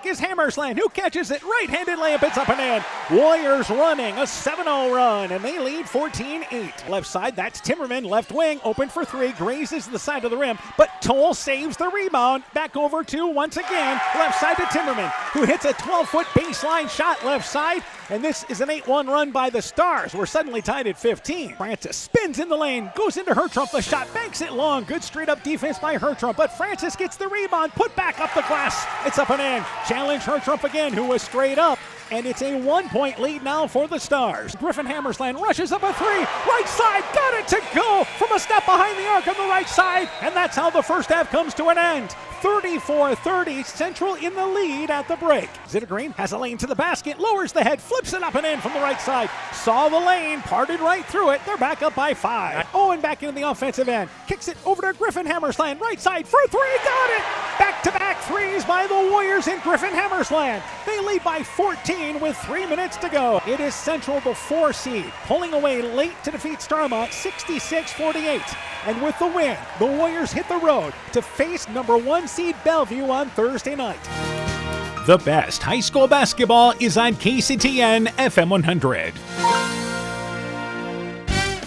back is Hammersland, who catches it. Right-handed layup, it's up and in. Warriors running a 7-0 run, and they lead 14-8. Left side, that's Timmerman. Left wing, open for three. Grazes the side of the rim, but Toll saves the rebound. Back over to, once again, left side to Timmerman, who hits a 12-foot baseline shot left side. And this is an 8-1 run by the Stars. We're suddenly tied at 15. Francis spins in the lane, goes into Hertrump. The shot banks it long. Good straight-up defense by Hertrump, but Francis gets the rebound, put back up the glass. It's up and in. Challenge Hertrump again, who was straight up. And it's a 1-point lead now for the Stars. Griffin Hammersland rushes up a three. Right side, got it to go from a step behind the arc on the right side. And that's how the first half comes to an end. 34-30, Central in the lead at the break. Zittergreen has a lane to the basket, lowers the head, flips it up and in from the right side. Saw the lane, parted right through it. They're back up by 5. Owen back into the offensive end. Kicks it over to Griffin Hammersland. Right side for three, got it! Back-to-back threes by the Warriors in Griffin Hammersland. They lead by 14 with 3 minutes to go. It is Central, the 4 seed, pulling away late to defeat Starmont 66-48. And with the win, the Warriors hit the road to face number 1 seed Bellevue on Thursday night. The best high school basketball is on KCTN FM 100.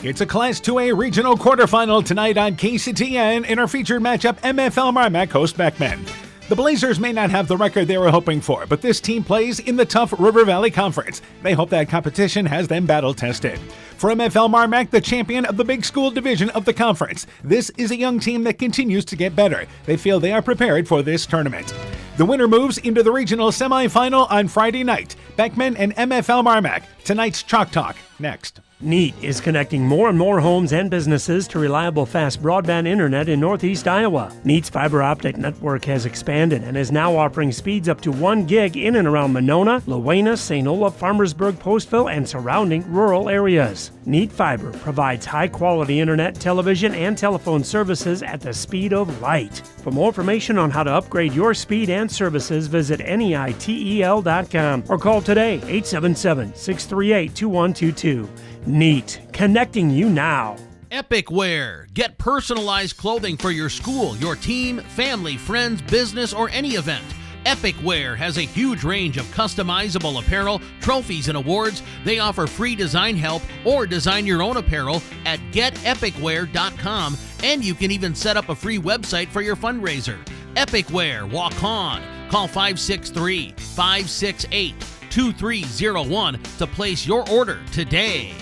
It's a Class 2A regional quarterfinal tonight on KCTN in our featured matchup MFLMarMac host Beckman. The Blazers may not have the record they were hoping for, but this team plays in the tough River Valley Conference. They hope that competition has them battle-tested. For MFLMarMac, the champion of the big school division of the conference, this is a young team that continues to get better. They feel they are prepared for this tournament. The winner moves into the regional semifinal on Friday night. Beckman and MFLMarMac. Tonight's Chalk Talk. Next. NEAT is connecting more and more homes and businesses to reliable fast broadband internet in Northeast Iowa. NEAT's fiber optic network has expanded and is now offering speeds up to 1 gig in and around Monona, Lowena, St. Olaf, Farmersburg, Postville, and surrounding rural areas. NEAT Fiber provides high-quality internet, television, and telephone services at the speed of light. For more information on how to upgrade your speed and services, visit NEITEL.com or call today 877-638-2122. NEAT, connecting you now. Epic Wear. Get personalized clothing for your school, your team, family, friends, business, or any event. Epic Wear has a huge range of customizable apparel, trophies, and awards. They offer free design help or design your own apparel at getepicwear.com, and you can even set up a free website for your fundraiser. Epic Wear, walk on. Call 563-568-2301 to place your order today.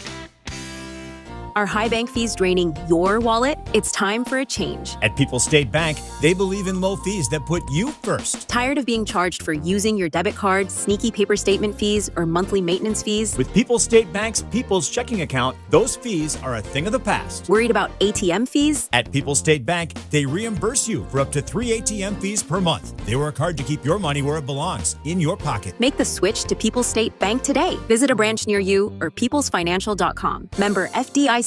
Are high bank fees draining your wallet? It's time for a change. At People's State Bank, they believe in low fees that put you first. Tired of being charged for using your debit card, sneaky paper statement fees, or monthly maintenance fees? With People's State Bank's People's Checking Account, those fees are a thing of the past. Worried about ATM fees? At People's State Bank, they reimburse you for up to 3 ATM fees per month. They work hard to keep your money where it belongs, in your pocket. Make the switch to People's State Bank today. Visit a branch near you or peoplesfinancial.com. Member FDIC.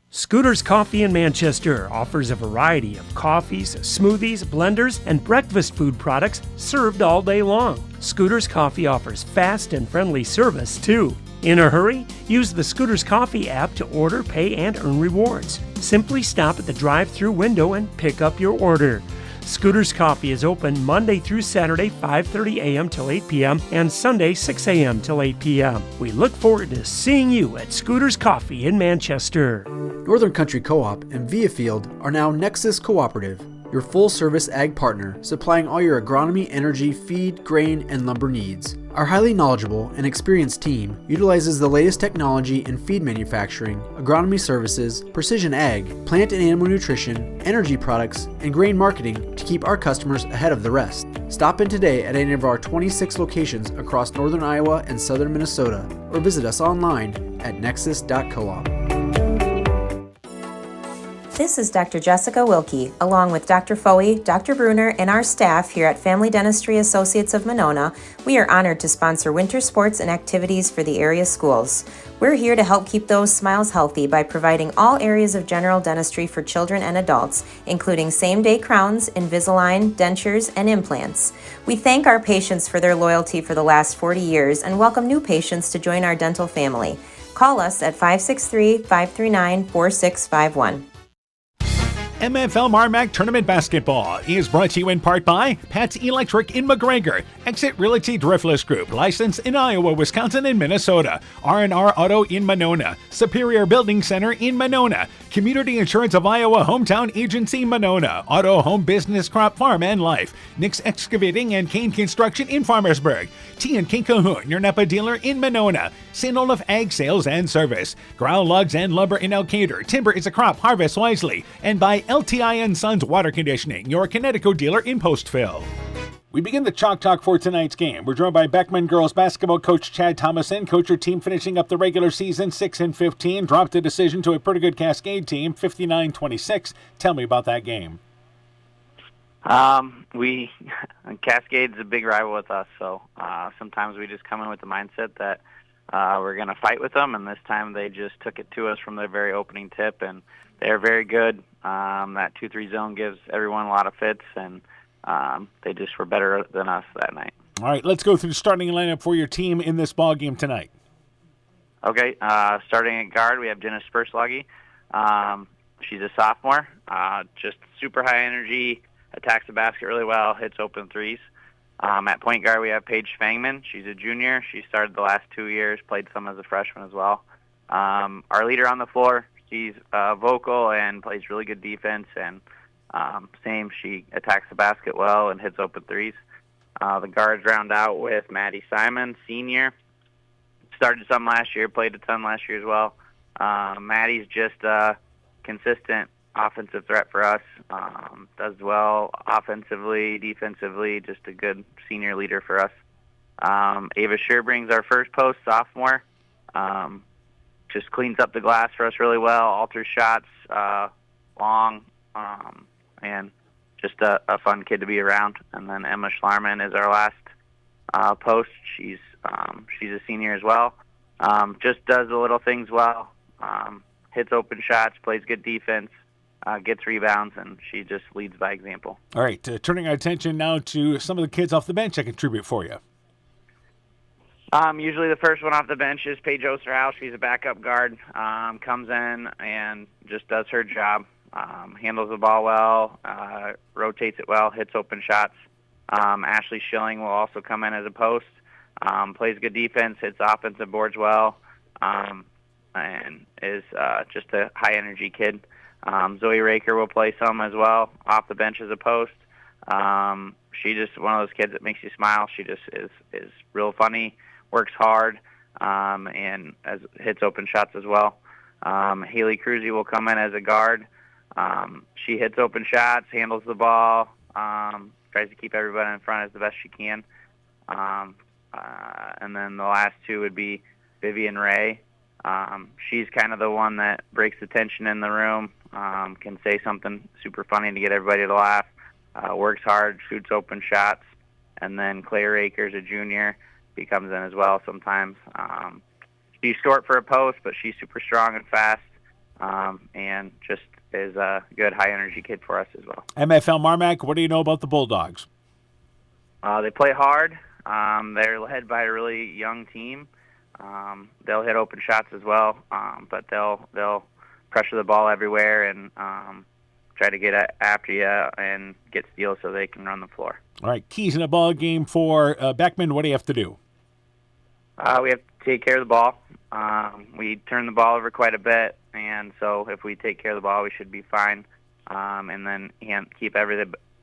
Scooter's Coffee in Manchester offers a variety of coffees, smoothies, blenders, and breakfast food products served all day long. Scooter's Coffee offers fast and friendly service, too. In a hurry? Use the Scooter's Coffee app to order, pay, and earn rewards. Simply stop at the drive-thru window and pick up your order. Scooter's Coffee is open Monday through Saturday, 5:30 a.m. till 8 p.m. and Sunday, 6 a.m. till 8 p.m. We look forward to seeing you at Scooter's Coffee in Manchester. Northern Country Co-op and Viafield are now Nexus Cooperative, your full-service ag partner supplying all your agronomy, energy, feed, grain, and lumber needs. Our highly knowledgeable and experienced team utilizes the latest technology in feed manufacturing, agronomy services, precision ag, plant and animal nutrition, energy products, and grain marketing to keep our customers ahead of the rest. Stop in today at any of our 26 locations across northern Iowa and southern Minnesota, or visit us online at nexus.coop. This is Dr. Jessica Wilkie, along with Dr. Foey, Dr. Bruner, and our staff here at Family Dentistry Associates of Monona. We are honored to sponsor winter sports and activities for the area schools. We're here to help keep those smiles healthy by providing all areas of general dentistry for children and adults, including same-day crowns, Invisalign, dentures, and implants. We thank our patients for their loyalty for the last 40 years and welcome new patients to join our dental family. Call us at 563-539-4651. MFLMarMac Tournament Basketball is brought to you in part by Pat's Electric in McGregor, Exit Realty Driftless Group, licensed in Iowa, Wisconsin, and Minnesota, R&R Auto in Monona, Superior Building Center in Monona, Community Insurance of Iowa Hometown Agency Monona, Auto Home Business Crop Farm and Life, Nick's Excavating and Kane Construction in Farmersburg, T&K Cahoon, your Napa dealer in Monona, St. Olaf Ag Sales and Service, Ground Logs and Lumber in Elkader, Timber is a Crop, Harvest Wisely, and by LTI & Sons Water Conditioning, your Connecticut dealer in Postville. We begin the Chalk Talk for tonight's game. We're joined by Beckman girls basketball coach Chad Thomason. Coach, your team finishing up the regular season 6-15, dropped a decision to a pretty good Cascade team, 59-26. Tell me about that game. Cascade's a big rival with us, so sometimes we just come in with the mindset that we're going to fight with them, and this time they just took it to us from their very opening tip, and they're very good. That 2-3 zone gives everyone a lot of fits, and they just were better than us that night. All right, let's go through the starting lineup for your team in this ball game tonight. Okay, starting at guard, we have Jenna Sperslagi. She's a sophomore, just super high energy, attacks the basket really well, hits open threes. At point guard, we have Paige Fangman. She's a junior. She started the last 2 years, played some as a freshman as well. Our leader on the floor, she's vocal and plays really good defense, and she attacks the basket well and hits open threes. The guards round out with Maddie Simon, senior. Started some last year, played a ton last year as well. Maddie's just a consistent offensive threat for us. Does well offensively, defensively, just a good senior leader for us. Ava Shearbrings, our first post, sophomore. Just cleans up the glass for us really well, alters shots, long, and just a fun kid to be around. And then Emma Schlarman is our last post. She's a senior as well. Just does the little things well, hits open shots, plays good defense, gets rebounds, and she just leads by example. All right, turning our attention now to some of the kids off the bench that contribute for you. Usually the first one off the bench is Paige Osterhouse. She's a backup guard, comes in and just does her job, handles the ball well, rotates it well, hits open shots. Ashley Schilling will also come in as a post, plays good defense, hits offensive boards well, and is just a high-energy kid. Zoe Raker will play some as well, off the bench as a post. She just one of those kids that makes you smile. She just is real funny, works hard, and hits open shots as well. Haley Cruzy will come in as a guard. She hits open shots, handles the ball, tries to keep everybody in front as the best she can. And then the last two would be Vivian Ray. She's kind of the one that breaks the tension in the room, can say something super funny to get everybody to laugh, works hard, shoots open shots. And then Claire Akers, a junior, he comes in as well sometimes. She's short for a post, but she's super strong and fast, and just is a good high-energy kid for us as well. MFLMarMac, what do you know about the Bulldogs? They play hard. They're led by a really young team. They'll hit open shots as well, but they'll pressure the ball everywhere and try to get after you and get steals so they can run the floor. All right, keys in a ball game for Beckman. What do you have to do? We have to take care of the ball. We turn the ball over quite a bit, and so if we take care of the ball, we should be fine. And then keep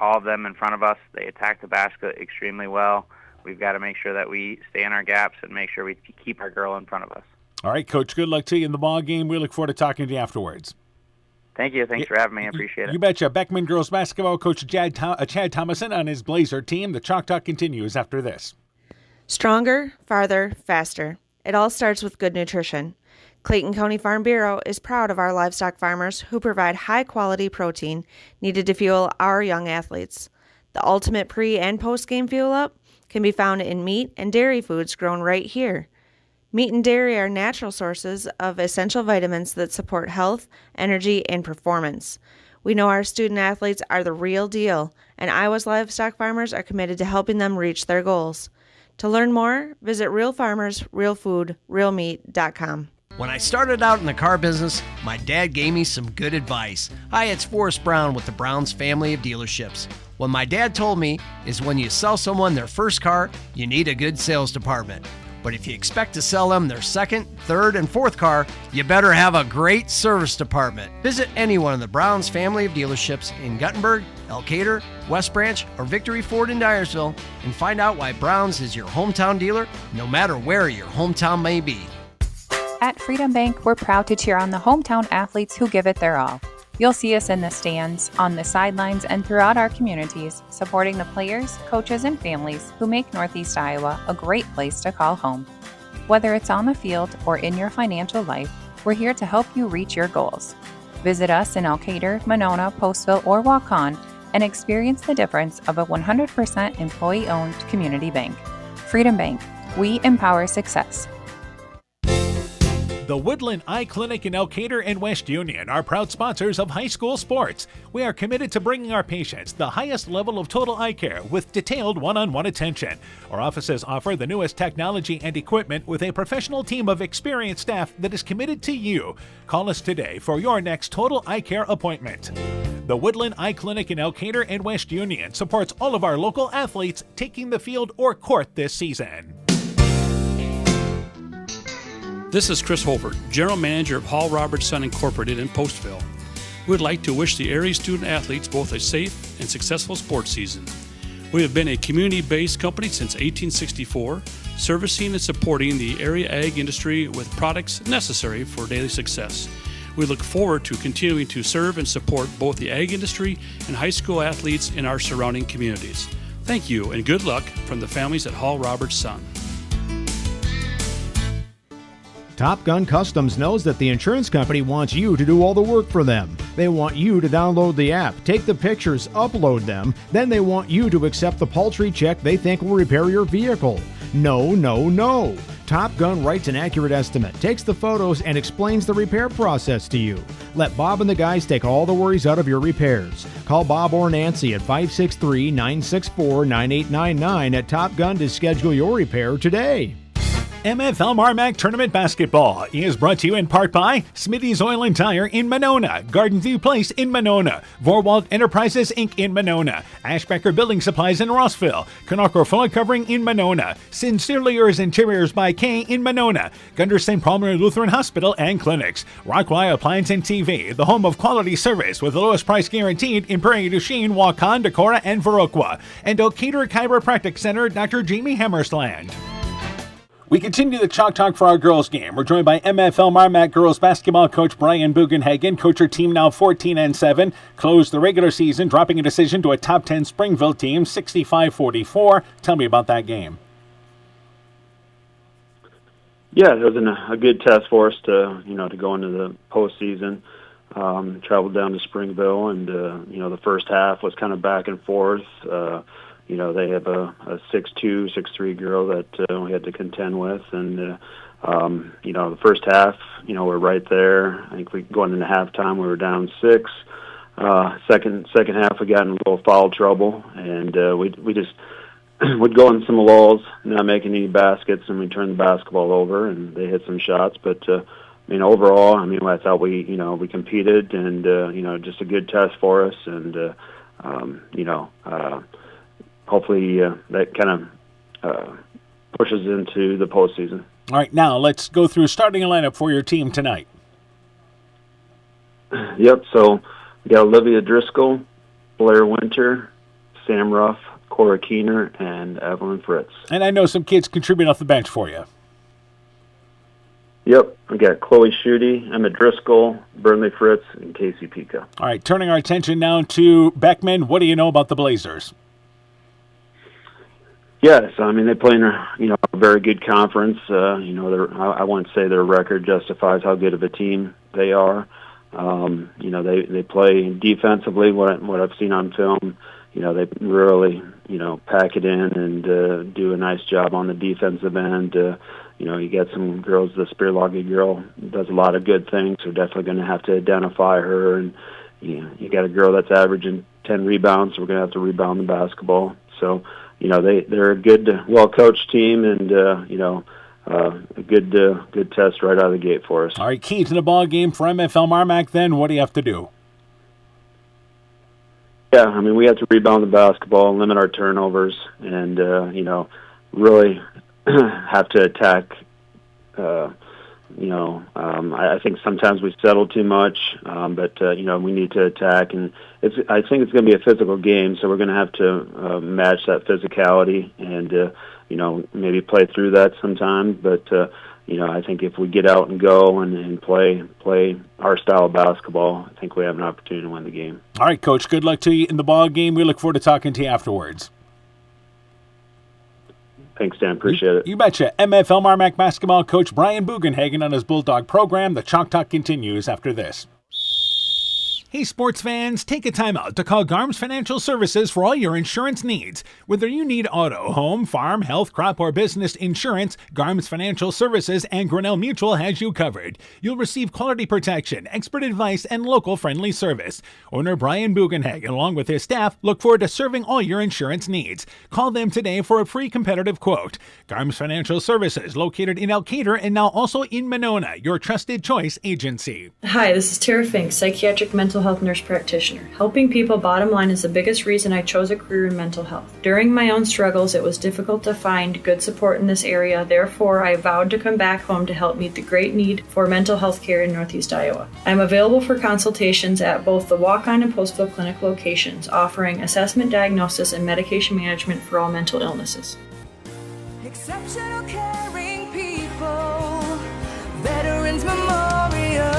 all of them in front of us. They attack the basket extremely well. We've got to make sure that we stay in our gaps and make sure we keep our girl in front of us. All right, Coach, good luck to you in the ball game. We look forward to talking to you afterwards. Thank you. Thanks for having me. I appreciate it. You betcha. Beckman girls basketball coach Chad Thomason on his Blazer team. The Chalk Talk continues after this. Stronger, farther, faster. It all starts with good nutrition. Clayton County Farm Bureau is proud of our livestock farmers who provide high-quality protein needed to fuel our young athletes. The ultimate pre- and post-game fuel-up can be found in meat and dairy foods grown right here. Meat and dairy are natural sources of essential vitamins that support health, energy, and performance. We know our student athletes are the real deal, and Iowa's livestock farmers are committed to helping them reach their goals. To learn more, visit realfarmersrealfoodrealmeat.com. When I started out in the car business, my dad gave me some good advice. Hi, it's Forrest Brown with the Browns family of dealerships. What my dad told me is when you sell someone their first car, you need a good sales department. But if you expect to sell them their second, third, and fourth car, you better have a great service department. Visit any one of the Browns family of dealerships in Guttenberg, Elkader, West Branch, or Victory Ford in Dyersville and find out why Browns is your hometown dealer, no matter where your hometown may be. At Freedom Bank, we're proud to cheer on the hometown athletes who give it their all. You'll see us in the stands, on the sidelines, and throughout our communities, supporting the players, coaches, and families who make Northeast Iowa a great place to call home. Whether it's on the field or in your financial life, we're here to help you reach your goals. Visit us in Elkader, Monona, Postville, or Waukon and experience the difference of a 100% employee-owned community bank. Freedom Bank, we empower success. The Woodland Eye Clinic in Elkader and West Union are proud sponsors of high school sports. We are committed to bringing our patients the highest level of total eye care with detailed one-on-one attention. Our offices offer the newest technology and equipment with a professional team of experienced staff that is committed to you. Call us today for your next total eye care appointment. The Woodland Eye Clinic in Elkader and West Union supports all of our local athletes taking the field or court this season. This is Chris Holbert, General Manager of Hall Roberts Son Incorporated in Postville. We would like to wish the area student athletes both a safe and successful sports season. We have been a community-based company since 1864, servicing and supporting the area ag industry with products necessary for daily success. We look forward to continuing to serve and support both the ag industry and high school athletes in our surrounding communities. Thank you and good luck from the families at Hall Roberts Son. Top Gun Customs knows that the insurance company wants you to do all the work for them. They want you to download the app, take the pictures, upload them, then they want you to accept the paltry check they think will repair your vehicle. No, no, no. Top Gun writes an accurate estimate, takes the photos, and explains the repair process to you. Let Bob and the guys take all the worries out of your repairs. Call Bob or Nancy at 563-964-9899 at Top Gun to schedule your repair today. MFLMarMac Tournament Basketball is brought to you in part by Smitty's Oil and Tire in Monona, Garden View Place in Monona, Vorwald Enterprises Inc. in Monona, Ashbecker Building Supplies in Rossville, Canucker Floor Covering in Monona, Sincerely Yours Interiors by Kay in Monona, Gunderson Palmer Lutheran Hospital and Clinics, Rockwire Appliance and TV, the home of quality service with the lowest price guaranteed in Prairie du Chien, Waukon, Decorah, and Viroqua, and Elkader Chiropractic Center, Dr. Jamie Hammersland. We continue the Chalk Talk for our girls game. We're joined by MFLMarMac girls basketball coach Brian Bugenhagen. Coach, your team now 14-7. Closed the regular season, dropping a decision to a top 10 Springville team, 65-44. Tell me about that game. Yeah, it was a good test for us to go into the postseason. Traveled down to Springville, and the first half was kind of back and forth. They have a 6'2", 6'3" girl that we had to contend with, and the first half, we're right there. I think going into halftime, we were down 6. Second half, we got in a little foul trouble, and we just would go in some lulls, not making any baskets, and we turned the basketball over, and they hit some shots. But overall, I thought we competed, and just a good test for us, and hopefully that kind of pushes into the postseason. All right, now let's go through starting a lineup for your team tonight. Yep, so we got Olivia Driscoll, Blair Winter, Sam Ruff, Cora Keener, and Evelyn Fritz. And I know some kids contribute off the bench for you. Yep, we got Chloe Schutte, Emma Driscoll, Burnley Fritz, and Casey Pica. All right, turning our attention now to Beckman. What do you know about the Blazers? Yes, they play in a very good conference. I wouldn't say their record justifies how good of a team they are. They play defensively. What I've seen on film, they really pack it in and do a nice job on the defensive end. You get some girls. The Spearloggy girl does a lot of good things. We're definitely going to have to identify her. And you got a girl that's averaging 10 rebounds. So we're going to have to rebound the basketball. So. They're a good, well-coached team, and a good test right out of the gate for us. All right, key to the ball game for MFLMarMac then, what do you have to do? Yeah, I mean, we have to rebound the basketball, limit our turnovers, and, really have to attack. I think sometimes we settle too much, but we need to attack. And I think it's going to be a physical game, so we're going to have to match that physicality and, maybe play through that sometimes. But, I think if we get out and go and play our style of basketball, I think we have an opportunity to win the game. All right, Coach, good luck to you in the ball game. We look forward to talking to you afterwards. Thanks, Dan. Appreciate it. You betcha. MFLMarMac basketball coach Brian Bugenhagen on his Bulldog program. The Chalk Talk continues after this. Hey sports fans, take a time out to call Garms Financial Services for all your insurance needs. Whether you need auto, home, farm, health, crop, or business insurance, Garms Financial Services and Grinnell Mutual has you covered. You'll receive quality protection, expert advice, and local friendly service. Owner Brian Bugenhagen, along with his staff, look forward to serving all your insurance needs. Call them today for a free competitive quote. Garms Financial Services, located in Elkader and now also in Monona, your trusted choice agency. Hi, this is Tara Fink, psychiatric mental health nurse practitioner. Helping people, bottom line, is the biggest reason I chose a career in mental health. During my own struggles, it was difficult to find good support in this area. Therefore, I vowed to come back home to help meet the great need for mental health care in Northeast Iowa. I'm available for consultations at both the Walk-On and Postville Clinic locations, offering assessment, diagnosis, and medication management for all mental illnesses. Exceptional caring people, Veterans Memorial.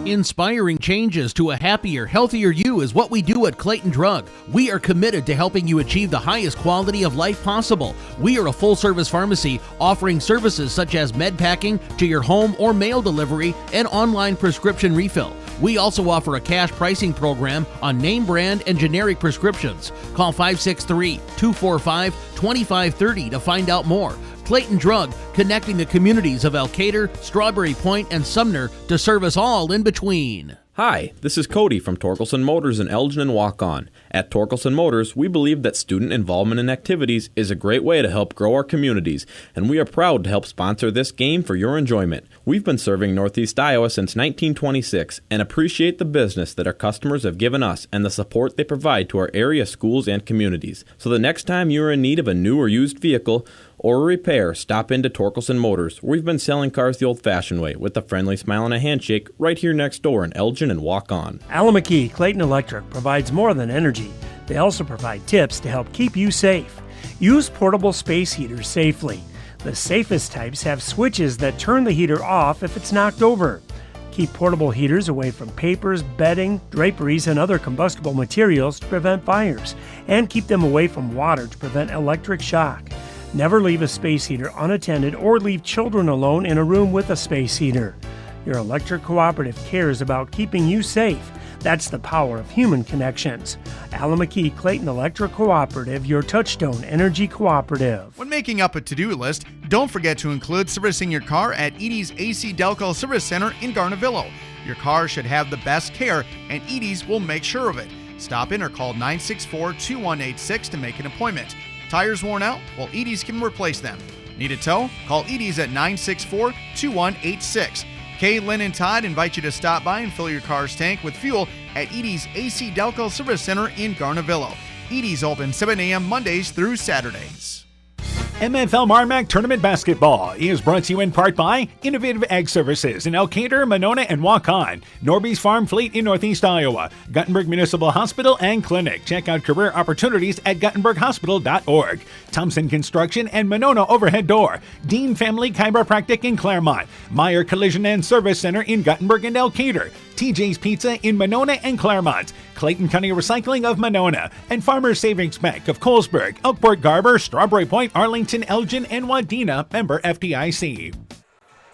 Inspiring changes to a happier, healthier you is what we do at Clayton Drug. We are committed to helping you achieve the highest quality of life possible. We are a full-service pharmacy offering services such as med packing to your home or mail delivery and online prescription refill. We also offer a cash pricing program on name brand and generic prescriptions. Call 563-245-2530 to find out more. Clayton Drug, connecting the communities of Elkader, Strawberry Point, and Sumner to serve us all in between. Hi, this is Cody from Torkelson Motors in Elgin and Walk-On. At Torkelson Motors, we believe that student involvement in activities is a great way to help grow our communities, and we are proud to help sponsor this game for your enjoyment. We've been serving Northeast Iowa since 1926 and appreciate the business that our customers have given us and the support they provide to our area schools and communities. So the next time you are in need of a new or used vehicle or a repair, stop into Torkelson Motors. We've been selling cars the old-fashioned way with a friendly smile and a handshake right here next door in Elgin and Walk-On. Alamaki Clayton Electric provides more than energy. They also provide tips to help keep you safe. Use portable space heaters safely. The safest types have switches that turn the heater off if it's knocked over. Keep portable heaters away from papers, bedding, draperies, and other combustible materials to prevent fires, and keep them away from water to prevent electric shock. Never leave a space heater unattended or leave children alone in a room with a space heater. Your electric cooperative cares about keeping you safe. That's the power of human connections. Alamaki Clayton Electric Cooperative, your touchstone energy cooperative. When making up a to-do list, don't forget to include servicing your car at Edie's AC Delco Service Center in Garnavillo. Your car should have the best care, and Edie's will make sure of it. Stop in or call 964-2186 to make an appointment. Tires worn out? Well, Edie's can replace them. Need a tow? Call Edie's at 964-2186. Kay, Lynn, and Todd invite you to stop by and fill your car's tank with fuel at Edie's AC Delco Service Center in Garnavillo. Edie's open 7 a.m. Mondays through Saturdays. MFLMarMac Tournament Basketball is brought to you in part by Innovative Ag Services in Elkader, Monona, and Walk-On, Norby's Farm Fleet in Northeast Iowa, Guttenberg Municipal Hospital and Clinic. Check out career opportunities at guttenberghospital.org. Thompson Construction and Monona Overhead Door, Dean Family Chiropractic in Claremont, Meyer Collision and Service Center in Guttenberg and Elkader, TJ's Pizza in Monona and Claremont, Clayton County Recycling of Monona, and Farmers Savings Bank of Colesburg, Elkport, Garber, Strawberry Point, Arlington, Elgin, and Wadena, member FDIC.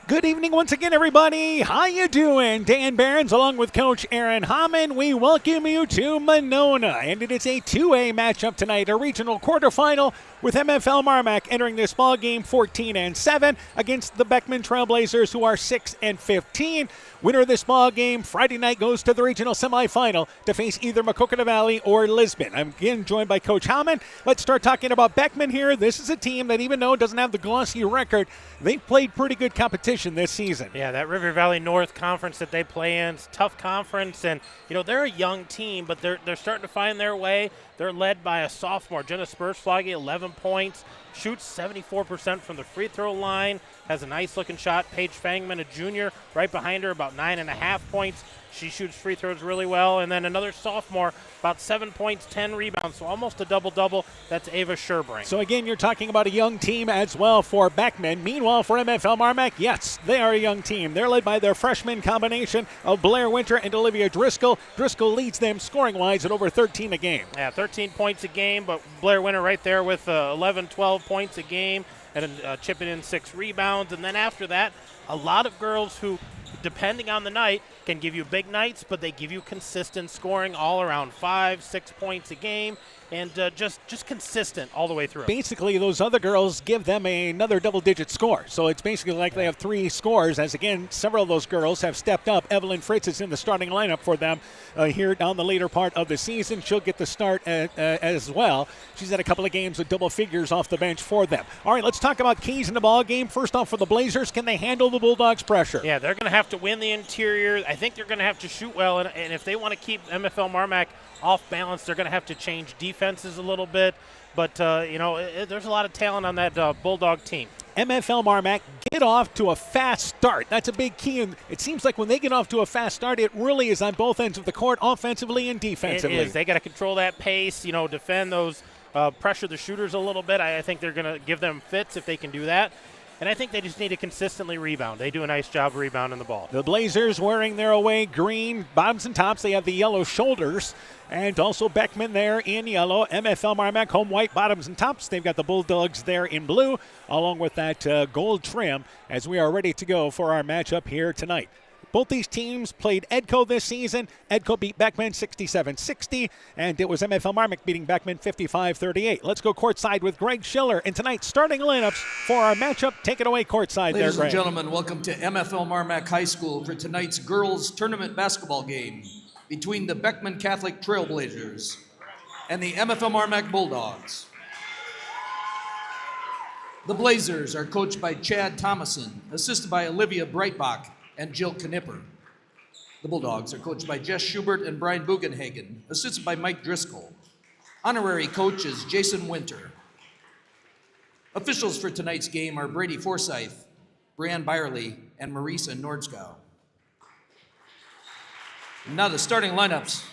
Good evening once again, everybody. How you doing? Dan Barons along with Coach Aaron Hammond. We welcome you to Monona, and it is a 2A matchup tonight, a regional quarterfinal with MFLMarMac entering this ball game 14-7 against the Beckman Trailblazers, who are 6-15. Winner of this ball game Friday night goes to the regional semifinal to face either Maquoketa Valley or Lisbon. I'm again joined by Coach Hammond. Let's start talking about Beckman here. This is a team that, even though it doesn't have the glossy record, they've played pretty good competition this season. Yeah, that River Valley North conference that they play in, it's a tough conference, and they're a young team, but they're starting to find their way. They're led by a sophomore, Jenna Spursfloggy, 11 points, shoots 74% from the free throw line, has a nice-looking shot. Paige Fangman, a junior, right behind her, about 9.5 points. She shoots free throws really well. And then another sophomore, about 7 points, 10 rebounds, so almost a double-double. That's Ava Sherbrink. So again, you're talking about a young team as well for Beckman. Meanwhile, for MFLMarMac, yes, they are a young team. They're led by their freshman combination of Blair Winter and Olivia Driscoll. Driscoll leads them scoring-wise at over 13 a game. Yeah, 13 points a game, but Blair Winter right there with 11, 12 points a game and chipping in 6 rebounds. And then after that, a lot of girls who, depending on the night, can give you big nights, but they give you consistent scoring all around 5, 6 points a game, and just consistent all the way through. Basically, those other girls give them another double-digit score. So it's basically like they have 3 scores, as again, several of those girls have stepped up. Evelyn Fritz is in the starting lineup for them here down the later part of the season. She'll get the start as well. She's had a couple of games with double figures off the bench for them. All right, let's talk about keys in the ball game. First off, for the Blazers, can they handle the Bulldogs' pressure? Yeah, they're going to have to win the interior. I think they're going to have to shoot well, and if they want to keep MFLMarMac off balance, they're going to have to change defenses a little bit. But, there's a lot of talent on that Bulldog team. MFLMarMac get off to a fast start. That's a big key, and it seems like when they get off to a fast start, it really is on both ends of the court, offensively and defensively. It is. They got to control that pace, defend those, pressure the shooters a little bit. I think they're going to give them fits if they can do that. And I think they just need to consistently rebound. They do a nice job rebounding the ball. The Blazers wearing their away green bottoms and tops. They have the yellow shoulders. And also Beckman there in yellow. MFLMarMac home white bottoms and tops. They've got the Bulldogs there in blue, along with that gold trim, as we are ready to go for our matchup here tonight. Both these teams played Edco this season. Edco beat Beckman 67-60, and it was MFLMarMac beating Beckman 55-38. Let's go courtside with Greg Schiller in tonight's starting lineups for our matchup. Take it away courtside there, Ladies Greg. and gentlemen, welcome to MFLMarMac High School for tonight's girls tournament basketball game between the Beckman Catholic Trailblazers and the MFLMarMac Bulldogs. The Blazers are coached by Chad Thomason, assisted by Olivia Breitbach and Jill Knipper. The Bulldogs are coached by Jess Schubert and Brian Bugenhagen, assisted by Mike Driscoll. Honorary coach is Jason Winter. Officials for tonight's game are Brady Forsyth, Brianne Byerly, and Marisa Nordskow. Now the starting lineups.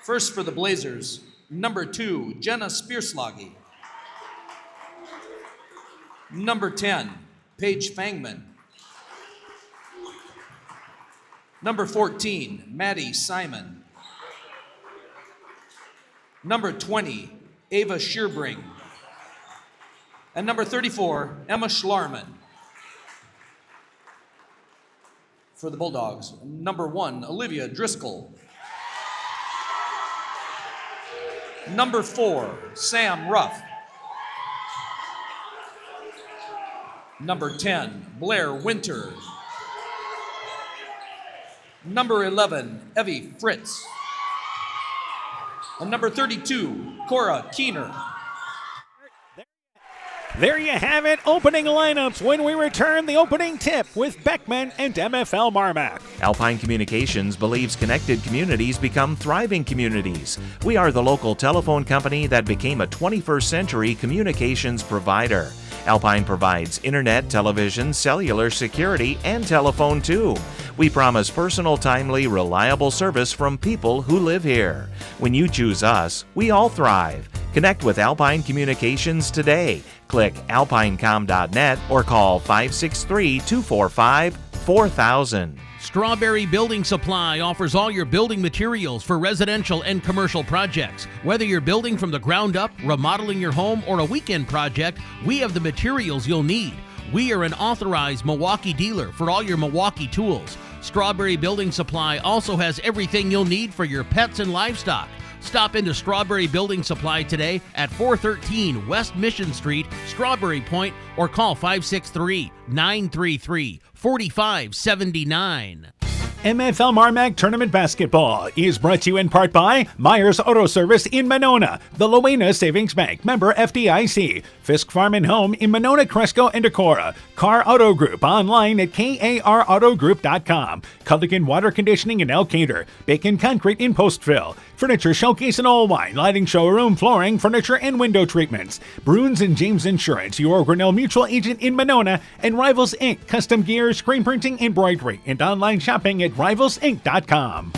First for the Blazers, number 2, Jenna Spearsloggy. Number 10, Paige Fangman. Number 14, Maddie Simon. Number 20, Ava Shearbring. And number 34, Emma Schlarman. For the Bulldogs, number 1, Olivia Driscoll. Number 4, Sam Ruff. Number 10, Blair Winter. Number 11, Evie Fritz. And number 32, Cora Keener. There you have it, opening lineups. When we return, the opening tip with Beckman and MFLMarMac. Alpine Communications believes connected communities become thriving communities. We are the local telephone company that became a 21st century communications provider. Alpine provides internet, television, cellular security, and telephone too. We promise personal, timely, reliable service from people who live here. When you choose us, we all thrive. Connect with Alpine Communications today. Click alpinecom.net or call 563-245-4000. Strawberry Building Supply offers all your building materials for residential and commercial projects. Whether you're building from the ground up, remodeling your home, or a weekend project, we have the materials you'll need. We are an authorized Milwaukee dealer for all your Milwaukee tools. Strawberry Building Supply also has everything you'll need for your pets and livestock. Stop into Strawberry Building Supply today at 413 West Mission Street, Strawberry Point, or call 563-933-4579. MFLMarMac Tournament Basketball is brought to you in part by Myers Auto Service in Monona, the Lowena Savings Bank, member FDIC, Fisk Farm and Home in Monona, Cresco, and Decorah, Car Auto Group online at karautogroup.com, Culligan Water Conditioning in Elkader, Bacon Concrete in Postville, Furniture Showcase in Allwine, Lighting Showroom, Flooring, Furniture, and Window Treatments, Bruins and James Insurance, your Grinnell Mutual Agent in Monona, and Rivals Inc., Custom Gear, Screen Printing, Embroidery, and online shopping at rivalsinc.com.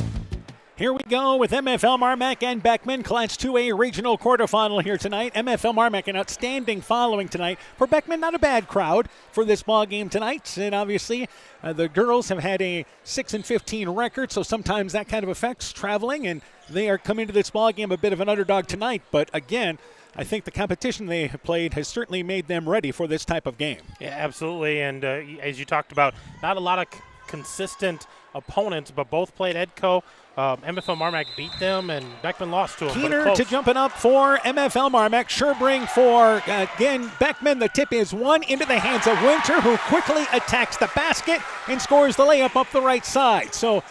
Here we go with MFLMarMac and Beckman, Class 2A Regional Quarterfinal here tonight. MFLMarMac an outstanding following tonight. For Beckman, not a bad crowd for this ball game tonight. And obviously, the girls have had a 6-15 record, so sometimes that kind of affects traveling, and they are coming to this ball game a bit of an underdog tonight. But again, I think the competition they have played has certainly made them ready for this type of game. Yeah, absolutely. And as you talked about, not a lot of consistent opponents, but both played Edco. MFLMarMac beat them, and Beckman lost to them. Keener to jumping up for MFLMarMac. Sherbring for, again, Beckman. The tip is one into the hands of Winter, who quickly attacks the basket and scores the layup up the right side. So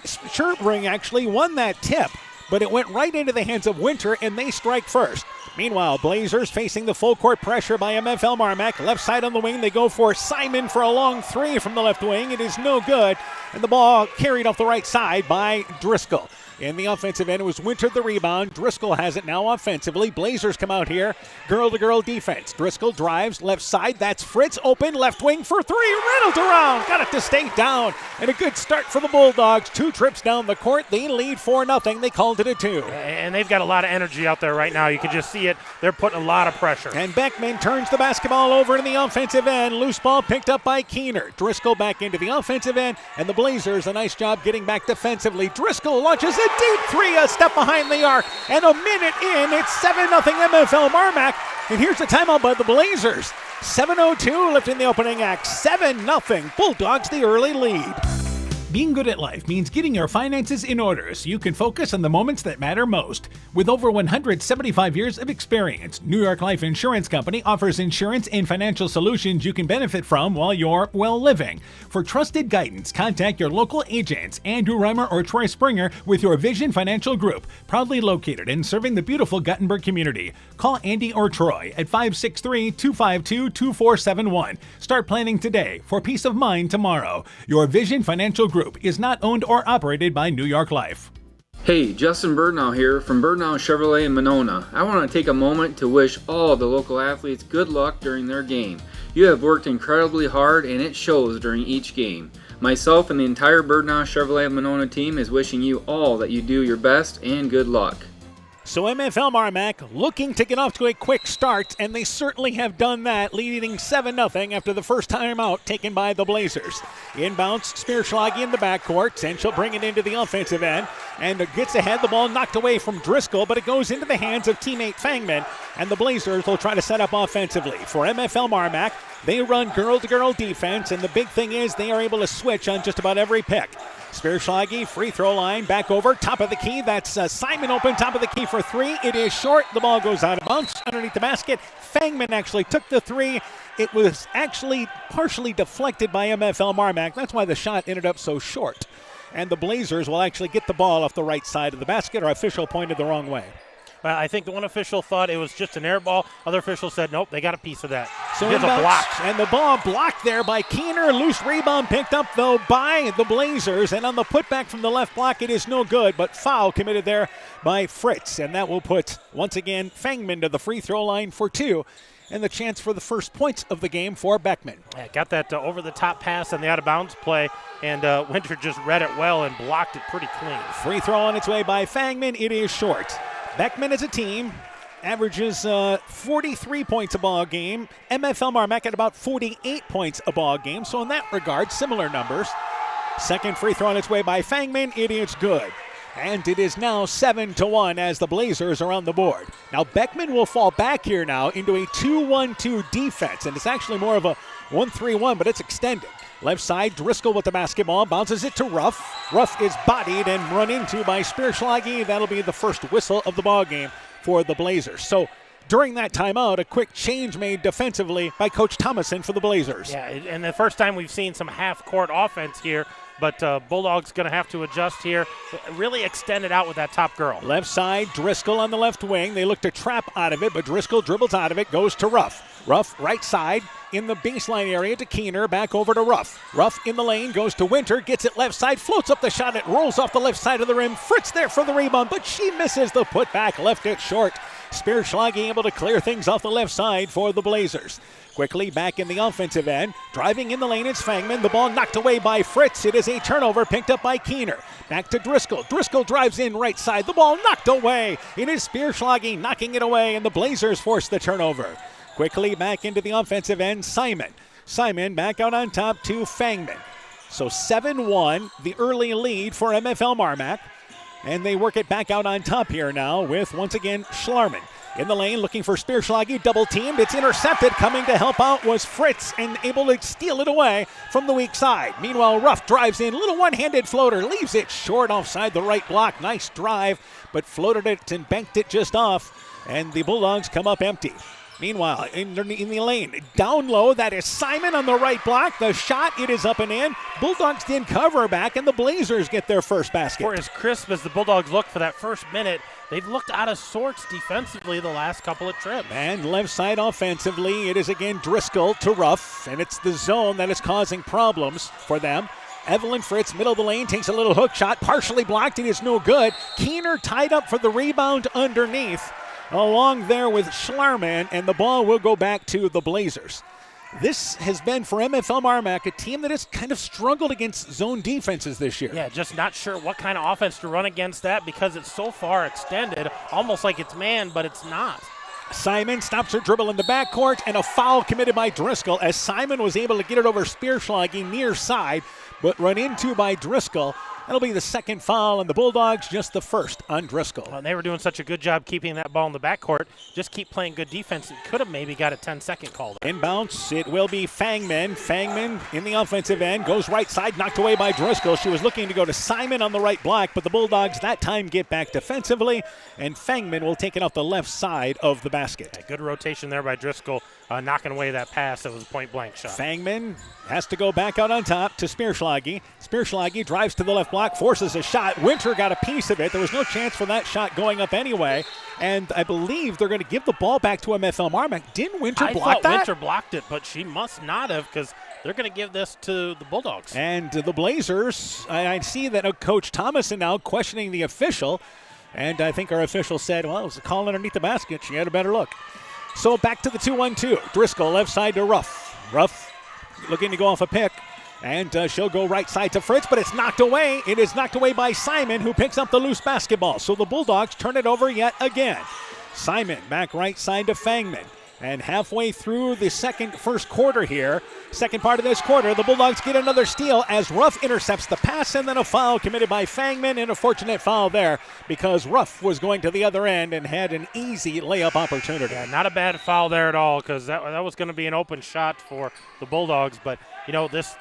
Sherbring actually won that tip, but it went right into the hands of Winter, and they strike first. Meanwhile, Blazers facing the full court pressure by MFLMarMac. Left side on the wing, they go for Simon for a long three from the left wing. It is no good, and the ball carried off the right side by Driscoll. In the offensive end, it was Winter the rebound. Driscoll has it now offensively. Blazers come out here. Girl-to-girl defense. Driscoll drives left side. That's Fritz open. Left wing for three. Rattled around. Got it to stay down. And a good start for the Bulldogs. 2 trips down the court. They lead 4-0. They called it a 2. And they've got a lot of energy out there right now. You can just see it. They're putting a lot of pressure. And Beckman turns the basketball over in the offensive end. Loose ball picked up by Keener. Driscoll back into the offensive end. And the Blazers, a nice job getting back defensively. Driscoll launches a deep three, a step behind the arc, and a minute in, it's 7-0 MFLMarMac, and here's the timeout by the Blazers. 7:02 left in the opening act, 7-0, Bulldogs the early lead. Being good at life means getting your finances in order so you can focus on the moments that matter most. With over 175 years of experience, New York Life Insurance Company offers insurance and financial solutions you can benefit from while you're well living. For trusted guidance, contact your local agents, Andrew Reimer or Troy Springer with your Vision Financial Group, proudly located and serving the beautiful Guttenberg community. Call Andy or Troy at 563-252-2471. Start planning today for peace of mind tomorrow. Your Vision Financial Group is not owned or operated by New York Life. Hey, Justin Birdnow here from Birdnow Chevrolet in Monona. I want to take a moment to wish all the local athletes good luck during their game. You have worked incredibly hard and it shows during each game. Myself and the entire Birdnow Chevrolet Monona team is wishing you all that you do your best and good luck. So MFLMarMac looking to get off to a quick start, and they certainly have done that, leading 7-0 after the first time out taken by the Blazers. Inbounds, Spearschlage in the backcourt, and she'll bring it into the offensive end, and gets ahead. The ball knocked away from Driscoll, but it goes into the hands of teammate Fangman, and the Blazers will try to set up offensively. For MFLMarMac, they run girl-to-girl defense, and the big thing is they are able to switch on just about every pick. Spearschlage, free throw line, back over, top of the key. That's Simon open, top of the key for three. It is short. The ball goes out of bounds underneath the basket. Fangman actually took the three. It was actually partially deflected by MFLMarMac. That's why the shot ended up so short. And the Blazers will actually get the ball off the right side of the basket. Our official pointed the wrong way. I think the one official thought it was just an air ball. Other official said, nope, they got a piece of that. So it's a block. And the ball blocked there by Keener. Loose rebound picked up, though, by the Blazers. And on the putback from the left block, it is no good, but foul committed there by Fritz. And that will put, once again, Fangman to the free throw line for 2. And the chance for the first points of the game for Beckman. Yeah, got that over-the-top pass on the out-of-bounds play, and Winter just read it well and blocked it pretty clean. Free throw on its way by Fangman. It is short. Beckman as a team averages 43 points a ball game. MFLMarMac at about 48 points a ball game. So in that regard, similar numbers. Second free throw on its way by Fangman. It is good. And it is now 7-1 as the Blazers are on the board. Now Beckman will fall back here now into a 2-1-2 defense, and it's actually more of a 1-3-1, but it's extended. Left side, Driscoll with the basketball, bounces it to Ruff. Ruff is bodied and run into by Spierschlage. That'll be the first whistle of the ball game for the Blazers. So during that timeout, a quick change made defensively by Coach Thomason for the Blazers. Yeah, and the first time we've seen some half-court offense here, but Bulldogs going to have to adjust here. Really extend it out with that top girl. Left side, Driscoll on the left wing. They look to trap out of it, but Driscoll dribbles out of it, goes to Ruff. Ruff right side in the baseline area to Keener, back over to Ruff. Ruff in the lane, goes to Winter, gets it left side, floats up the shot, it rolls off the left side of the rim. Fritz there for the rebound, but she misses the putback, left it short. Spierschlage able to clear things off the left side for the Blazers. Quickly back in the offensive end. Driving in the lane, it's Fangman. The ball knocked away by Fritz. It is a turnover picked up by Keener. Back to Driscoll. Driscoll drives in right side. The ball knocked away. It is Spierschlage knocking it away, and the Blazers force the turnover. Quickly back into the offensive end, Simon. Simon back out on top to Fangman. So 7-1, the early lead for MFLMarMac. And they work it back out on top here now with, once again, Schlarman. In the lane, looking for Spierschlage, double-teamed. It's intercepted. Coming to help out was Fritz, and able to steal it away from the weak side. Meanwhile, Ruff drives in. Little one-handed floater. Leaves it short offside the right block. Nice drive, but floated it and banked it just off. And the Bulldogs come up empty. Meanwhile, in the lane, down low, that is Simon on the right block. The shot, it is up and in. Bulldogs didn't cover back, and the Blazers get their first basket. For as crisp as the Bulldogs look for that first minute, they've looked out of sorts defensively the last couple of trips. And left side offensively, it is again Driscoll to Ruff, and it's the zone that is causing problems for them. Evelyn Fritz, middle of the lane, takes a little hook shot, partially blocked. It is no good. Keener tied up for the rebound underneath, along there with Schlarman, and the ball will go back to the Blazers. This has been, for MFLMarMac, a team that has kind of struggled against zone defenses this year. Yeah, just not sure what kind of offense to run against that because it's so far extended, almost like it's man, but it's not. Simon stops her dribble in the backcourt, and a foul committed by Driscoll as Simon was able to get it over Spierschlage near side, but run into by Driscoll. That'll be the second foul on the Bulldogs, just the first on Driscoll. Well, they were doing such a good job keeping that ball in the backcourt. Just keep playing good defense. It could have maybe got a 10-second call. Inbounds, it will be Fangman. Fangman in the offensive end, goes right side, knocked away by Driscoll. She was looking to go to Simon on the right block, but the Bulldogs that time get back defensively, and Fangman will take it off the left side of the basket. Yeah, good rotation there by Driscoll, knocking away that pass. That was a point-blank shot. Fangman has to go back out on top to Spierschlage. Spierschlage drives to the left block, forces a shot. Winter got a piece of it. There was no chance for that shot going up anyway. And I believe they're going to give the ball back to MFLMarMac. Didn't Winter block that? I thought Winter blocked it, but she must not have because they're going to give this to the Bulldogs. And the Blazers, I see that Coach Thomason now questioning the official. And I think our official said, well, it was a call underneath the basket. She had a better look. So back to the 2-1-2. Driscoll left side to Ruff. Ruff looking to go off a pick. And she'll go right side to Fritz, but it's knocked away. It is knocked away by Simon, who picks up the loose basketball. So the Bulldogs turn it over yet again. Simon back right side to Fangman. And halfway through the first quarter here, second part of this quarter, the Bulldogs get another steal as Ruff intercepts the pass, and then a foul committed by Fangman, and a fortunate foul there because Ruff was going to the other end and had an easy layup opportunity. Yeah, not a bad foul there at all because that was going to be an open shot for the Bulldogs. But, you know, this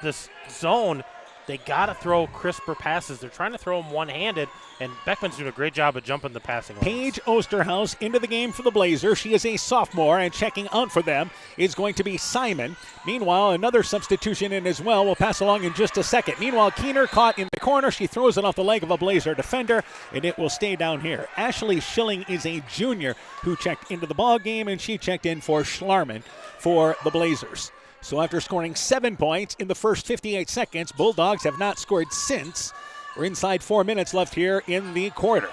zone, they got to throw crisper passes. They're trying to throw them one-handed, and Beckman's doing a great job of jumping the passing lanes. Paige Osterhaus into the game for the Blazers. She is a sophomore, and checking out for them is going to be Simon. Meanwhile, another substitution in as well. We'll pass along in just a second. Meanwhile, Keener caught in the corner. She throws it off the leg of a Blazer defender, and it will stay down here. Ashley Schilling is a junior who checked into the ball game, and she checked in for Schlarman for the Blazers. So after scoring 7 points in the first 58 seconds, Bulldogs have not scored since. We're inside 4 minutes left here in the quarter.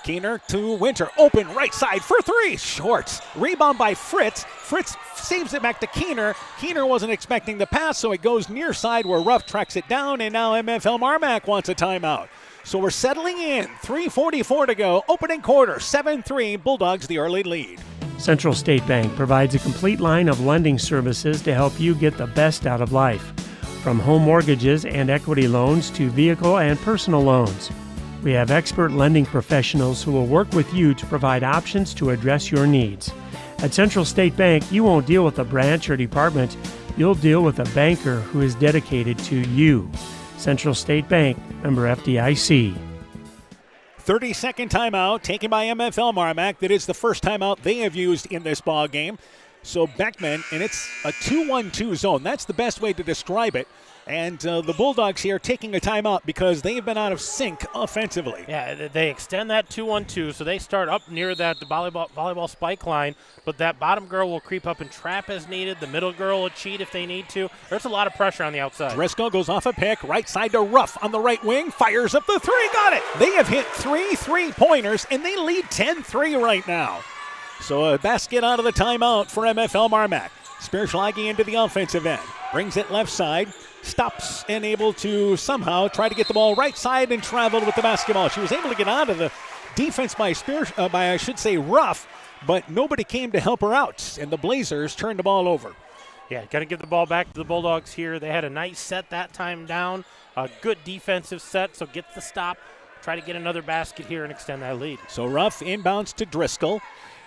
Keener to Winter. Open right side for three. Short. Rebound by Fritz. Fritz saves it back to Keener. Keener wasn't expecting the pass, so it goes near side where Ruff tracks it down, and now MFLMarMac wants a timeout. So we're settling in. 3:44 to go. Opening quarter. 7-3. Bulldogs the early lead. Central State Bank provides a complete line of lending services to help you get the best out of life. From home mortgages and equity loans to vehicle and personal loans. We have expert lending professionals who will work with you to provide options to address your needs. At Central State Bank, you won't deal with a branch or department. You'll deal with a banker who is dedicated to you. Central State Bank, member FDIC. 30-second timeout taken by MFLMarMac. That is the first timeout they have used in this ball game. So Beckman, and it's a 2-1-2 zone. That's the best way to describe it. And the Bulldogs here taking a timeout because they've been out of sync offensively. Yeah, they extend that 2-1-2, so they start up near the volleyball spike line, but that bottom girl will creep up and trap as needed. The middle girl will cheat if they need to. There's a lot of pressure on the outside. Driscoll goes off a pick, right side to Ruff on the right wing, fires up the three, got it! They have hit 3 3-pointers, and they lead 10-3 right now. So a basket out of the timeout for MFLMarMac. Spierschlage into the offensive end, brings it left side, stops and able to somehow try to get the ball right side and travel with the basketball. She was able to get out of the defense by Ruff, but nobody came to help her out, and the Blazers turned the ball over. Yeah, got to give the ball back to the Bulldogs here. They had a nice set that time down, a good defensive set, so get the stop, try to get another basket here and extend that lead. So Ruff inbounds to Driscoll.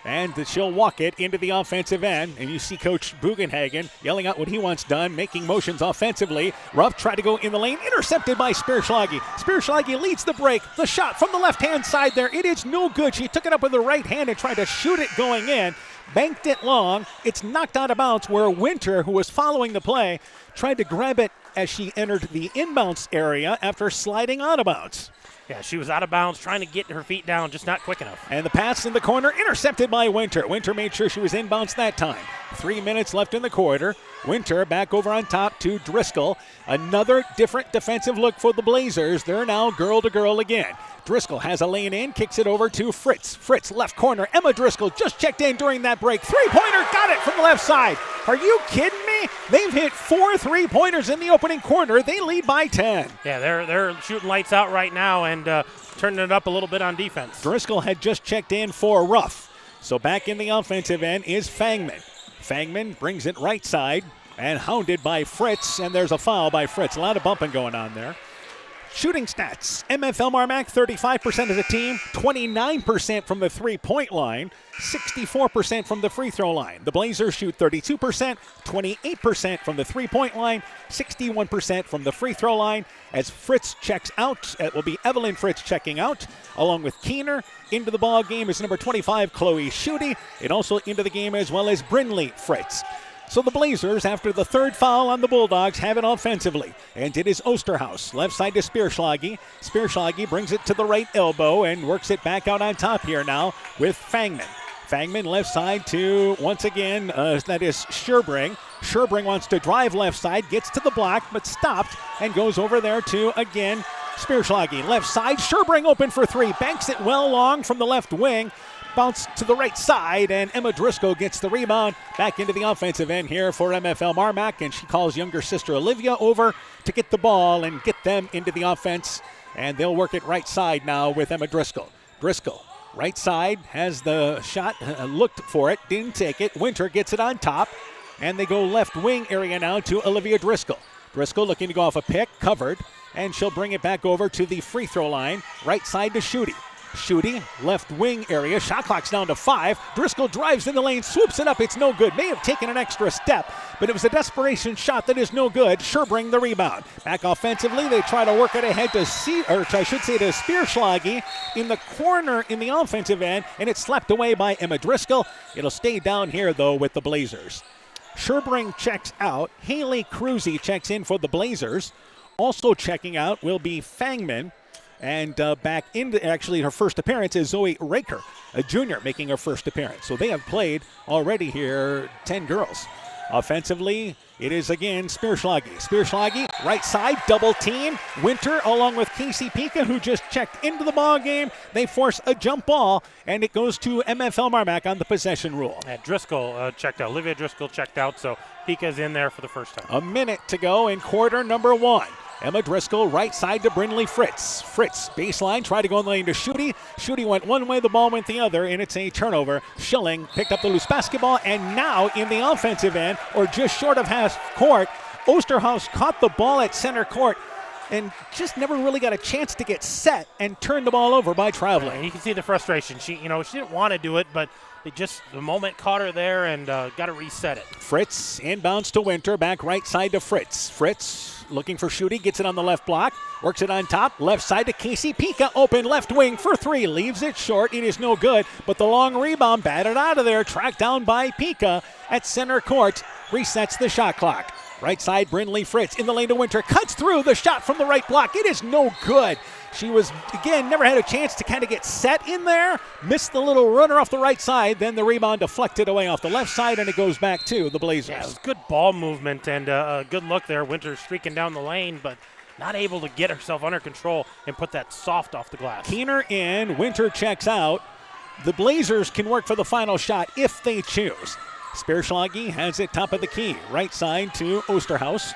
And she'll walk it into the offensive end. And you see Coach Bugenhagen yelling out what he wants done, making motions offensively. Ruff tried to go in the lane, intercepted by Spierschlage. Spierschlage leads the break. The shot from the left-hand side there. It is no good. She took it up with the right hand and tried to shoot it going in. Banked it long. It's knocked out of bounds where Winter, who was following the play, tried to grab it as she entered the inbounds area after sliding out of bounds. Yeah, she was out of bounds, trying to get her feet down, just not quick enough. And the pass in the corner, intercepted by Winter. Winter made sure she was inbounds that time. 3 minutes left in the quarter. Winter back over on top to Driscoll. Another different defensive look for the Blazers. They're now girl-to-girl again. Driscoll has a lane in, kicks it over to Fritz. Fritz, left corner. Emma Driscoll just checked in during that break. Three-pointer, got it from the left side. Are you kidding me? They've hit 4 3-pointers in the opening quarter. They lead by 10. Yeah, they're shooting lights out right now and turning it up a little bit on defense. Driscoll had just checked in for Ruff. So back in the offensive end is Fangman. Fangman brings it right side and hounded by Fritz, and there's a foul by Fritz. A lot of bumping going on there. Shooting stats, MFLMarMac 35% as a team, 29% from the three-point line, 64% from the free throw line. The Blazers shoot 32%, 28% from the three-point line, 61% from the free throw line. As Fritz checks out, it will be Evelyn Fritz checking out, along with Keener. Into the ball game is number 25, Chloe Schutte, and also into the game as well as Brinley Fritz. So the Blazers, after the third foul on the Bulldogs, have it offensively. And it is Osterhaus, left side to Spierschlage. Spierschlage brings it to the right elbow and works it back out on top here now with Fangman. Fangman left side to, once again, that is Scherbring. Scherbring wants to drive left side, gets to the block, but stopped and goes over there to, again, Spierschlage. Left side, Scherbring open for three. Banks it well long from the left wing. Bounce to the right side, and Emma Driscoll gets the rebound back into the offensive end here for MFLMarMac, and she calls younger sister Olivia over to get the ball and get them into the offense, and they'll work it right side now with Emma Driscoll. Driscoll, right side, has the shot, looked for it, didn't take it. Winter gets it on top, and they go left wing area now to Olivia Driscoll. Driscoll looking to go off a pick, covered, and she'll bring it back over to the free throw line, right side to Schutte. Schutte, left wing area. Shot clock's down to 5. Driscoll drives in the lane, swoops it up. It's no good. May have taken an extra step, but it was a desperation shot that is no good. Scherbring the rebound. Back offensively, they try to work it ahead to Spierschlage in the corner in the offensive end, and it's slapped away by Emma Driscoll. It'll stay down here, though, with the Blazers. Scherbring checks out. Haley Cruzy checks in for the Blazers. Also checking out will be Fangman. And back into actually her first appearance is Zoe Raker, a junior, making her first appearance. So they have played already here 10 girls. Offensively, it is again Spierschlage. Spierschlage, right side, double team. Winter along with Casey Pika, who just checked into the ball game. They force a jump ball, and it goes to MFLMarMac on the possession rule. Driscoll checked out. Olivia Driscoll checked out, so Pika's in there for the first time. A minute to go in quarter number 1. Emma Driscoll, right side to Brinley Fritz. Fritz, baseline, tried to go in the lane to Schutte. Schutte went one way, the ball went the other, and it's a turnover. Schilling picked up the loose basketball, and now in the offensive end, or just short of half court, Osterhaus caught the ball at center court. and just never really got a chance to get set and turn the ball over by traveling. You can see the frustration. She didn't want to do it, but the moment caught her there and got to reset it. Fritz inbounds to Winter, back right side to Fritz. Fritz looking for Schutte, gets it on the left block, works it on top, left side to Casey Pika, open left wing for three, leaves it short, it is no good, but the long rebound batted out of there, tracked down by Pika at center court, resets the shot clock. Right side, Brindley Fritz in the lane to Winter, cuts through the shot from the right block, it is no good. She was, again, never had a chance to kind of get set in there. Missed the little runner off the right side. Then the rebound deflected away off the left side, and it goes back to the Blazers. Yeah, it was good ball movement and a good look there. Winter streaking down the lane, but not able to get herself under control and put that soft off the glass. Keener in, Winter checks out. The Blazers can work for the final shot if they choose. Spearschlage has it top of the key. Right side to Osterhaus.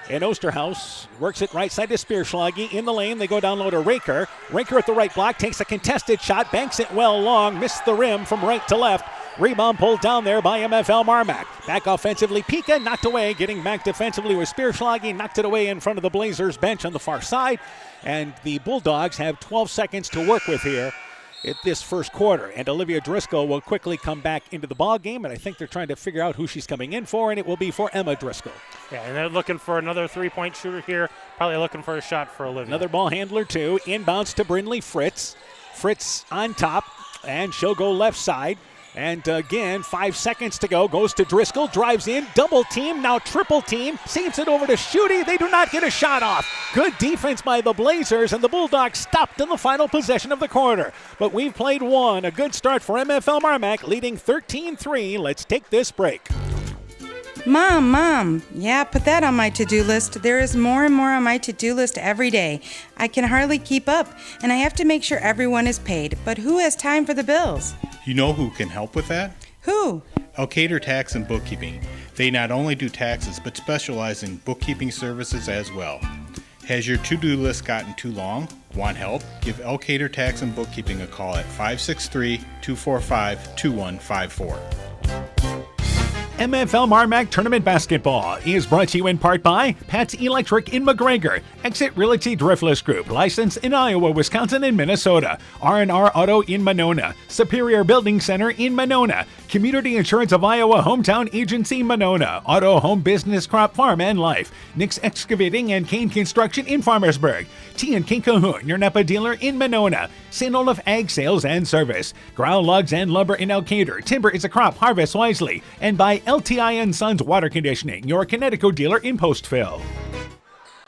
And Osterhaus works it right side to Spearschlage. In the lane, they go down low to Raker. Raker at the right block takes a contested shot, banks it well long, missed the rim from right to left. Rebound pulled down there by MFLMarMac. Back offensively, Pika knocked away. Getting back defensively with Spearschlage, knocked it away in front of the Blazers bench on the far side. And the Bulldogs have 12 seconds to work with here at this first quarter, and Olivia Driscoll will quickly come back into the ball game, and I think they're trying to figure out who she's coming in for, and it will be for Emma Driscoll. Yeah, and they're looking for another three-point shooter here, probably looking for a shot for Olivia. Another ball handler too, inbounds to Brindley Fritz. Fritz on top, and she'll go left side. And again, 5 seconds to go. Goes to Driscoll, drives in, double team, now triple team. Saves it over to Schutte. They do not get a shot off. Good defense by the Blazers, and the Bulldogs stopped in the final possession of the quarter. But we've played one. A good start for MFLMarMac, leading 13-3. Let's take this break. Mom, yeah, put that on my to-do list. There is more and more on my to-do list every day. I can hardly keep up, and I have to make sure everyone is paid. But who has time for the bills? You know who can help with that? Who? Elkader Tax and Bookkeeping. They not only do taxes, but specialize in bookkeeping services as well. Has your to-do list gotten too long? Want help? Give Elkader Tax and Bookkeeping a call at 563-245-2154. MFLMarMac Tournament Basketball is brought to you in part by Pat's Electric in McGregor, Exit Realty Driftless Group, licensed in Iowa, Wisconsin, and Minnesota, R&R Auto in Monona, Superior Building Center in Monona, Community Insurance of Iowa Hometown Agency Monona, Auto Home Business Crop Farm and Life, Nick's Excavating and Kane Construction in Farmersburg, T&K Cahoon, your Napa dealer in Monona, St. Olaf Ag Sales and Service, Ground Logs and Lumber in Elkader, Timber is a crop, harvest wisely, and by LTI & Sons Water Conditioning, your Connecticut dealer in Postville.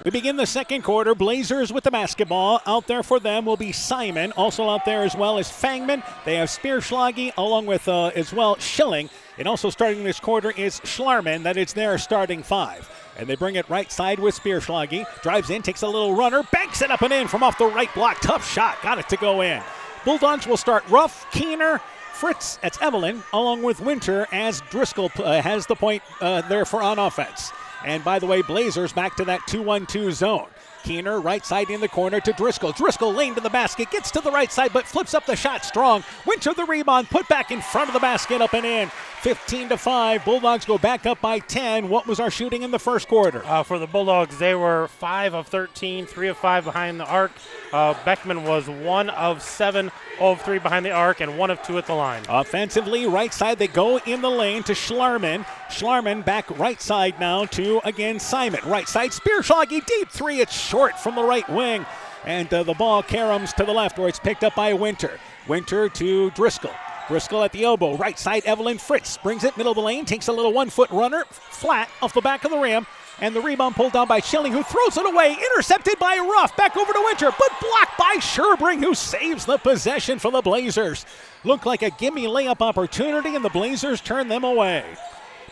We begin the second quarter. Blazers with the basketball. Out there for them will be Simon. Also out there as well as Fangman. They have Spearschlage along with as well Schilling. And also starting this quarter is Schlarman. That is their starting five. And they bring it right side with Spearschlage. Drives in, takes a little runner, banks it up and in from off the right block. Tough shot. Got it to go in. Bulldogs will start Ruff, Keener, Fritz, that's Evelyn, along with Winter as Driscoll has the point there for on offense. And by the way, Blazers back to that 2-1-2 zone. Keener right side in the corner to Driscoll. Driscoll lane to the basket, gets to the right side but flips up the shot strong. Winter the rebound, put back in front of the basket, up and in. 15-5. Bulldogs go back up by 10. What was our shooting in the first quarter? For the Bulldogs, they were 5 of 13, 3 of 5 behind the arc. Beckman was 1 of 7, 0 of 3 behind the arc, and 1 of 2 at the line. Offensively, right side, they go in the lane to Schlarman. Schlarman back right side now to, again, Simon. Right side, Spearschlage, deep three. It's short from the right wing. And the ball caroms to the left where it's picked up by Winter. Winter to Driscoll. Driscoll at the elbow. Right side, Evelyn Fritz brings it middle of the lane, takes a little 1-foot runner, flat off the back of the rim. And the rebound pulled down by Schilling, who throws it away, intercepted by Ruff. Back over to Winter, but blocked by Scherbring, who saves the possession for the Blazers. Looked like a gimme layup opportunity, and the Blazers turn them away.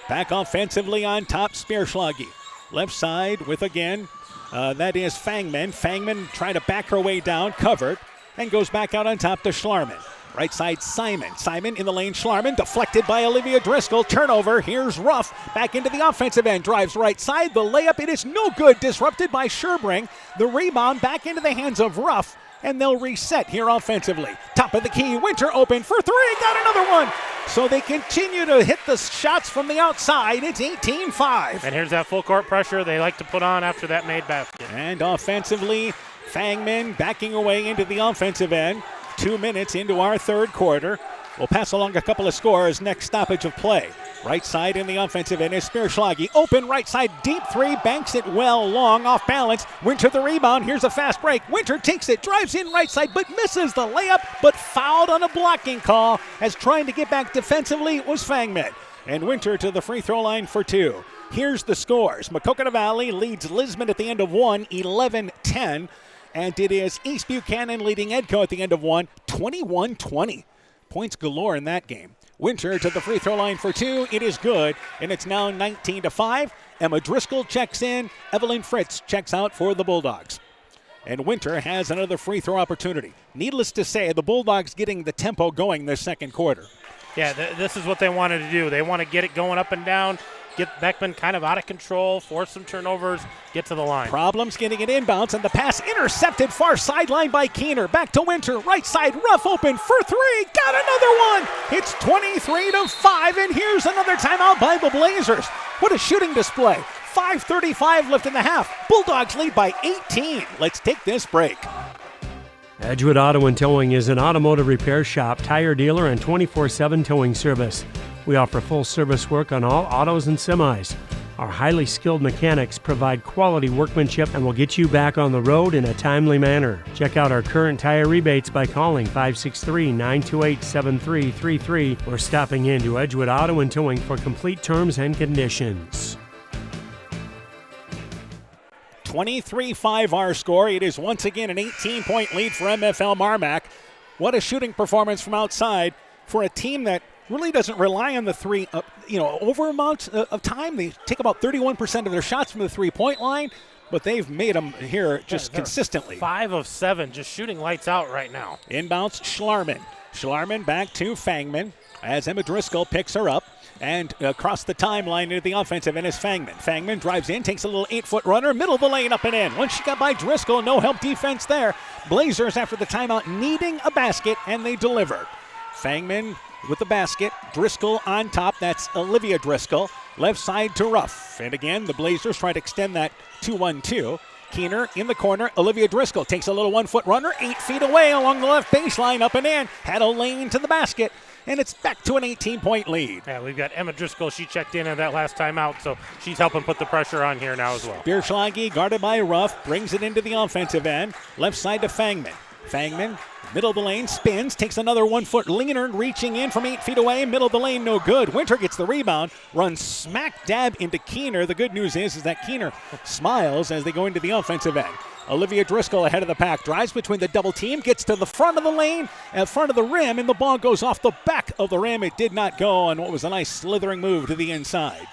Back offensively on top, Spearschlage. Left side with, again, that is Fangman. Fangman trying to back her way down, covered, and goes back out on top to Schlarman. Right side, Simon. Simon in the lane, Schlarman, deflected by Olivia Driscoll. Turnover, here's Ruff, back into the offensive end, drives right side. The layup, it is no good, disrupted by Scherbring. The rebound back into the hands of Ruff, and they'll reset here offensively. Top of the key, Winter open for three, got another one. So they continue to hit the shots from the outside. It's 18-5. And here's that full court pressure they like to put on after that made basket. And offensively, Fangman backing away into the offensive end. 2 minutes into our third quarter. We'll pass along a couple of scores. Next stoppage of play. Right side in the offensive end is Spierschlage. Open right side, deep three, banks it well, long, off balance. Winter the rebound. Here's a fast break. Winter takes it, drives in right side, but misses the layup, but fouled on a blocking call as trying to get back defensively was Fangman. And Winter to the free throw line for 2. Here's the scores. Maquoketa Valley leads Lisbon at the end of 1, 11-10. And it is East Buchanan leading Edco at the end of 1, 21-20. Points galore in that game. Winter to the free throw line for 2. It is good, and it's now 19-5. Emma Driscoll checks in. Evelyn Fritz checks out for the Bulldogs. And Winter has another free throw opportunity. Needless to say, the Bulldogs getting the tempo going this second quarter. Yeah, this is what they wanted to do. They want to get it going up and down, get Beckman kind of out of control, force some turnovers, get to the line. Problems getting it inbounds, and the pass intercepted far sideline by Keener. Back to Winter, right side, rough open for 3. Got another one. It's 23-5, and here's another timeout by the Blazers. What a shooting display. 5:35 left in the half. Bulldogs lead by 18. Let's take this break. Edgewood Auto and Towing is an automotive repair shop, tire dealer, and 24/7 towing service. We offer full service work on all autos and semis. Our highly skilled mechanics provide quality workmanship and will get you back on the road in a timely manner. Check out our current tire rebates by calling 563-928-7333 or stopping into Edgewood Auto and Towing for complete terms and conditions. 23-5 our score. It is once again an 18-point lead for MFLMarMac. What a shooting performance from outside for a team that really doesn't rely on the three, over amounts of time. They take about 31% of their shots from the three-point line, but they've made them here just consistently. 5 of 7, just shooting lights out right now. Inbounds Schlarman. Schlarman back to Fangman as Emma Driscoll picks her up. And across the timeline into the offensive end is Fangman. Fangman drives in, takes a little 8-foot runner, middle of the lane, up and in. Once she got by Driscoll, no help defense there. Blazers after the timeout needing a basket, and they deliver. Fangman with the basket, Driscoll on top. That's Olivia Driscoll. Left side to Ruff. And again, the Blazers try to extend that 2-1-2. Keener in the corner. Olivia Driscoll takes a little 1-foot runner, 8 feet away along the left baseline, up and in. Had a lane to the basket. And it's back to an 18-point lead. Yeah, we've got Emma Driscoll. She checked in that last timeout, so she's helping put the pressure on here now as well. Spierschlage guarded by Ruff, brings it into the offensive end. Left side to Fangman. Fangman, middle of the lane, spins, takes another 1-foot leaner, reaching in from 8 feet away. Middle of the lane, no good. Winter gets the rebound, runs smack dab into Keener. The good news is that Keener smiles as they go into the offensive end. Olivia Driscoll ahead of the pack, drives between the double team, gets to the front of the lane, at front of the rim, and the ball goes off the back of the rim. It did not go on what was a nice slithering move to the inside.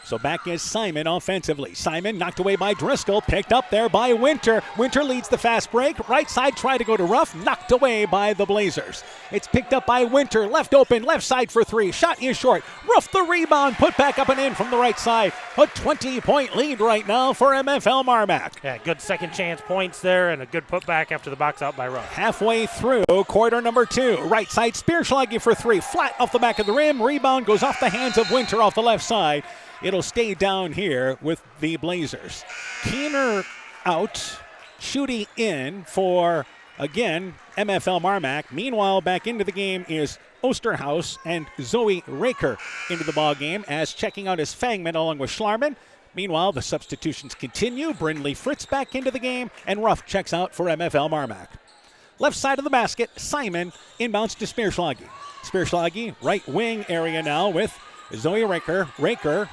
So back is Simon offensively. Simon knocked away by Driscoll, picked up there by Winter. Winter leads the fast break. Right side tried to go to Ruff, knocked away by the Blazers. It's picked up by Winter, left open, left side for 3. Shot is short. Ruff the rebound, put back up and in from the right side. A 20-point lead right now for MFLMarMac. Yeah, good second chance points there and a good putback after the box out by Ruff. Halfway through quarter number 2. Right side, Spierschlage for 3. Flat off the back of the rim. Rebound goes off the hands of Winter off the left side. It'll stay down here with the Blazers. Keener out, Schutte in for, again, MFLMarMac. Meanwhile, back into the game is Osterhaus and Zoe Raker into the ball game as checking out is Fangman along with Schlarman. Meanwhile, the substitutions continue. Brindley Fritz back into the game, and Ruff checks out for MFLMarMac. Left side of the basket, Simon inbounds to Spierschlage. Spierschlage, right wing area now with Zoe Raker. Raker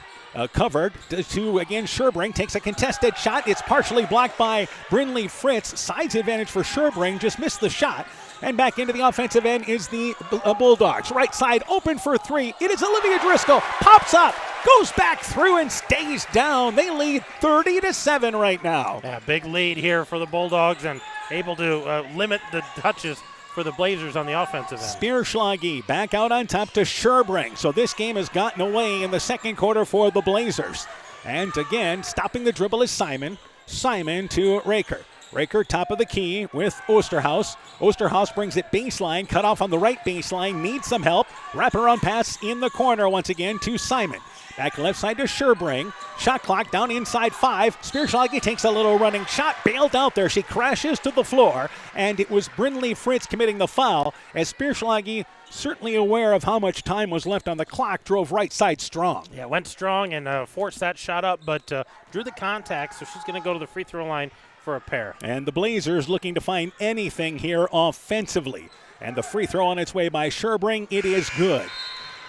covered to, again, Sherbrink takes a contested shot. It's partially blocked by Brindley Fritz. Size advantage for Sherbrink, just missed the shot. And back into the offensive end is the Bulldogs. Right side open for 3. It is Olivia Driscoll. Pops up, goes back through and stays down. They lead 30-7 right now. Yeah, big lead here for the Bulldogs and able to limit the touches for the Blazers on the offensive end. Spierschlage back out on top to Sherbrink. So this game has gotten away in the second quarter for the Blazers. And again, stopping the dribble is Simon. Simon to Raker. Raker top of the key with Osterhaus. Osterhaus brings it baseline, cut off on the right baseline, needs some help. Wraparound pass in the corner once again to Simon. Back left side to Scherbring. Shot clock down inside 5. Spierschlage takes a little running shot, bailed out there. She crashes to the floor, and it was Brindley Fritz committing the foul as Spierschlage, certainly aware of how much time was left on the clock, drove right side strong. Yeah, went strong and forced that shot up, but drew the contact, so she's going to go to the free throw line for a pair. And the Blazers looking to find anything here offensively. And the free throw on its way by Scherbring. It is good.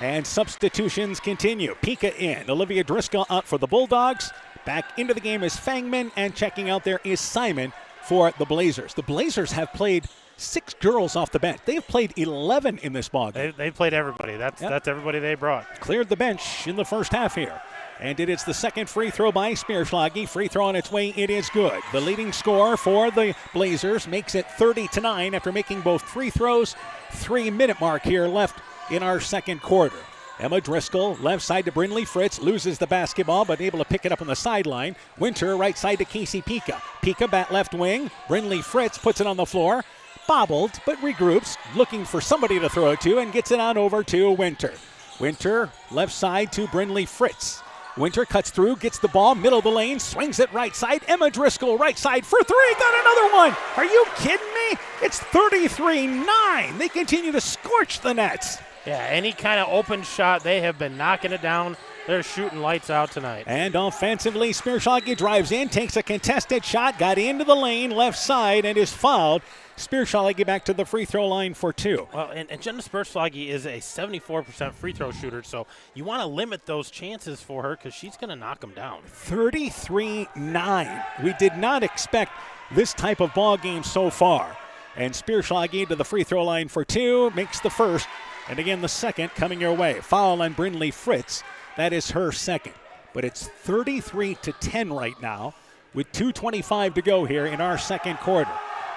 And substitutions continue. Pika in. Olivia Driscoll out for the Bulldogs. Back into the game is Fangman, and checking out there is Simon for the Blazers. The Blazers have played 6 girls off the bench. They've played 11 in this ballgame. They've played everybody. That's everybody they brought. Cleared the bench in the first half here. And it is the second free throw by Spierschlage. Free throw on its way. It is good. The leading scorer for the Blazers makes it 30-9 after making both free throws. 3-minute mark here left in our second quarter. Emma Driscoll, left side to Brindley Fritz, loses the basketball but able to pick it up on the sideline. Winter, right side to Casey Pika. Pika, bat left wing. Brindley Fritz puts it on the floor. Bobbled, but regroups, looking for somebody to throw it to, and gets it on over to Winter. Winter, left side to Brindley Fritz. Winter cuts through, gets the ball, middle of the lane, swings it right side. Emma Driscoll, right side for 3, got another one. Are you kidding me? It's 33-9. They continue to scorch the nets. Yeah, any kind of open shot, they have been knocking it down. They're shooting lights out tonight. And offensively, Spierschlage drives in, takes a contested shot, got into the lane, left side, and is fouled. Spierschlage back to the free throw line for 2. Well, and Jenna Spierschlage is a 74% free throw shooter, so you want to limit those chances for her because she's going to knock them down. 33-9. We did not expect this type of ball game so far. And Spierschlage to the free throw line for 2, makes the first, and again the second coming your way. Foul on Brindley Fritz. That is her second. But it's 33-10 right now with 2:25 to go here in our second quarter.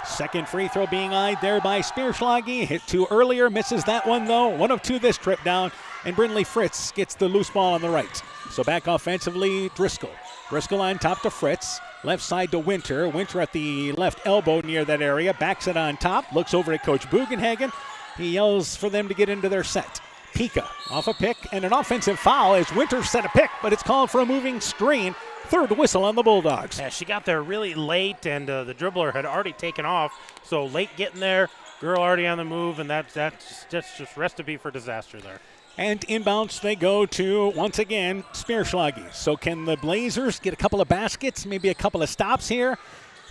Second free throw being eyed there by Spierschlage. Hit 2 earlier, misses that one though. 1 of 2 this trip down, and Brindley Fritz gets the loose ball on the right. So back offensively, Driscoll. Driscoll on top to Fritz. Left side to Winter. Winter at the left elbow near that area. Backs it on top. Looks over at Coach Bugenhagen. He yells for them to get into their set. Pika off a pick and an offensive foul as Winter set a pick, but it's called for a moving screen. Third whistle on the Bulldogs. Yeah, she got there really late, and the dribbler had already taken off. So late getting there, girl already on the move, and that's just recipe for disaster there. And inbounds they go to, once again, Spierschlage. So can the Blazers get a couple of baskets, maybe a couple of stops here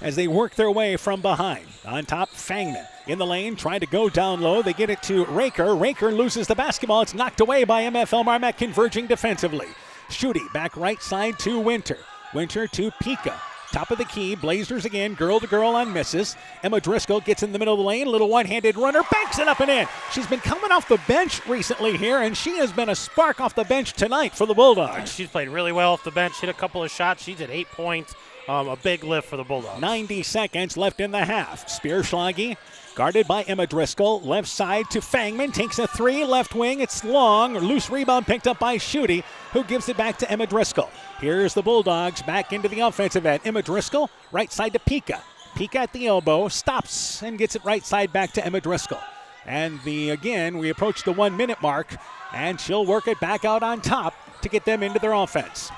as they work their way from behind? On top, Fangman in the lane, trying to go down low. They get it to Raker. Raker loses the basketball. It's knocked away by MFLMarMac, converging defensively. Schutte back right side to Winter. Winter to Pika. Top of the key, Blazers again, girl to girl on misses. Emma Driscoll gets in the middle of the lane, a little one-handed runner, banks it up and in. She's been coming off the bench recently here, and she has been a spark off the bench tonight for the Bulldogs. She's played really well off the bench, hit a couple of shots. She's at 8 points. A big lift for the Bulldogs. 90 seconds left in the half. Spierschlage guarded by Emma Driscoll. Left side to Fangman. Takes a 3. Left wing. It's long. Loose rebound picked up by Schutte, who gives it back to Emma Driscoll. Here's the Bulldogs back into the offensive end. Emma Driscoll, right side to Pika. Pika at the elbow. Stops and gets it right side back to Emma Driscoll. And again, we approach the 1-minute mark, and she'll work it back out on top to get them into their offense.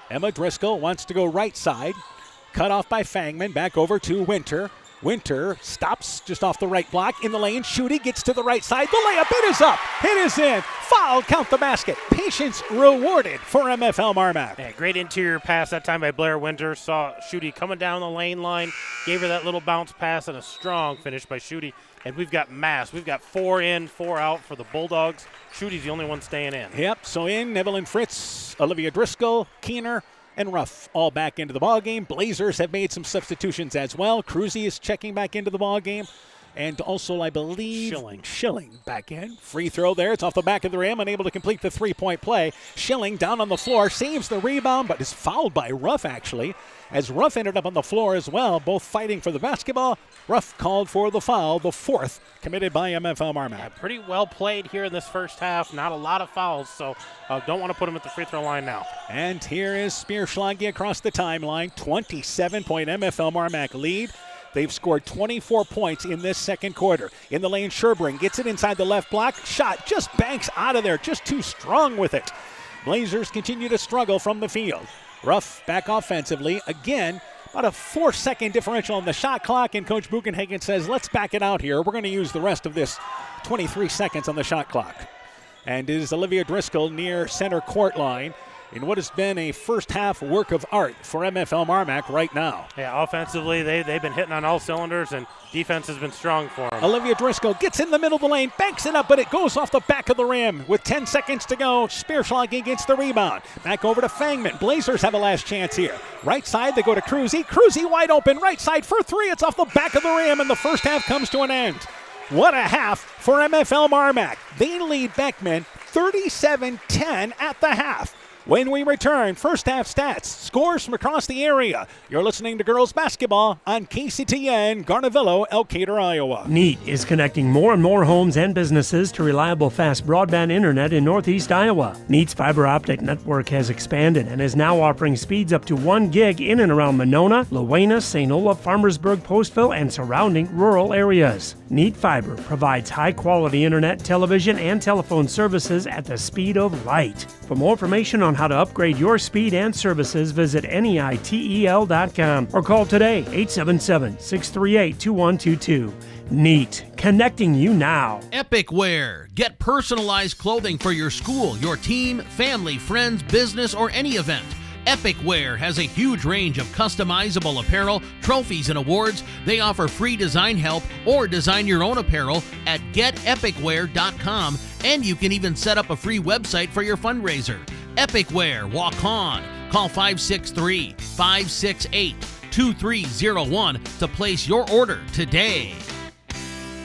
Emma Driscoll wants to go right side. Cut off by Fangman, back over to Winter. Winter stops just off the right block in the lane. Schutte gets to the right side. The layup, it is up. It is in. Foul, count the basket. Patience rewarded for MFLMarMac. Yeah, great interior pass that time by Blair Winter. Saw Schutte coming down the lane line. Gave her that little bounce pass and a strong finish by Schutte. And we've got mass. We've got 4 in, 4 out for the Bulldogs. Schutte's the only one staying in. Yep, so in, Evelyn Fritz, Olivia Driscoll, Keener, and Ruff all back into the ballgame. Blazers have made some substitutions as well. Cruzy is checking back into the ballgame. And also, I believe, Schilling back in. Free throw there. It's off the back of the rim. Unable to complete the three-point play. Schilling down on the floor. Saves the rebound, but is fouled by Ruff, actually. As Ruff ended up on the floor as well, both fighting for the basketball. Ruff called for the foul, the 4th committed by MFLMarMac. Yeah, pretty well played here in this first half. Not a lot of fouls, so don't want to put him at the free throw line now. And here is Spierschlage across the timeline. 27-point MFLMarMac lead. They've scored 24 points in this second quarter. In the lane, Sherburne gets it inside the left block. Shot just banks out of there, just too strong with it. Blazers continue to struggle from the field. Ruff back offensively. Again, about a 4-second differential on the shot clock, and Coach Buchenhagen says, let's back it out here. We're going to use the rest of this 23 seconds on the shot clock. And it is Olivia Driscoll near center court line in what has been a first-half work of art for MFLMarMac right now. Yeah, offensively, they've been hitting on all cylinders, and defense has been strong for them. Olivia Driscoll gets in the middle of the lane, banks it up, but it goes off the back of the rim. With 10 seconds to go, Spearschlag gets the rebound. Back over to Fangman. Blazers have a last chance here. Right side, they go to Cruzy. Cruzy wide open, right side for three. It's off the back of the rim, and the first half comes to an end. What a half for MFLMarMac. They lead Beckman 37-10 at the half. When we return, first half stats, scores from across the area. You're listening to girls basketball on KCTN, Garnavillo, Elkader, Iowa. NEAT is connecting more and more homes and businesses to reliable fast broadband internet in Northeast Iowa. NEAT's fiber optic network has expanded and is now offering speeds up to 1 gig in and around Monona, Lowena, St. Olaf, Farmersburg, Postville, and surrounding rural areas. NEAT Fiber provides high-quality internet, television, and telephone services at the speed of light. For more information on how to upgrade your speed and services, visit NEITEL.com or call today 877-638-2122. NEAT, connecting you now. Epic Wear. Get personalized clothing for your school, your team, family, friends, business, or any event. Epic Wear has a huge range of customizable apparel, trophies, and awards. They offer free design help or design your own apparel at getepicwear.com, and you can even set up a free website for your fundraiser. Epic Wear, walk on. Call 563-568-2301 to place your order today.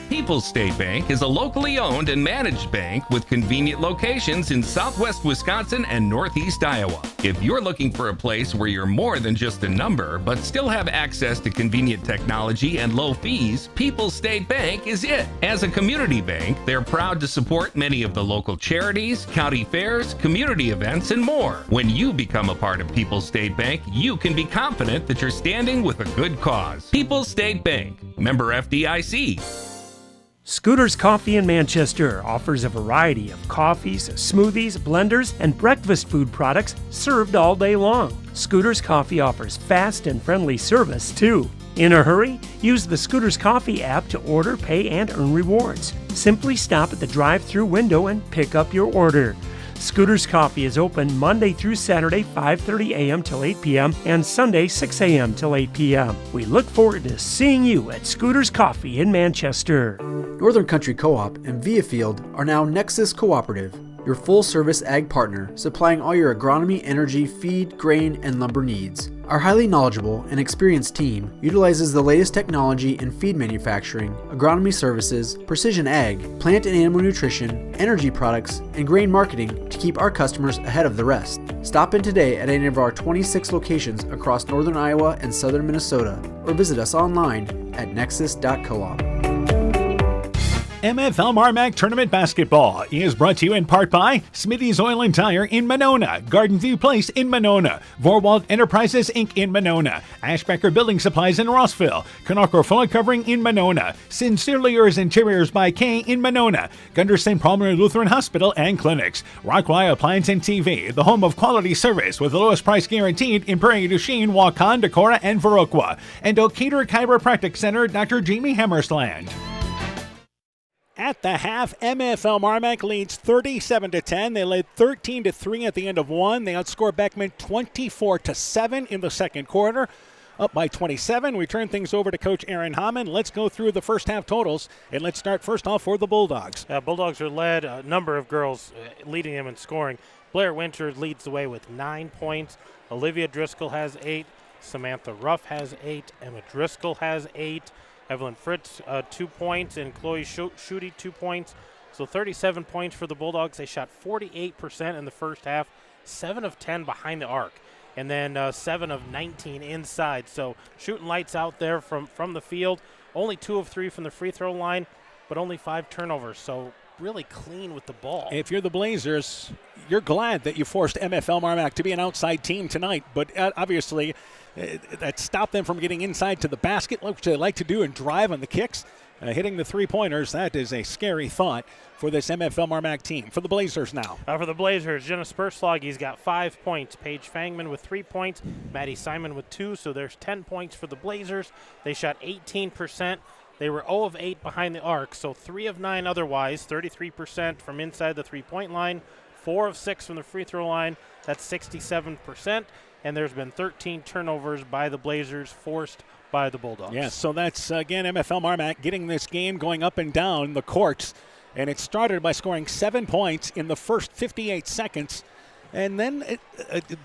People's State Bank is a locally owned and managed bank with convenient locations in southwest Wisconsin and northeast Iowa. If you're looking for a place where you're more than just a number, but still have access to convenient technology and low fees, People's State Bank is it. As a community bank, they're proud to support many of the local charities, county fairs, community events, and more. When you become a part of People's State Bank, you can be confident that you're standing with a good cause. People's State Bank, member FDIC. Scooter's Coffee in Manchester offers a variety of coffees, smoothies, blenders, and breakfast food products served all day long. Scooter's Coffee offers fast and friendly service, too. In a hurry? Use the Scooter's Coffee app to order, pay, and earn rewards. Simply stop at the drive-thru window and pick up your order. Scooter's Coffee is open Monday through Saturday, 5:30 a.m. till 8 p.m. and Sunday, 6 a.m. till 8 p.m. We look forward to seeing you at Scooter's Coffee in Manchester. Northern Country Co-op and Viafield are now Nexus Cooperative, your full-service ag partner supplying all your agronomy, energy, feed, grain, and lumber needs. Our highly knowledgeable and experienced team utilizes the latest technology in feed manufacturing, agronomy services, precision ag, plant and animal nutrition, energy products, and grain marketing to keep our customers ahead of the rest. Stop in today at any of our 26 locations across northern Iowa and southern Minnesota, or visit us online at nexus.coop. MFLMarMac Tournament Basketball is brought to you in part by Smithy's Oil and Tire in Monona, Garden View Place in Monona, Vorwald Enterprises Inc. in Monona, Ashbecker Building Supplies in Rossville, Canucker Fuller Covering in Monona, Sincerely Yours Interiors by Kay in Monona, Gunderson Palmer Lutheran Hospital and Clinics, Rockwire Appliance and TV, the home of quality service with the lowest price guaranteed in Prairie du Chien, Waukon, Decorah, and Viroqua, and Elkader Chiropractic Center, Dr. Jamie Hammersland. At the half, MFLMarMac leads 37-10. They led 13-3 at the end of one. They outscored Beckman 24-7 in the second quarter. Up by 27. We turn things over to Coach Aaron Hammond. Let's go through the first half totals, and let's start first off for the Bulldogs. Bulldogs are led, a number of girls leading them in scoring. Blair Winter leads the way with 9 points. Olivia Driscoll has 8. Samantha Ruff has 8. Emma Driscoll has 8. Evelyn Fritz, 2 points, and Chloe Schutte, 2 points. So 37 points for the Bulldogs. They shot 48% in the first half, 7 of 10 behind the arc, and then 7 of 19 inside. So shooting lights out there from the field. Only 2 of 3 from the free throw line, but only 5 turnovers. So really clean with the ball. If you're the Blazers, you're glad that you forced MFLMarMac to be an outside team tonight, but obviously that stopped them from getting inside to the basket, which they like to do, and drive on the kicks. Hitting the three-pointers, that is a scary thought for this MFLMarMac team. For the Blazers now. For the Blazers, Jenna Spersloggy's got 5 points. Paige Fangman with 3 points. Maddie Simon with 2, so there's 10 points for the Blazers. They shot 18%. They were 0 of 8 behind the arc, so 3 of 9 otherwise, 33% from inside the three-point line, 4 of 6 from the free throw line. That's 67%. And there's been 13 turnovers by the Blazers forced by the Bulldogs. Yes, so that's, again, MFLMarMac getting this game going up and down the courts. And it started by scoring 7 points in the first 58 seconds. And then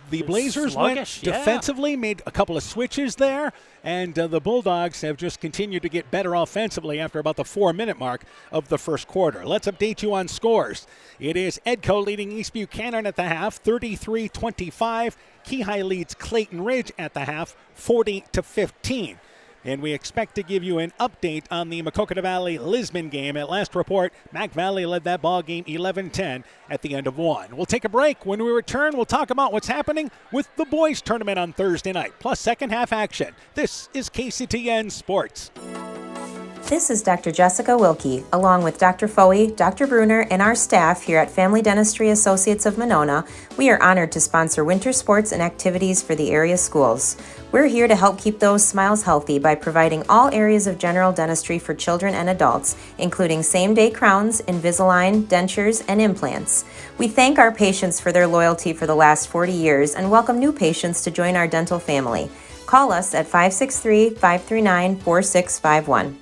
the Blazers went defensively, made a couple of switches there, and the Bulldogs have just continued to get better offensively after about the 4-minute mark of the first quarter. Let's update you on scores. It is Edco leading East Buchanan at the half, 33-25. Keyhigh leads Clayton Ridge at the half, 40-15. And we expect to give you an update on the Maquoketa Valley Lisbon game. At last report, Mac Valley led that ball game 11-10 at the end of one. We'll take a break. When we return, we'll talk about what's happening with the boys tournament on Thursday night, plus second half action. This is KCTN Sports. This is Dr. Jessica Wilkie, along with Dr. Foey, Dr. Bruner, and our staff here at Family Dentistry Associates of Monona. We are honored to sponsor winter sports and activities for the area schools. We're here to help keep those smiles healthy by providing all areas of general dentistry for children and adults, including same-day crowns, Invisalign, dentures, and implants. We thank our patients for their loyalty for the last 40 years and welcome new patients to join our dental family. Call us at 563-539-4651.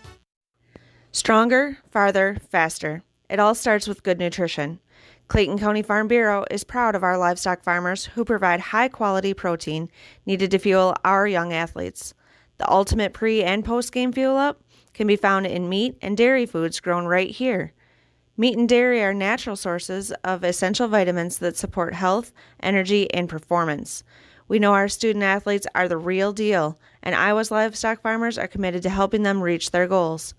Stronger, farther, faster. It all starts with good nutrition. Clayton County Farm Bureau is proud of our livestock farmers who provide high-quality protein needed to fuel our young athletes. The ultimate pre- and post-game fuel-up can be found in meat and dairy foods grown right here. Meat and dairy are natural sources of essential vitamins that support health, energy, and performance. We know our student athletes are the real deal, and Iowa's livestock farmers are committed to helping them reach their goals.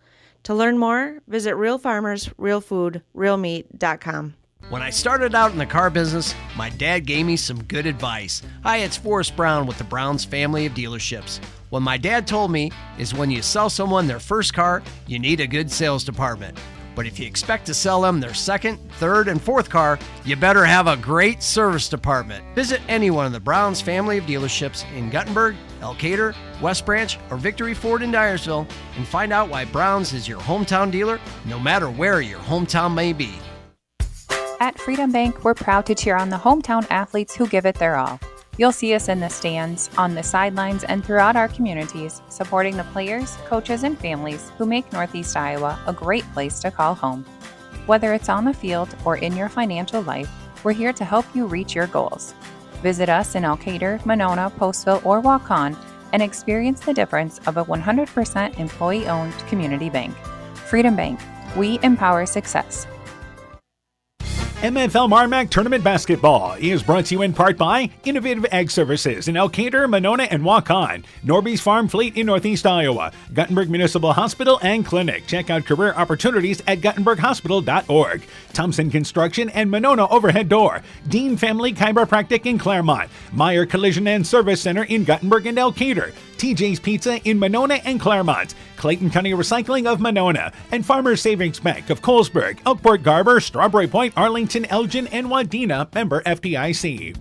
To learn more, visit realfarmers.realfood.realmeat.com. When I started out in the car business, my dad gave me some good advice. Hi, it's Forrest Brown with the Brown's family of dealerships. What my dad told me is when you sell someone their first car, you need a good sales department. But if you expect to sell them their second, third, and fourth car, you better have a great service department. Visit any one of the Brown's family of dealerships in Guttenberg, Elkader, West Branch, or Victory Ford in Dyersville and find out why Brown's is your hometown dealer, no matter where your hometown may be. At Freedom Bank, we're proud to cheer on the hometown athletes who give it their all. You'll see us in the stands, on the sidelines, and throughout our communities, supporting the players, coaches, and families who make Northeast Iowa a great place to call home. Whether it's on the field or in your financial life, we're here to help you reach your goals. Visit us in Elkader, Monona, Postville, or Waukon and experience the difference of a 100% employee-owned community bank. Freedom Bank, we empower success. MFLMarMac Tournament Basketball is brought to you in part by Innovative Ag Services in Elkader, Monona, and Waukon, Norby's Farm Fleet in Northeast Iowa, Guttenberg Municipal Hospital and Clinic. Check out career opportunities at guttenberghospital.org. Thompson Construction and Monona Overhead Door, Dean Family Chiropractic in Claremont, Meyer Collision and Service Center in Guttenberg and Elkader, TJ's Pizza in Monona and Claremont, Clayton County Recycling of Monona, and Farmers Savings Bank of Colesburg, Elkport, Garber, Strawberry Point, Arlington, Elgin, and Wadena, member FDIC.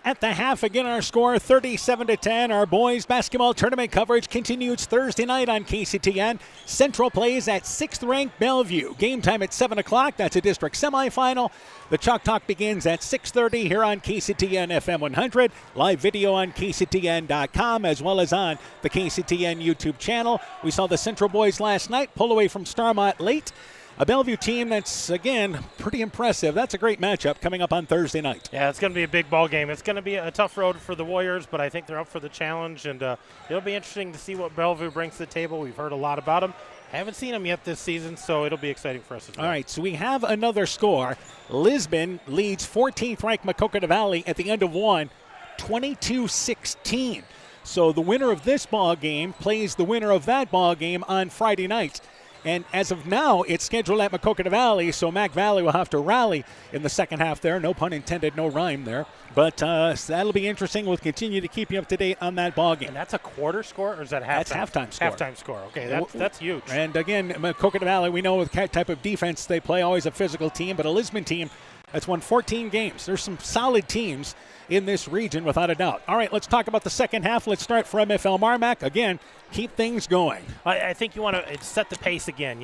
At the half, again, our score 37-10. Our boys basketball tournament coverage continues Thursday night on KCTN. Central plays at 6th-ranked Bellevue. Game time at 7 o'clock. That's a district semifinal. The Chalk Talk begins at 6:30 here on KCTN FM 100. Live video on KCTN.com as well as on the KCTN YouTube channel. We saw the Central boys last night pull away from Starmont late. A Bellevue team that's, again, pretty impressive. That's a great matchup coming up on Thursday night. Yeah, it's going to be a big ball game. It's going to be a tough road for the Warriors, but I think they're up for the challenge, and it'll be interesting to see what Bellevue brings to the table. We've heard a lot about them. Haven't seen them yet this season, so it'll be exciting for us as well. All right, so we have another score. Lisbon leads 14th-ranked Maquoketa Valley at the end of one, 22-16. So the winner of this ball game plays the winner of that ball game on Friday night. And as of now, it's scheduled at Maquoketa Valley, so Mac Valley will have to rally in the second half there. No pun intended, no rhyme there. But that'll be interesting. We'll continue to keep you up to date on that ball game. And that's a quarter score, or is that halftime? That's halftime score. Halftime score. Okay, that's huge. And again, Maquoketa Valley, we know with that type of defense, they play always a physical team, but a Lisbon team that's won 14 games. There's some solid teams in this region, without a doubt. All right, let's talk about the second half. Let's start for MFLMarMac. Again, keep things going. I think you want to set the pace again.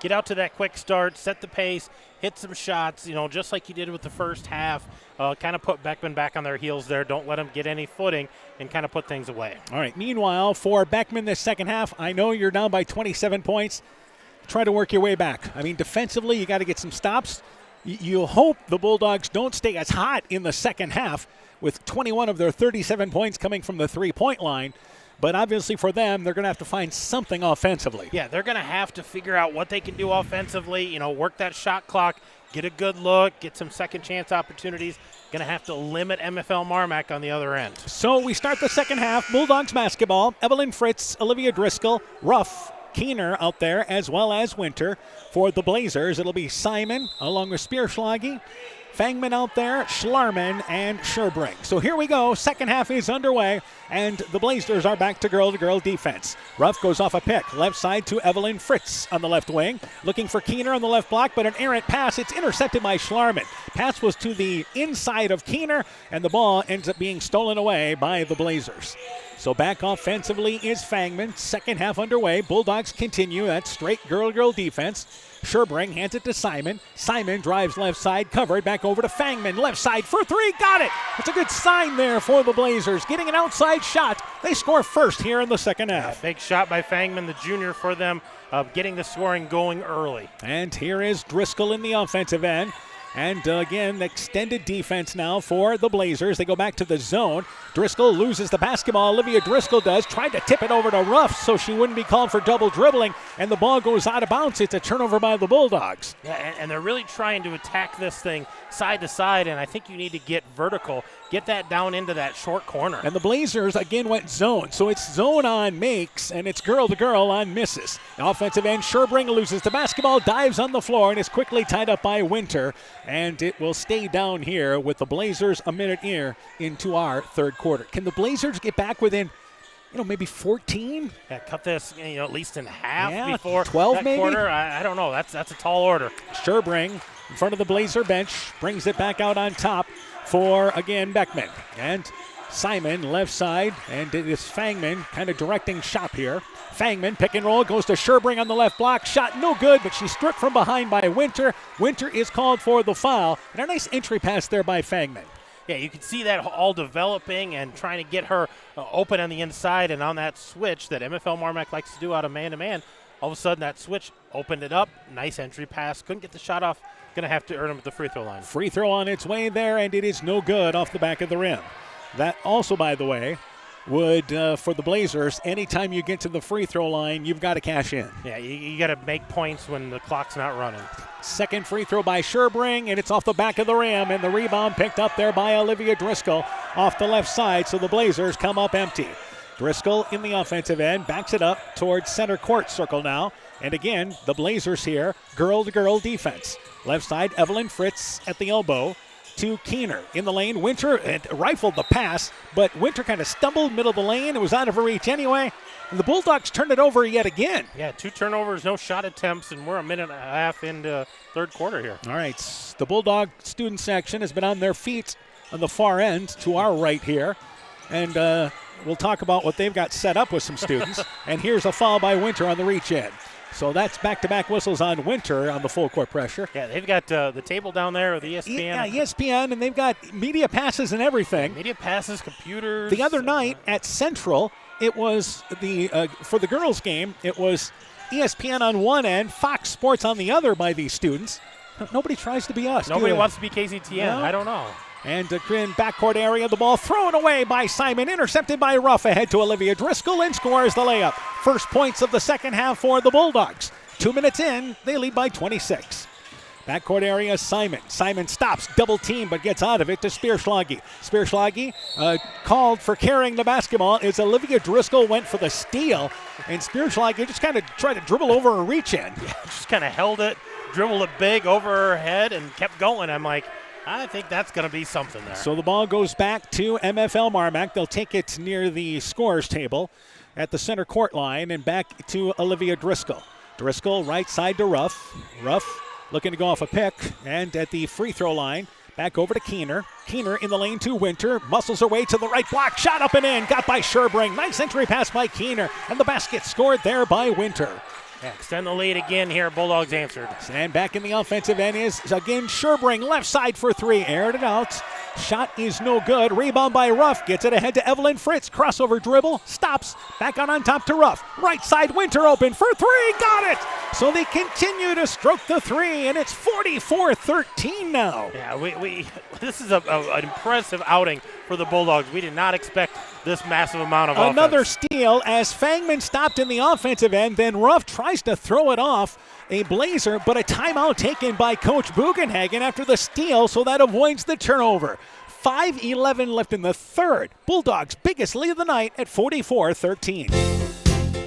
Get out to that quick start, set the pace, hit some shots, just like you did with the first half. Kind of put Beckman back on their heels there. Don't let them get any footing and kind of put things away. All right, meanwhile, for Beckman this second half, I know you're down by 27 points. Try to work your way back. I mean, defensively, you got to get some stops. You hope the Bulldogs don't stay as hot in the second half with 21 of their 37 points coming from the three-point line. But obviously for them, they're going to have to find something offensively. Yeah, they're going to have to figure out what they can do offensively, work that shot clock, get a good look, get some second chance opportunities. Going to have to limit MFLMarMac on the other end. So we start the second half. Bulldogs basketball. Evelyn Fritz, Olivia Driscoll, Ruff, Keener out there, as well as Winter. For the Blazers, it'll be Simon along with Spearschlage, Fangman out there, Schlarman, and Sherbrink. So here we go. Second half is underway, and the Blazers are back to girl defense. Ruff goes off a pick. Left side to Evelyn Fritz on the left wing. Looking for Keener on the left block, but an errant pass. It's intercepted by Schlarman. Pass was to the inside of Keener, and the ball ends up being stolen away by the Blazers. So back offensively is Fangman. Second half underway. Bulldogs continue that straight girl defense. Sherbrink hands it to Simon. Simon drives left side, covered, back over to Fangman. Left side for three, got it! That's a good sign there for the Blazers. Getting an outside shot. They score first here in the second half. Big shot by Fangman, the junior, for them, getting the scoring going early. And here is Driscoll in the offensive end. And again, extended defense now for the Blazers. They go back to the zone. Driscoll loses the basketball. Olivia Driscoll does. Tried to tip it over to Ruff so she wouldn't be called for double dribbling. And the ball goes out of bounds. It's a turnover by the Bulldogs. Yeah, and they're really trying to attack this thing side to side. And I think you need to get vertical. Get that down into that short corner. And the Blazers again went zone. So it's zone on makes, and it's girl to girl on misses. The offensive end, Sherbrink loses the basketball, dives on the floor, and is quickly tied up by Winter. And it will stay down here with the Blazers a minute here into our third quarter. Can the Blazers get back within, maybe 14? Yeah, cut this, at least in half before 12 that maybe? quarter. I don't know. That's a tall order. Sherbrink in front of the Blazer bench, brings it back out on top for, again, Beckman. And Simon left side, and it is Fangman kind of directing shop here. Fangman, pick and roll, goes to Sherbrink on the left block. Shot no good, but she's stripped from behind by Winter. Winter is called for the foul. And a nice entry pass there by Fangman. Yeah, you can see that all developing and trying to get her open on the inside, and on that switch that MFLMarMac likes to do out of man-to-man, all of a sudden that switch opened it up. Nice entry pass. Couldn't get the shot off. Going to have to earn him at the free throw line. Free throw on its way there, and it is no good off the back of the rim. That also, by the way, would, for the Blazers, anytime you get to the free throw line, you've got to cash in. Yeah, you got to make points when the clock's not running. Second free throw by Sherbrink, and it's off the back of the rim, and the rebound picked up there by Olivia Driscoll off the left side, so the Blazers come up empty. Driscoll in the offensive end, backs it up towards center court circle now, and again, the Blazers here, girl-to-girl defense. Left side, Evelyn Fritz at the elbow to Keener. In the lane, Winter rifled the pass, but Winter kind of stumbled middle of the lane. It was out of her reach anyway, and the Bulldogs turned it over yet again. Yeah, 2 turnovers, no shot attempts, and we're a minute and a half into third quarter here. All right, the Bulldog student section has been on their feet on the far end to our right here, and we'll talk about what they've got set up with some students. And here's a foul by Winter on the reach in. So that's back-to-back whistles on Winter on the full court pressure. Yeah, they've got the table down there with ESPN. Yeah, ESPN, and they've got media passes and everything. Media passes, computers. The other night at Central, it was for the girls' game, it was ESPN on one end, Fox Sports on the other by these students. Nobody tries to be us. Nobody wants to be KZTN. No. I don't know. And in backcourt area, the ball thrown away by Simon, intercepted by Ruff, ahead to Olivia Driscoll, and scores the layup. First points of the second half for the Bulldogs. 2 minutes in, they lead by 26. Backcourt area, Simon. Simon stops, double team, but gets out of it to Spearschlage. Spearschlage called for carrying the basketball as Olivia Driscoll went for the steal, and Spearschlage just kind of tried to dribble over her reach in. Yeah, just kind of held it, dribbled it big over her head, and kept going. I'm like, I think that's going to be something there. So the ball goes back to MFLMarMac. They'll take it near the scorer's table at the center court line and back to Olivia Driscoll. Driscoll right side to Ruff. Ruff looking to go off a pick, and at the free throw line, back over to Keener. Keener in the lane to Winter, muscles her way to the right block, shot up and in, got by Sherbring. Nice entry pass by Keener, and the basket scored there by Winter. Yeah, extend the lead again here. Bulldogs answered. And back in the offensive end is again Sherbring, left side for three, aired it out. Shot is no good. Rebound by Ruff. Gets it ahead to Evelyn Fritz. Crossover dribble. Stops. Back out on top to Ruff. Right side, Winter open for three. Got it. So they continue to stroke the three, and it's 44-13 now. Yeah, this is an impressive outing for the Bulldogs. We did not expect this massive amount of offense. Another steal as Fangman stopped in the offensive end. Then Ruff tries to throw it off a Blazer, but a timeout taken by Coach Bugenhagen after the steal, so that avoids the turnover. 5:11 left in the third. Bulldogs' biggest lead of the night at 44-13.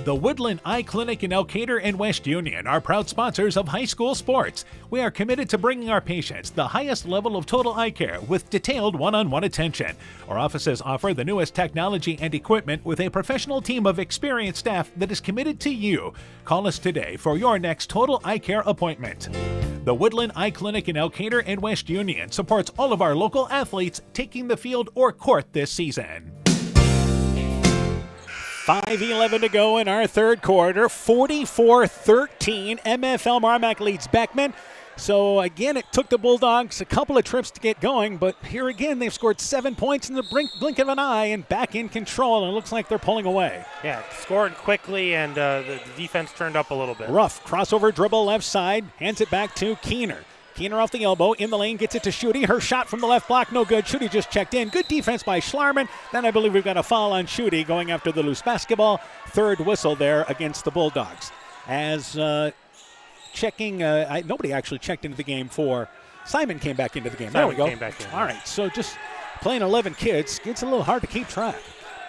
The Woodland Eye Clinic in Elkader and West Union are proud sponsors of high school sports. We are committed to bringing our patients the highest level of total eye care with detailed one-on-one attention. Our offices offer the newest technology and equipment with a professional team of experienced staff that is committed to you. Call us today for your next total eye care appointment. The Woodland Eye Clinic in Elkader and West Union supports all of our local athletes taking the field or court this season. 5:11 to go in our third quarter. 44-13. MFLMarMac leads Beckman. So again, it took the Bulldogs a couple of trips to get going, but here again, they've scored 7 points in the blink of an eye and back in control, and it looks like they're pulling away. Yeah, scored quickly, and the defense turned up a little bit. Ruff, crossover dribble left side, hands it back to Keener. Keener off the elbow, in the lane, gets it to Schutte. Her shot from the left block, no good. Schutte just checked in. Good defense by Schlarman. Then I believe we've got a foul on Schutte going after the loose basketball. Third whistle there against the Bulldogs. As checking, nobody actually checked into the game for Simon came back into the game. There we go. Came back in. All right, so just playing 11 kids, it's a little hard to keep track.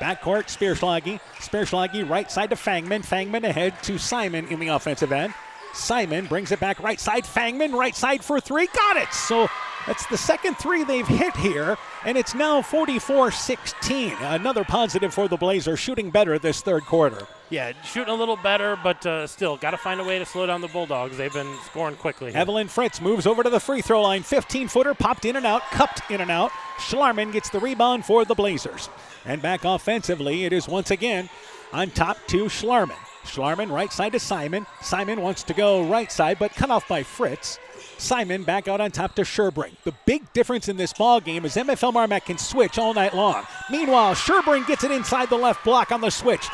Backcourt, Spearschlage. Spearschlage right side to Fangman. Fangman ahead to Simon in the offensive end. Simon brings it back right side. Fangman right side for three. Got it. So that's the second three they've hit here, and it's now 44-16. Another positive for the Blazers, shooting better this third quarter. Yeah, shooting a little better, but still got to find a way to slow down the Bulldogs. They've been scoring quickly here. Evelyn Fritz moves over to the free throw line. 15-footer popped in and out, cupped in and out. Schlarman gets the rebound for the Blazers. And back offensively, it is once again on top to Schlarman. Schlarman right side to Simon. Simon wants to go right side, but cut off by Fritz. Simon back out on top to Sherbring. The big difference in this ball game is MFLMarMac can switch all night long. Meanwhile, Sherbring gets it inside the left block on the switch.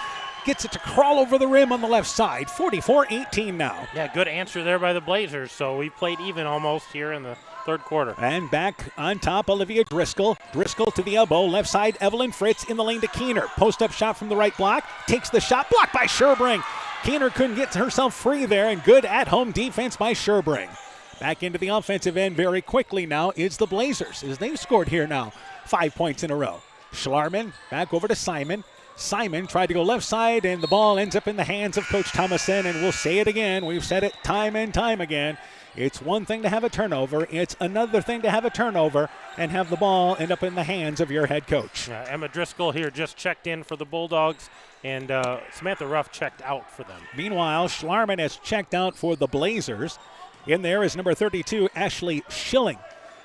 Gets it to crawl over the rim on the left side. 44-18 now. Yeah, good answer there by the Blazers. So we played even almost here in the third quarter. And back on top, Olivia Driscoll. Driscoll to the elbow. Left side, Evelyn Fritz in the lane to Keener. Post-up shot from the right block. Takes the shot. Blocked by Sherbring. Keener couldn't get herself free there, and good at-home defense by Sherbring. Back into the offensive end very quickly now is the Blazers, as they've scored here now 5 points in a row. Schlarman back over to Simon. Simon tried to go left side, and the ball ends up in the hands of Coach Thomason, and we'll say it again. We've said it time and time again. It's one thing to have a turnover. It's another thing to have a turnover and have the ball end up in the hands of your head coach. Emma Driscoll here just checked in for the Bulldogs, and Samantha Ruff checked out for them. Meanwhile, Schlarman has checked out for the Blazers. In there is number 32, Ashley Schilling,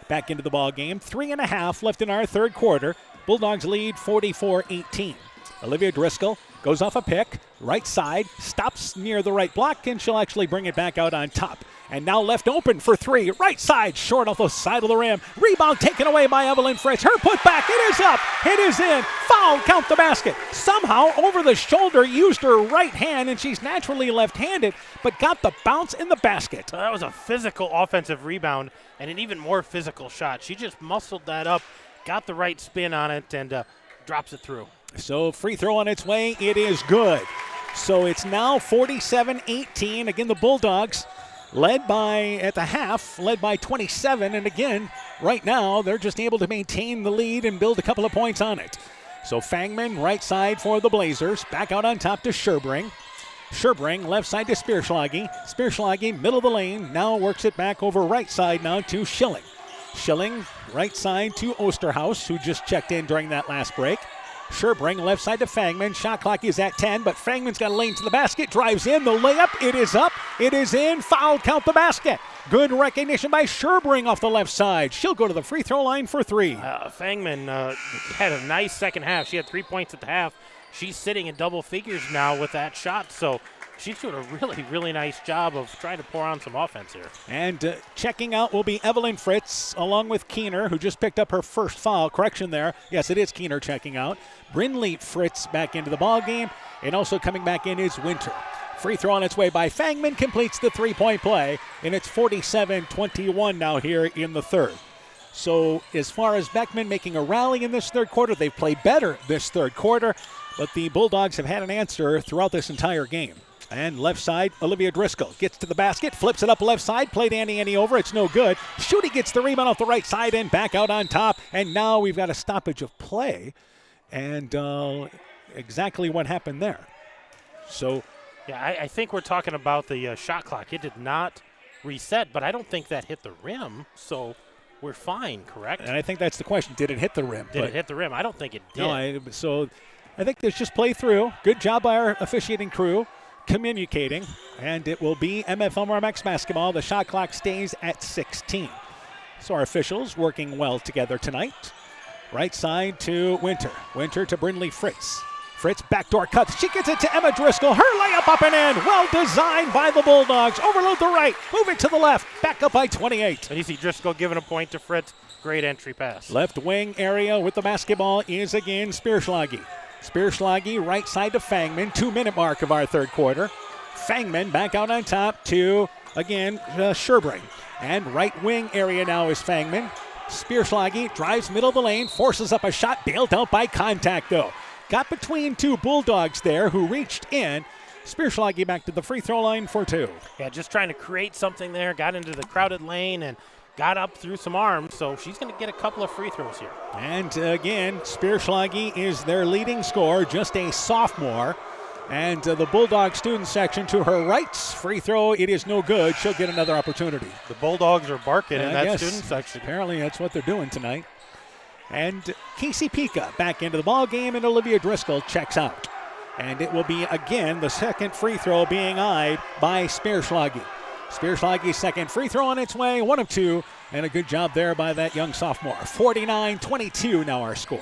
back into the ball game. 3.5 left in our third quarter. Bulldogs lead 44-18. Olivia Driscoll goes off a pick, right side, stops near the right block, and she'll actually bring it back out on top. And now left open for three, right side, short off the side of the rim. Rebound taken away by Evelyn Fritz. Her putback, it is up, it is in. Foul, count the basket. Somehow over the shoulder, used her right hand, and she's naturally left-handed, but got the bounce in the basket. That was a physical offensive rebound and an even more physical shot. She just muscled that up, got the right spin on it, and drops it through. So free throw on its way, it is good. So it's now 47-18. Again, the Bulldogs led by 27, and again, right now, they're just able to maintain the lead and build a couple of points on it. So Fangman, right side for the Blazers, back out on top to Scherbring. Scherbring, left side to Spearschlage. Spearschlage, middle of the lane, now works it back over right side now to Schilling. Schilling, right side to Osterhaus, who just checked in during that last break. Scherbring, left side to Fangman. Shot clock is at 10, but Fangman's got a lane to the basket. Drives in, the layup. It is up. It is in. Foul, count the basket. Good recognition by Scherbring off the left side. She'll go to the free throw line for 3. Fangman had a nice second half. She had 3 points at the half. She's sitting in double figures now with that shot, so she's doing a really, really nice job of trying to pour on some offense here. And checking out will be Evelyn Fritz along with Keener, who just picked up her first foul. Correction there. Yes, it is Keener checking out. Brynlee Fritz back into the ball game, and also coming back in is Winter. Free throw on its way by Fangman completes the three-point play, and it's 47-21 now here in the third. So as far as Beckman making a rally in this third quarter, they've played better this third quarter, but the Bulldogs have had an answer throughout this entire game. And left side, Olivia Driscoll gets to the basket, flips it up left side, played Annie over, it's no good. Schutte gets the rebound off the right side and back out on top, and now we've got a stoppage of play, and exactly what happened there. So, yeah, I think we're talking about the shot clock. It did not reset, but I don't think that hit the rim, so we're fine, correct? And I think that's the question. Did it hit the rim? Did it hit the rim? I don't think it did. No, so I think there's just play through. Good job by our officiating crew communicating, and it will be MFLMarMac basketball. The shot clock stays at 16. So our officials working well together tonight. Right side to Winter. Winter to Brynlee Fritz. Fritz backdoor cuts. She gets it to Emma Driscoll. Her layup up and in. Well designed by the Bulldogs. Overload the right. Move it to the left. Back up by 28. And you see Driscoll giving a point to Fritz. Great entry pass. Left wing area with the basketball is again Spearschlage. Spearschlage right side to Fangman. 2-minute mark of our third quarter. Fangman back out on top to, again, Scherbring. And right wing area now is Fangman. Spearschlage drives middle of the lane. Forces up a shot. Bailed out by contact, though. Got between two Bulldogs there who reached in. Spearschlage back to the free throw line for 2. Yeah, just trying to create something there. Got into the crowded lane and got up through some arms, so she's going to get a couple of free throws here. And again, Spearschlage is their leading scorer, just a sophomore. And the Bulldog student section to her right, free throw, it is no good. She'll get another opportunity. The Bulldogs are barking in that student section. Apparently that's what they're doing tonight. And Casey Pika back into the ball game, and Olivia Driscoll checks out. And it will be, again, the second free throw being eyed by Spearschlage. Spearschlage's second free throw on its way, 1 of 2, and a good job there by that young sophomore. 49-22 now our score.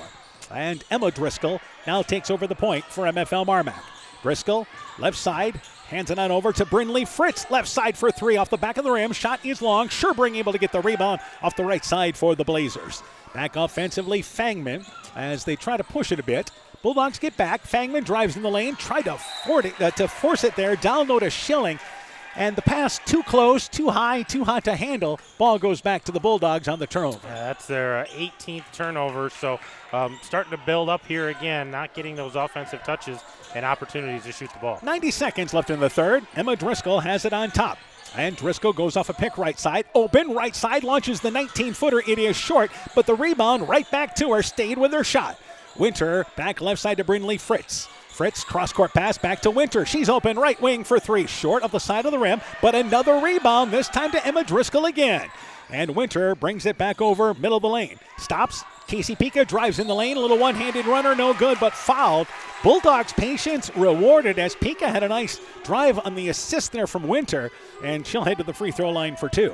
And Emma Driscoll now takes over the point for MFLMarMac. Driscoll, left side, hands it on over to Brynlee Fritz. Left side for 3 off the back of the rim. Shot is long. Scherbring able to get the rebound off the right side for the Blazers. Back offensively, Fangman, as they try to push it a bit. Bulldogs get back. Fangman drives in the lane, tried to force it there. Down low to Schilling. And the pass too close, too high, too hot to handle. Ball goes back to the Bulldogs on the turnover. Yeah, that's their 18th turnover. So starting to build up here again, not getting those offensive touches and opportunities to shoot the ball. 90 seconds left in the third. Emma Driscoll has it on top. And Driscoll goes off a pick right side. Open right side, launches the 19-footer. It is short, but the rebound right back to her, stayed with her shot. Winter back left side to Brynlee Fritz. Fritz, cross-court pass back to Winter. She's open right wing for 3. Short of the side of the rim, but another rebound, this time to Emma Driscoll again. And Winter brings it back over middle of the lane. Stops. Casey Pika drives in the lane. A little one-handed runner, no good, but fouled. Bulldogs' patience rewarded as Pika had a nice drive on the assist there from Winter, and she'll head to the free throw line for 2.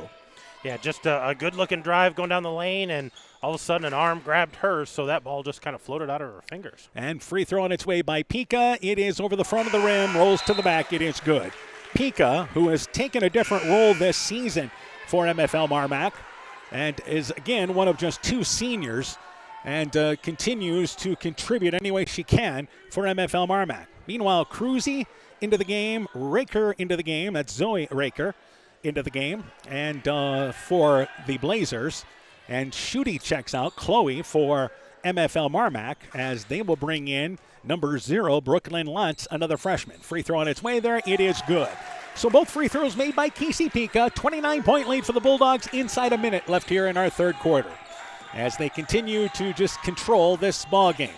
Yeah, just a good-looking drive going down the lane, and all of a sudden an arm grabbed hers, so that ball just kind of floated out of her fingers. And free throw on its way by Pika. It is over the front of the rim, rolls to the back. It is good. Pika, who has taken a different role this season for MFLMarMac, and is, again, one of just 2 seniors, and continues to contribute any way she can for MFLMarMac. Meanwhile, Cruzy into the game, Raker into the game. That's Zoe Raker into the game, and for the Blazers. And Schutte checks out, Chloe for MFLMarMac, as they will bring in number 0, Brooklyn Luntz, another freshman. Free throw on its way there. It is good. So both free throws made by Casey Pika. 29-point lead for the Bulldogs inside a minute left here in our third quarter, as they continue to just control this ball game.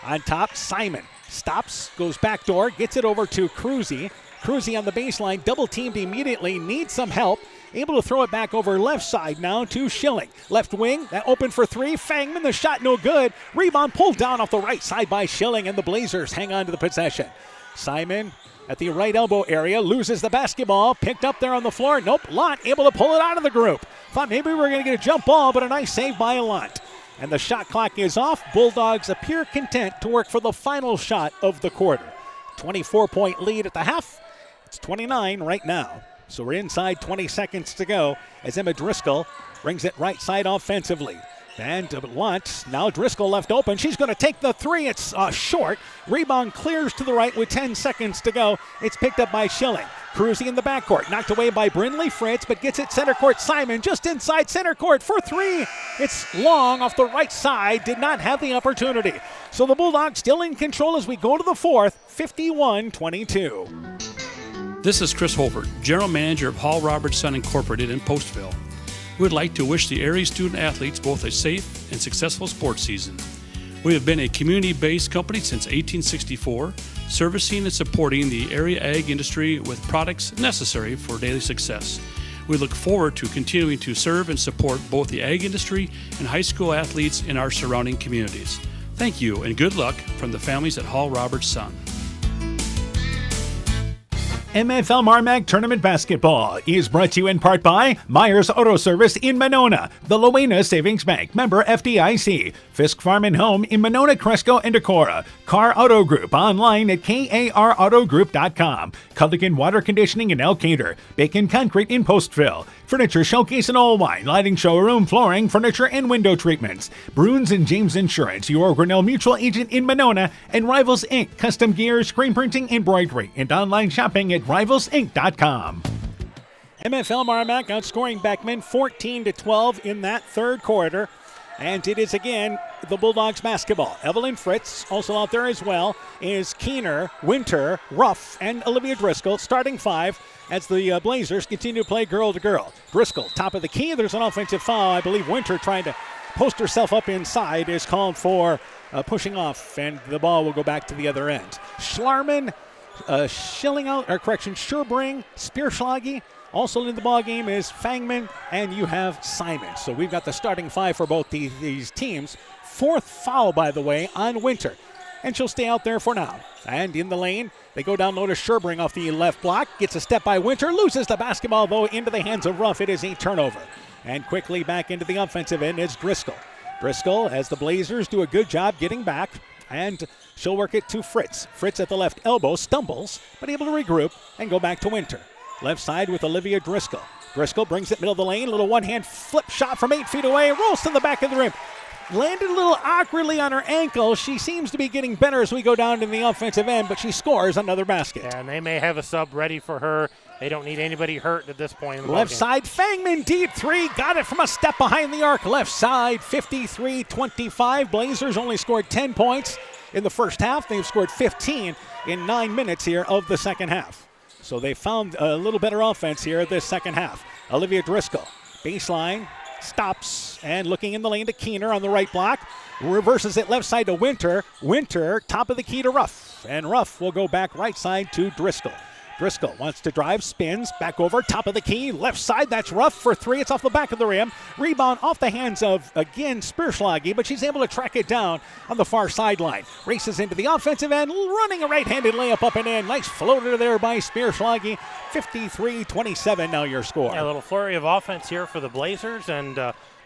On top, Simon stops, goes backdoor, gets it over to Cruzy. Cruzy on the baseline, double teamed immediately, needs some help. Able to throw it back over left side now to Schilling. Left wing, that open for three. Fangman, the shot no good. Rebound pulled down off the right side by Schilling, and the Blazers hang on to the possession. Simon at the right elbow area, loses the basketball, picked up there on the floor. Nope, Lott able to pull it out of the group. Thought maybe we were going to get a jump ball, but a nice save by Lott. And the shot clock is off. Bulldogs appear content to work for the final shot of the quarter. 24-point lead at the half. It's 29 right now. So we're inside 20 seconds to go as Emma Driscoll brings it right side offensively. And Lott, now Driscoll left open. She's going to take the three. It's short. Rebound clears to the right with 10 seconds to go. It's picked up by Schilling. Cruzy in the backcourt. Knocked away by Brindley Fritz, but gets it center court. Simon just inside center court for three. It's long off the right side. Did not have the opportunity. So the Bulldogs still in control as we go to the fourth. 51-22. This is Chris Holbert, General Manager of Hall Roberts Son Incorporated in Postville. We would like to wish the area student athletes both a safe and successful sports season. We have been a community-based company since 1864, servicing and supporting the area ag industry with products necessary for daily success. We look forward to continuing to serve and support both the ag industry and high school athletes in our surrounding communities. Thank you and good luck from the families at Hall Roberts Son. MFLMarMac Tournament Basketball is brought to you in part by Myers Auto Service in Monona, the Loena Savings Bank, member FDIC, Fisk Farm and Home in Monona, Cresco, and Decorah, Car Auto Group online at karautogroup.com, Culligan Water Conditioning in Elkader, Bacon Concrete in Postville, Furniture Showcase in Oldwine, lighting showroom, flooring, furniture, and window treatments, Bruins and James Insurance, your Grinnell Mutual agent in Monona, and Rivals Inc., custom gear, screen printing, embroidery, and online shopping at rivalsinc.com. MFLMarMac outscoring Beckman 14-12 in that third quarter. And it is again the Bulldogs basketball. Evelyn Fritz also out there as well is Keener, Winter, Ruff, and Olivia Driscoll starting five as the Blazers continue to play girl to girl. Driscoll, top of the key. There's an offensive foul. I believe Winter trying to post herself up inside is called for pushing off, and the ball will go back to the other end. Schlarman, Schurbring, Spearschlage. Also in the ball game is Fangman, and you have Simon. So we've got the starting five for both these teams. Fourth foul, by the way, on Winter. And she'll stay out there for now. And in the lane, they go down low to Schurbring off the left block. Gets a step by Winter. Loses the basketball, though, into the hands of Ruff. It is a turnover. And quickly back into the offensive end is Driscoll. Driscoll, as the Blazers do a good job getting back. And she'll work it to Fritz. Fritz at the left elbow stumbles, but able to regroup and go back to Winter. Left side with Olivia Driscoll. Driscoll brings it middle of the lane. Little one-hand flip shot from 8 feet away. Rolls to the back of the rim. Landed a little awkwardly on her ankle. She seems to be getting better as we go down to the offensive end, but she scores another basket. Yeah, and they may have a sub ready for her. They don't need anybody hurt at this point in the Left ballgame. side, Fangman deep three. Got it from a step behind the arc. Left side, 53-25. Blazers only scored 10 points in the first half. They've scored 15 in 9 minutes here of the second half. So they found a little better offense here this second half. Olivia Driscoll, baseline, stops, and looking in the lane to Keener on the right block. Reverses it left side to Winter. Winter, top of the key to Ruff. And Ruff will go back right side to Driscoll. Driscoll wants to drive, spins, back over, top of the key, left side, that's Ruff for three. It's off the back of the rim. Rebound off the hands of, again, Spearschlage, but she's able to track it down on the far sideline. Races into the offensive end, running a right-handed layup up and in. Nice floater there by Spearschlage. 53-27 now your score. Yeah, a little flurry of offense here for the Blazers, and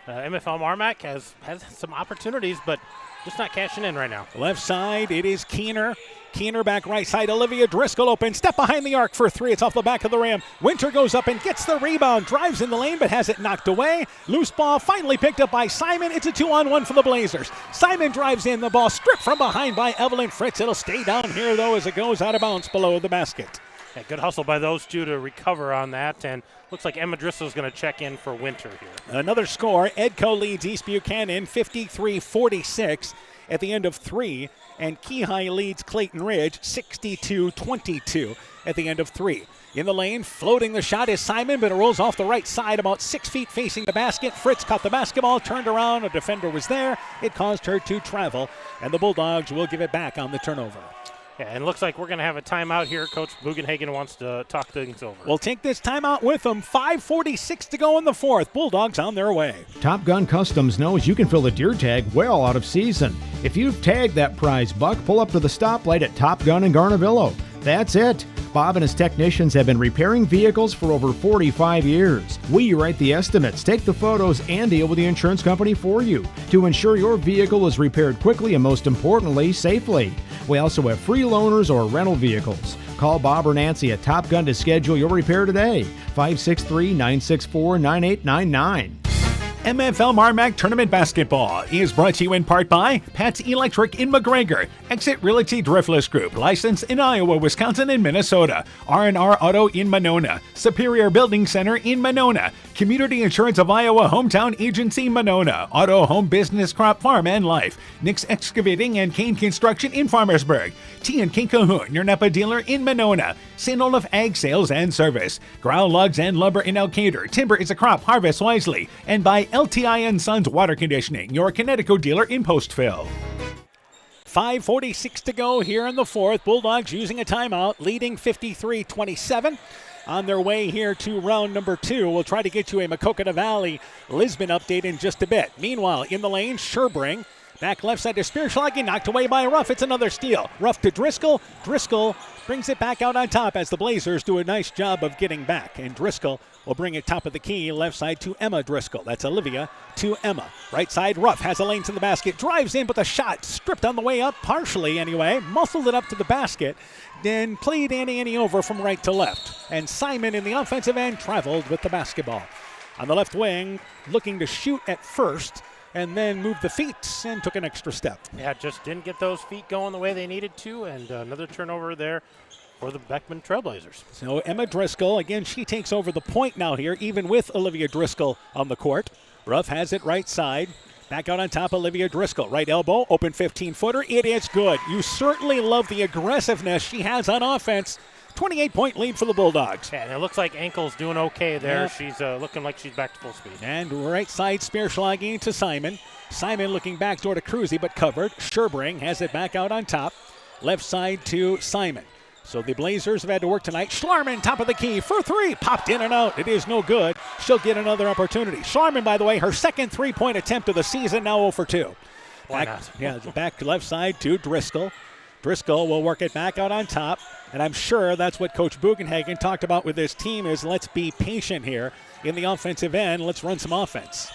MFLMarMac has some opportunities, but just not cashing in right now. Left side, it is Keener. Keener back right side. Olivia Driscoll open. Step behind the arc for three. It's off the back of the rim. Winter goes up and gets the rebound. Drives in the lane but has it knocked away. Loose ball finally picked up by Simon. It's a 2-on-1 for the Blazers. Simon drives in. The ball stripped from behind by Evelyn Fritz. It'll stay down here though as it goes out of bounds below the basket. Yeah, good hustle by those two to recover on that, and looks like Emma Driscoll's going to check in for Winter here. Another score. Edco leads East Buchanan 53-46 at the end of three. And Keyhigh leads Clayton Ridge 62-22 at the end of three. In the lane, floating the shot is Simon, but it rolls off the right side about 6 feet facing the basket. Fritz caught the basketball, turned around, a defender was there. It caused her to travel, and the Bulldogs will give it back on the turnover. Yeah, and it looks like we're going to have a timeout here. Coach Bugenhagen wants to talk things over. We'll take this timeout with them. 5:46 to go in the fourth. Bulldogs on their way. Top Gun Customs knows you can fill a deer tag well out of season. If you've tagged that prize buck, pull up to the stoplight at Top Gun in Garnavillo. That's it. Bob and his technicians have been repairing vehicles for over 45 years. We write the estimates, take the photos, and deal with the insurance company for you to ensure your vehicle is repaired quickly and, most importantly, safely. We also have free loaners or rental vehicles. Call Bob or Nancy at Top Gun to schedule your repair today. 563-964-9899. MFLMarMac Tournament Basketball is brought to you in part by Pat's Electric in McGregor, Exit Realty Driftless Group, licensed in Iowa, Wisconsin, and Minnesota, R&R Auto in Monona, Superior Building Center in Monona, Community Insurance of Iowa Hometown Agency Monona, Auto Home Business Crop Farm and Life, Nick's Excavating and Kane Construction in Farmersburg, T&K Cahoon, your Napa dealer in Monona, St. Olaf Ag Sales and Service, Ground Logs and Lumber in Elkader, Timber is a Crop, Harvest Wisely, and by LTI & Sons Water Conditioning, your Connecticut dealer in Postville. 5:46 to go here in the fourth. Bulldogs using a timeout, leading 53-27. On their way here to round number 2. We'll try to get you a Maquoketa Valley Lisbon update in just a bit. Meanwhile, in the lane, Sherbring. Back left side to Spearschlagen, knocked away by Ruff. It's another steal. Ruff to Driscoll. Driscoll brings it back out on top as the Blazers do a nice job of getting back. And Driscoll will bring it top of the key, left side to Emma Driscoll. That's Olivia to Emma. Right side, Ruff has a lane to the basket. Drives in, but the shot stripped on the way up, partially anyway. Muscled it up to the basket. Then played Annie over from right to left. And Simon in the offensive end traveled with the basketball. On the left wing, looking to shoot at first, and then moved the feet and took an extra step. Yeah, just didn't get those feet going the way they needed to, and another turnover there for the Beckman Trailblazers. So Emma Driscoll, again, she takes over the point now here, even with Olivia Driscoll on the court. Ruff has it right side. Back out on top, Olivia Driscoll. Right elbow, open 15-footer. It is good. You certainly love the aggressiveness she has on offense. 28-point lead for the Bulldogs. Yeah, and it looks like Ankle's doing okay there. Yep. She's looking like she's back to full speed. And right side, Spearschlagen to Simon. Simon looking backdoor to Cruzy, but covered. Sherbring has it back out on top. Left side to Simon. So the Blazers have had to work tonight. Schlarman, top of the key for 3. Popped in and out. It is no good. She'll get another opportunity. Schlarman, by the way, her second three-point attempt of the season, now 0 for 2. Why not? Yeah, back left side to Driscoll. Driscoll will work it back out on top. And I'm sure that's what Coach Bugenhagen talked about with his team is let's be patient here in the offensive end. Let's run some offense.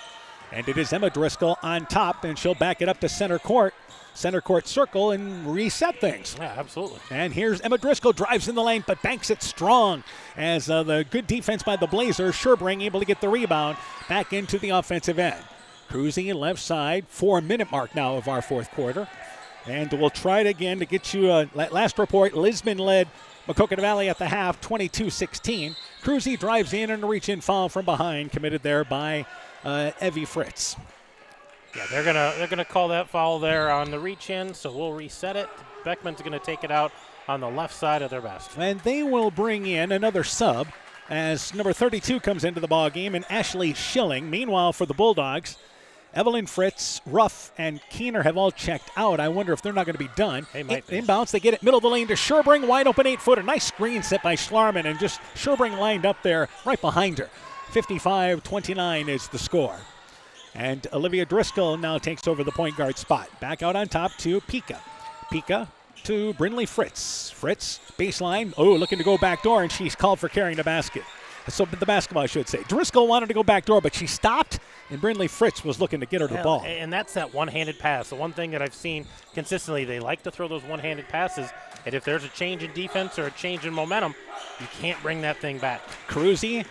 And it is Emma Driscoll on top, and she'll back it up to center court circle, and reset things. Yeah, absolutely. And here's Emma Driscoll, drives in the lane, but banks it strong as the good defense by the Blazers. Sherbring able to get the rebound back into the offensive end. Cruising left side, 4-minute mark now of our fourth quarter. And we'll try it again to get you a last report. Lisbon led Maquoketa Valley at the half, 22-16. Cruzy drives in and a reach-in foul from behind, committed there by Evie Fritz. Yeah, they're gonna call that foul there on the reach-in, so we'll reset it. Beckman's gonna take it out on the left side of their basket. And they will bring in another sub as number 32 comes into the ball game, and Ashley Schilling. Meanwhile, for the Bulldogs, Evelyn Fritz, Ruff, and Keener have all checked out. I wonder if they're not going to be done. They might be. Inbounds, they get it middle of the lane to Sherbring, wide open 8-footer. Nice screen set by Schlarman, and just Sherbring lined up there right behind her. 55-29 is the score. And Olivia Driscoll now takes over the point guard spot. Back out on top to Pika. Pika to Brinley Fritz. Fritz, baseline, looking to go back door, and she's called for carrying the basket. So the basketball, I should say. Driscoll wanted to go back door, but she stopped, and Brinley Fritz was looking to get her the ball. And that's that one-handed pass. The one thing that I've seen consistently, they like to throw those one-handed passes, and if there's a change in defense or a change in momentum, you can't bring that thing back. Cruzy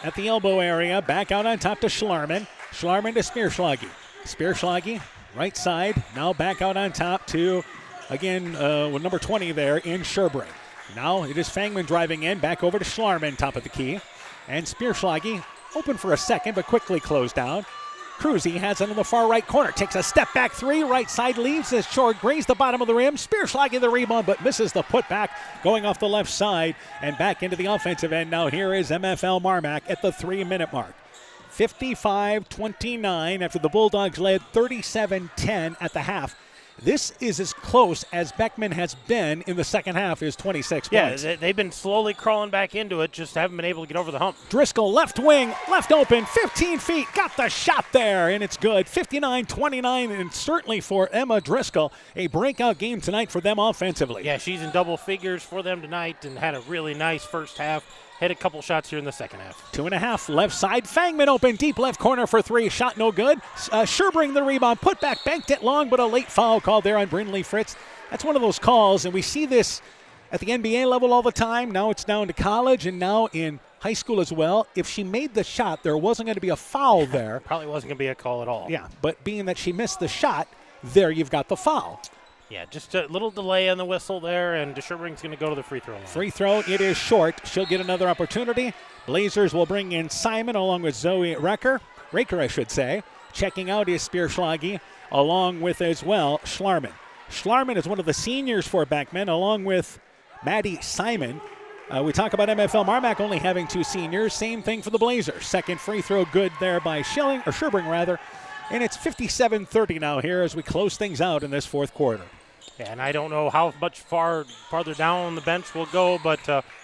at the elbow area, back out on top to Schlarman. Schlarman to Spearschlagen. Spearschlagen, right side, now back out on top to, again, with number 20 there in Sherbring. Now it is Fangman driving in, back over to Schlarman, top of the key. And Spearschlagen open for a second, but quickly closed down. Cruzy has it in the far right corner. Takes a step back three. Right side leaves as short. Grazed the bottom of the rim. Spearschlag the rebound, but misses the putback going off the left side and back into the offensive end. Now here is MFLMarMac at the 3-minute mark. 55-29 after the Bulldogs led 37-10 at the half. This is as close as Beckman has been in the second half, is 26 points. Yeah, they've been slowly crawling back into it, just haven't been able to get over the hump. Driscoll, left wing, left open, 15 feet, got the shot there, and it's good. 59-29, and certainly for Emma Driscoll, a breakout game tonight for them offensively. Yeah, she's in double figures for them tonight and had a really nice first half. Hit a couple shots here in the second half. 2.5, left side. Fangman open, deep left corner for three. Shot no good. Sherbrink the rebound. Put back, banked it long, but a late foul called there on Brindley Fritz. That's one of those calls, and we see this at the NBA level all the time. Now it's down to college and now in high school as well. If she made the shot, there wasn't going to be a foul there. Probably wasn't going to be a call at all. Yeah, but being that she missed the shot, there you've got the foul. Yeah, just a little delay on the whistle there, and Sherbrink's going to go to the free throw line. Free throw, it is short. She'll get another opportunity. Blazers will bring in Simon along with Zoe Raker, I should say. Checking out is Spearschlag, along with as well Schlarman. Schlarman is one of the seniors for Beckman, along with Maddie Simon. We talk about MFLMarMac only having two seniors. Same thing for the Blazers. Second free throw good there by Sherbrink rather. And it's 57-30 now here as we close things out in this fourth quarter. Yeah, and I don't know how much farther down the bench will go, but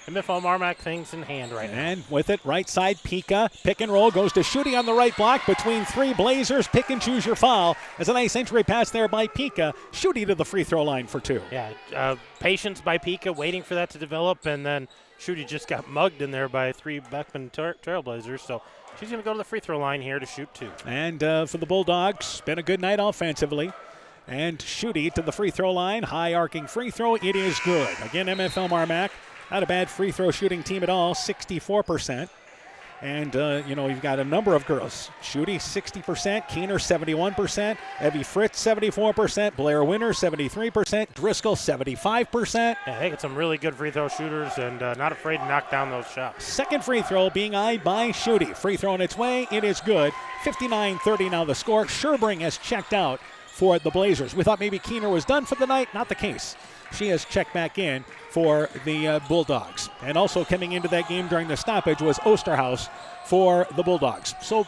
MFLMarMac things in hand right now. And with it, right side, Pika. Pick and roll goes to Schutte on the right block between three Blazers. Pick and choose your foul. As a nice entry pass there by Pika. Schutte to the free throw line for two. Yeah, patience by Pika, waiting for that to develop, and then Schutte just got mugged in there by three Beckman Trailblazers. So she's going to go to the free throw line here to shoot two. And for the Bulldogs, been a good night offensively. And Schutte to the free throw line. High arcing free throw. It is good. Again, MFLMarMac, not a bad free throw shooting team at all, 64%. And, you've got a number of girls. Schutte, 60%. Keener, 71%. Evie Fritz, 74%. Blair Winter, 73%. Driscoll, 75%. Yeah, they got some really good free throw shooters and not afraid to knock down those shots. Second free throw being eyed by Schutte. Free throw on its way. It is good. 59-30 now the score. Sherbrink has checked out for the Blazers. We thought maybe Keener was done for the night. Not the case. She has checked back in for the Bulldogs. And also coming into that game during the stoppage was Osterhaus for the Bulldogs. So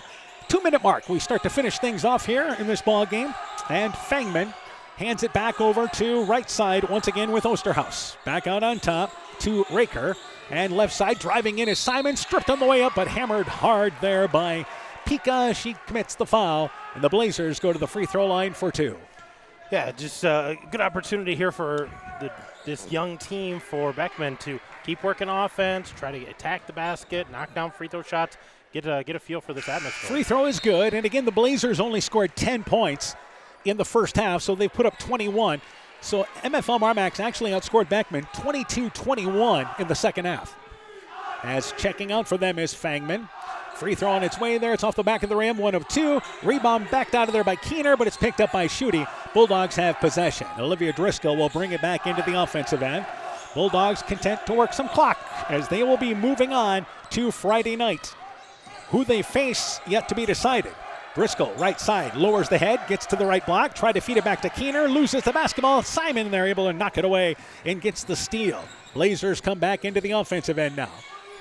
2-minute mark. We start to finish things off here in this ball game. And Fangman hands it back over to right side once again with Osterhaus. Back out on top to Raker. And left side driving in is Simon. Stripped on the way up but hammered hard there by Pika. She commits the foul. And the Blazers go to the free throw line for two. Yeah, just a good opportunity here for this young team for Beckman to keep working offense, try to attack the basket, knock down free throw shots, get a feel for this atmosphere. Free throw is good. And again, the Blazers only scored 10 points in the first half, so they've put up 21. So MFLMarMac's actually outscored Beckman 22-21 in the second half. As checking out for them is Fangman. Free throw on its way there. It's off the back of the rim. 1 of 2. Rebound backed out of there by Keener, but it's picked up by Schutte. Bulldogs have possession. Olivia Driscoll will bring it back into the offensive end. Bulldogs content to work some clock as they will be moving on to Friday night. Who they face yet to be decided. Driscoll, right side, lowers the head, gets to the right block, try to feed it back to Keener, loses the basketball. Simon there able to knock it away and gets the steal. Blazers come back into the offensive end now.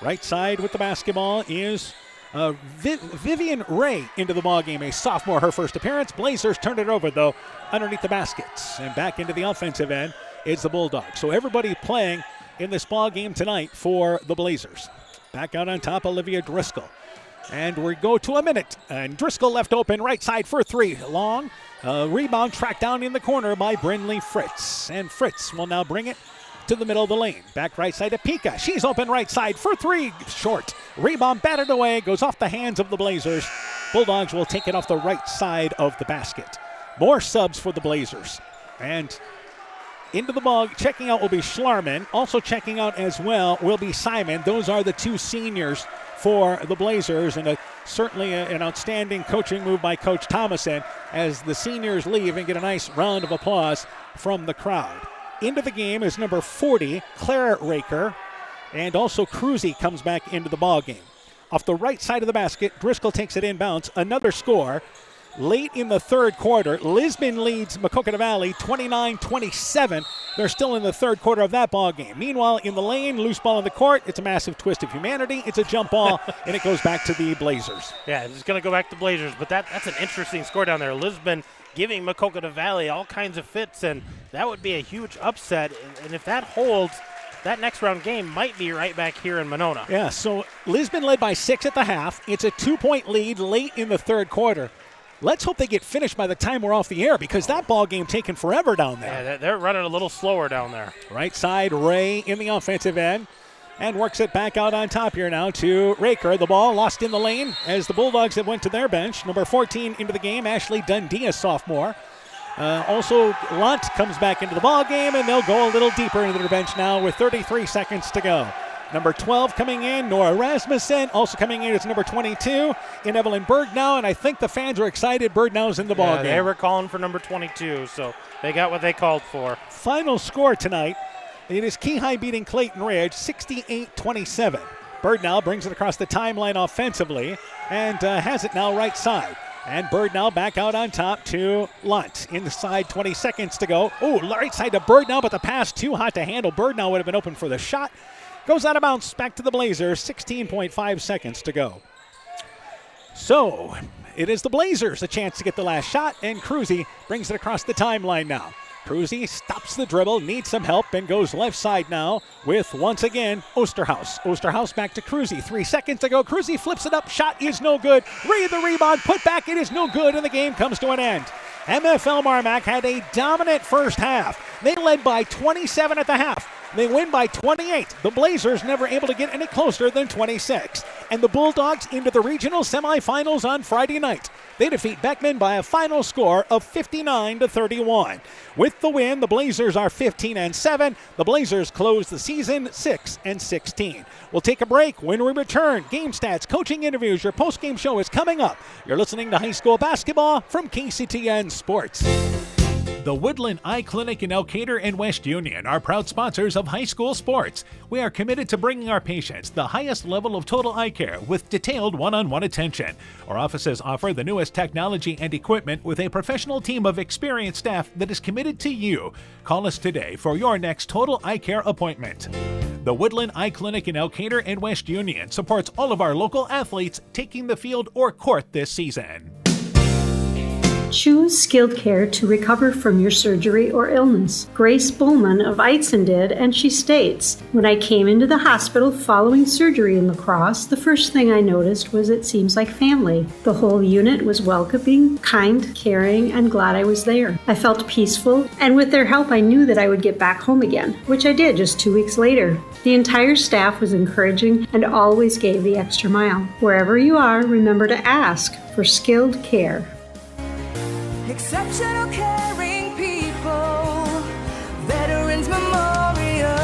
Right side with the basketball is Vivian Ray into the ballgame, a sophomore, her first appearance. Blazers turned it over, though, underneath the baskets. And back into the offensive end is the Bulldogs. So everybody playing in this ballgame tonight for the Blazers. Back out on top, Olivia Driscoll. And we go to a minute. And Driscoll left open, right side for three. Long. Rebound tracked down in the corner by Brindley Fritz. And Fritz will now bring it to the middle of the lane. Back right side to Pika. She's open right side for three. Short. Rebound batted away. Goes off the hands of the Blazers. Bulldogs will take it off the right side of the basket. More subs for the Blazers. And into the ball, checking out will be Schlarman. Also checking out as well will be Simon. Those are the two seniors for the Blazers, and certainly an outstanding coaching move by Coach Thomason as the seniors leave and get a nice round of applause from the crowd. Into the game is number 40, Claire Raker, and also Cruzy comes back into the ball game. Off the right side of the basket, Driscoll takes it inbounds. Another score late in the third quarter. Lisbon leads Maquoketa Valley 29-27. They're still in the third quarter of that ball game. Meanwhile, in the lane, loose ball in the court. It's a massive twist of humanity. It's a jump ball, and it goes back to the Blazers. Yeah, it's going to go back to Blazers, but that's an interesting score down there. Lisbon giving Maquoketa Valley all kinds of fits, and that would be a huge upset. And if that holds, that next round game might be right back here in Monona. Yeah, so Lisbon led by 6 at the half. It's a 2-point lead late in the third quarter. Let's hope they get finished by the time we're off the air, because that ball game taking forever down there. Yeah, they're running a little slower down there. Right side, Ray in the offensive end, and works it back out on top here now to Raker. The ball lost in the lane as the Bulldogs have went to their bench. Number 14 into the game, Ashley Dundee, a sophomore. Also, Lunt comes back into the ball game, and they'll go a little deeper into their bench now with 33 seconds to go. Number 12 coming in, Nora Rasmussen. Also coming in is number 22, in Evelyn Bergnow, and I think the fans are excited Bergnow's in the ball game. They were calling for number 22, so they got what they called for. Final score tonight, it is Keyhigh beating Clayton Ridge 68-27. Bergnow brings it across the timeline offensively and has it now right side. And Bergnow back out on top to Lunt. Inside, 20 seconds to go. Oh, right side to Bergnow, but the pass too hot to handle. Bergnow would have been open for the shot. Goes out of bounds back to the Blazers, 16.5 seconds to go. So it is the Blazers a chance to get the last shot, and Cruzy brings it across the timeline now. Cruzy stops the dribble, needs some help, and goes left side now with, once again, Osterhaus. Osterhaus back to Cruzy. 3 seconds to go. Cruzy flips it up. Shot is no good. Read the rebound. Put back. It is no good, and the game comes to an end. MFLMarMac had a dominant first half. They led by 27 at the half. They win by 28. The Blazers never able to get any closer than 26. And the Bulldogs into the regional semifinals on Friday night. They defeat Beckman by a final score of 59-31. With the win, the Blazers are 15-7. The Blazers close the season 6-16. We'll take a break. When we return, game stats, coaching interviews, your post-game show is coming up. You're listening to high school basketball from KCTN Sports. The Woodland Eye Clinic in Elkader and West Union are proud sponsors of high school sports. We are committed to bringing our patients the highest level of total eye care with detailed one-on-one attention. Our offices offer the newest technology and equipment with a professional team of experienced staff that is committed to you. Call us today for your next total eye care appointment. The Woodland Eye Clinic in Elkader and West Union supports all of our local athletes taking the field or court this season. Choose skilled care to recover from your surgery or illness. Grace Bowman of Eitzen did, and she states, "When I came into the hospital following surgery in La Crosse, the first thing I noticed was it seems like family. The whole unit was welcoming, kind, caring, and glad I was there. I felt peaceful, and with their help I knew that I would get back home again, which I did just 2 weeks later. The entire staff was encouraging and always gave the extra mile. Wherever you are, remember to ask for skilled care." Exceptional caring people, Veterans Memorial.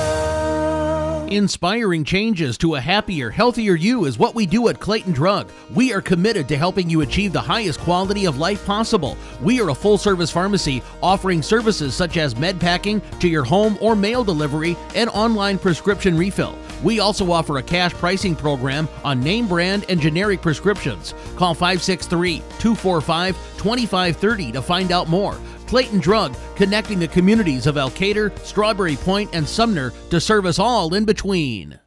Inspiring changes to a happier, healthier you is what we do at Clayton Drug. We are committed to helping you achieve the highest quality of life possible. We are a full-service pharmacy offering services such as med packing to your home or mail delivery and online prescription refill. We also offer a cash pricing program on name brand and generic prescriptions. Call 563-245-2530 to find out more. Clayton Drug, connecting the communities of Elkader, Strawberry Point, and Sumner to serve us all in between.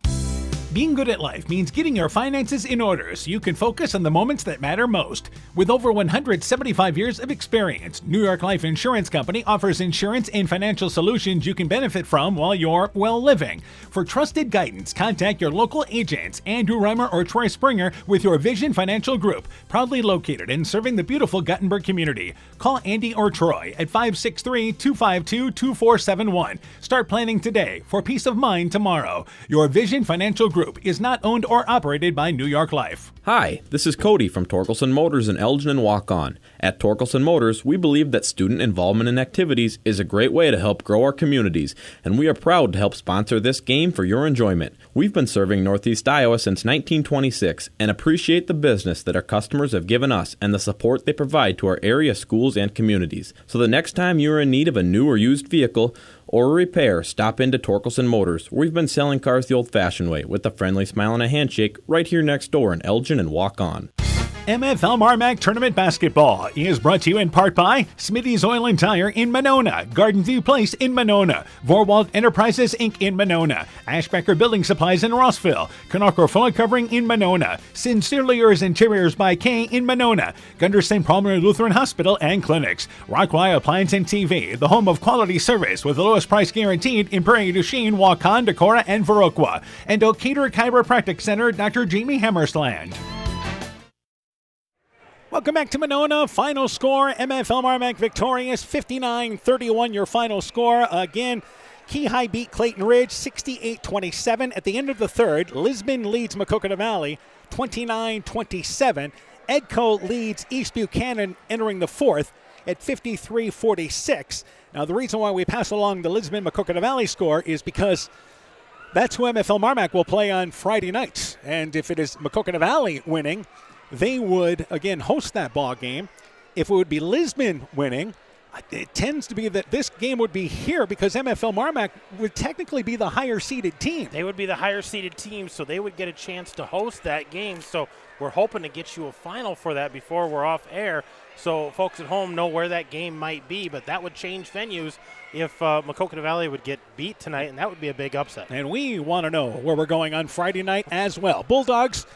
Being good at life means getting your finances in order so you can focus on the moments that matter most. With over 175 years of experience, New York Life Insurance Company offers insurance and financial solutions you can benefit from while you're, well, living. For trusted guidance, contact your local agents, Andrew Reimer or Troy Springer with your Vision Financial Group, proudly located and serving the beautiful Guttenberg community. Call Andy or Troy at 563-252-2471. Start planning today for peace of mind tomorrow. Your Vision Financial Group is not owned or operated by New York Life. Hi, this is Cody from Torkelson Motors in Elgin and Walk-On. At Torkelson Motors, we believe that student involvement in activities is a great way to help grow our communities, and we are proud to help sponsor this game for your enjoyment. We've been serving Northeast Iowa since 1926 and appreciate the business that our customers have given us and the support they provide to our area schools and communities. So the next time you're in need of a new or used vehicle or a repair, stop into Torkelson Motors. We've been selling cars the old-fashioned way with a friendly smile and a handshake right here next door in Elgin and Walk-On. MFLMarMac Tournament Basketball is brought to you in part by Smithy's Oil and Tire in Monona, Garden View Place in Monona, Vorwald Enterprises Inc. in Monona, Ashbecker Building Supplies in Rossville, Canucker Fuller Covering in Monona, Sincerely Yours Interiors by Kay in Monona, Gunderson Palmer Lutheran Hospital and Clinics, Rockwire Appliance and TV, the home of quality service with the lowest price guaranteed in Prairie du Chien, Waukon, Decorah, and Viroqua, and Decatur Chiropractic Center, Dr. Jamie Hammersland. Welcome back to Monona. Final score, MFLMarMac victorious, 59-31 your final score. Again, Keyhigh beat Clayton Ridge 68-27. At the end of the third, Lisbon leads Maquoketa Valley 29-27. Edco leads East Buchanan entering the fourth at 53-46. Now, the reason why we pass along the Lisbon-Maquoketa Valley score is because that's who MFLMarMac will play on Friday nights. And if it is Maquoketa Valley winning, they would, again, host that ball game. If it would be Lisbon winning, it tends to be that this game would be here because MFLMarMac would technically be the higher-seeded team. They would be the higher-seeded team, so they would get a chance to host that game. So we're hoping to get you a final for that before we're off air, so folks at home know where that game might be. But that would change venues if Maquoketa Valley would get beat tonight, and that would be a big upset. And we want to know where we're going on Friday night as well. Bulldogs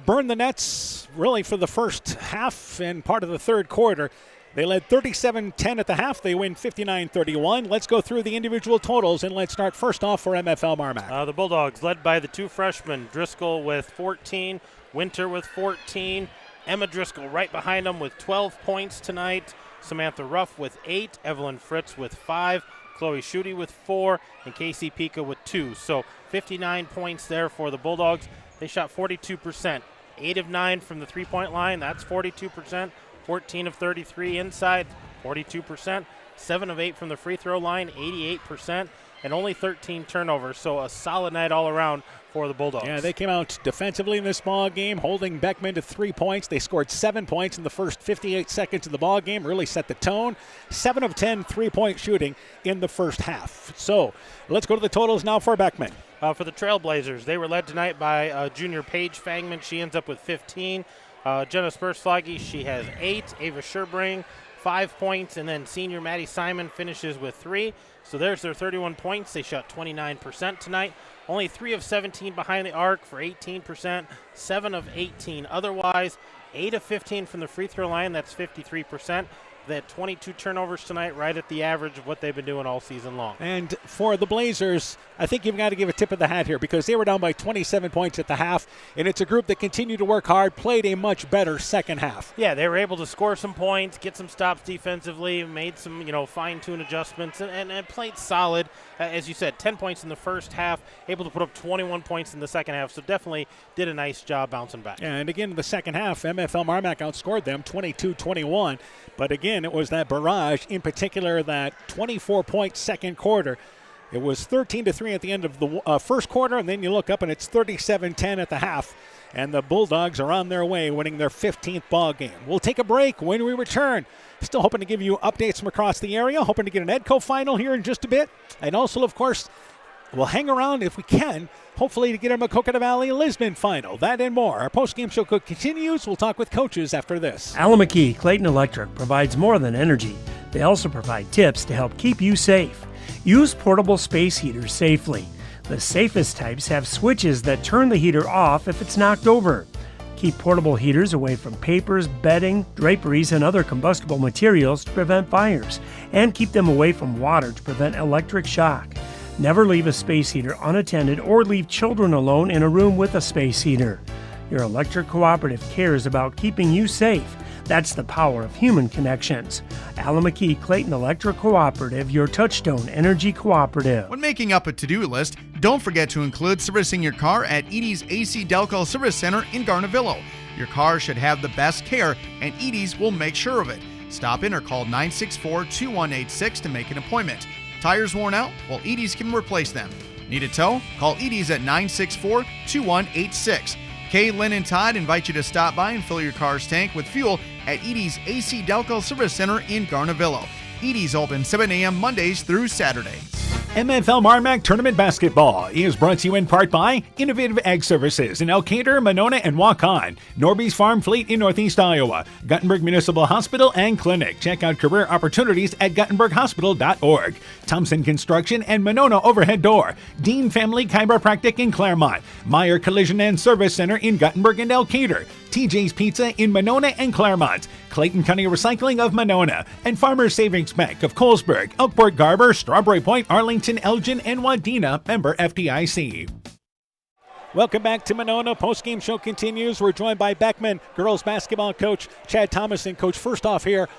burned the nets really for the first half and part of the third quarter. They led 37-10 at the half. They win 59-31. Let's go through the individual totals, and let's start first off for MFLMarMac. The Bulldogs led by the two freshmen, Driscoll with 14, Winter with 14, Emma Driscoll right behind them with 12 points tonight, Samantha Ruff with 8, Evelyn Fritz with 5, Chloe Schutte with 4, and Casey Pika with 2. So 59 points there for the Bulldogs. They shot 42%, 8 of 9 from the three-point line. That's 42%. 14 of 33 inside, 42%. 7 of 8 from the free throw line, 88%. And only 13 turnovers. So a solid night all around for the Bulldogs. Yeah, they came out defensively in this ball game, holding Beckman to 3 points. They scored 7 points in the first 58 seconds of the ball game, really set the tone. 7 of 10 three-point shooting in the first half. So let's go to the totals now for Beckman. For the Trailblazers, they were led tonight by junior Paige Fangman. She ends up with 15. Jenna Spursfloggy, she has 8. Ava Sherbrang, 5 points. And then senior Maddie Simon finishes with 3. So there's their 31 points. They shot 29% tonight. Only 3 of 17 behind the arc for 18%. 7 of 18 otherwise. 8 of 15 from the free throw line. That's 53%. They had 22 turnovers tonight, right at the average of what they've been doing all season long. And for the Blazers, I think you've got to give a tip of the hat here because they were down by 27 points at the half, and it's a group that continued to work hard, played a much better second half. Yeah, they were able to score some points, get some stops defensively, made some fine-tune adjustments, and played solid. As you said, 10 points in the first half, able to put up 21 points in the second half, so definitely did a nice job bouncing back. Yeah, and again, in the second half, MFLMarMac outscored them 22-21, but again, it was that barrage, in particular that 24-point second quarter. It was 13-3 at the end of the first quarter, and then you look up and it's 37-10 at the half. And the Bulldogs are on their way, winning their 15th ball game. We'll take a break. When we return, still hoping to give you updates from across the area, hoping to get an EDCO final here in just a bit. And also, of course, we'll hang around if we can, hopefully to get a Maquoketa Valley Lisbon final. That and more. Our post-game show continues. We'll talk with coaches after this. Alameda Clayton Electric provides more than energy. They also provide tips to help keep you safe. Use portable space heaters safely. The safest types have switches that turn the heater off if it's knocked over. Keep portable heaters away from papers, bedding, draperies, and other combustible materials to prevent fires, and keep them away from water to prevent electric shock. Never leave a space heater unattended or leave children alone in a room with a space heater. Your electric cooperative cares about keeping you safe. That's the power of human connections. Alameda Clayton Electric Cooperative, your touchstone energy cooperative. When making up a to-do list, don't forget to include servicing your car at Edie's AC Delco Service Center in Garnavillo. Your car should have the best care, and Edie's will make sure of it. Stop in or call 964-2186 to make an appointment. Tires worn out? Well, Edie's can replace them. Need a tow? Call Edie's at 964-2186. Kay, Lynn, and Todd invite you to stop by and fill your car's tank with fuel at Edie's AC Delco Service Center in Garnavillo. Edie's open 7 a.m. Mondays through Saturdays. MFLMarMac Tournament Basketball is brought to you in part by Innovative Ag Services in Elkader, Monona, and Waukon, Norby's Farm Fleet in Northeast Iowa, Guttenberg Municipal Hospital and Clinic. Check out career opportunities at guttenberghospital.org. Thompson Construction and Monona Overhead Door, Dean Family Chiropractic in Claremont, Meyer Collision and Service Center in Guttenberg and Elkader, TJ's Pizza in Monona and Claremont, Clayton County Recycling of Monona, and Farmers Savings Bank of Colesburg, Elkport, Garber, Strawberry Point, Arlington, Elgin, and Wadena, member FDIC. Welcome back to Monona. Postgame show continues. We're joined by Beckman girls basketball coach Chad Thomason. Coach, first off here,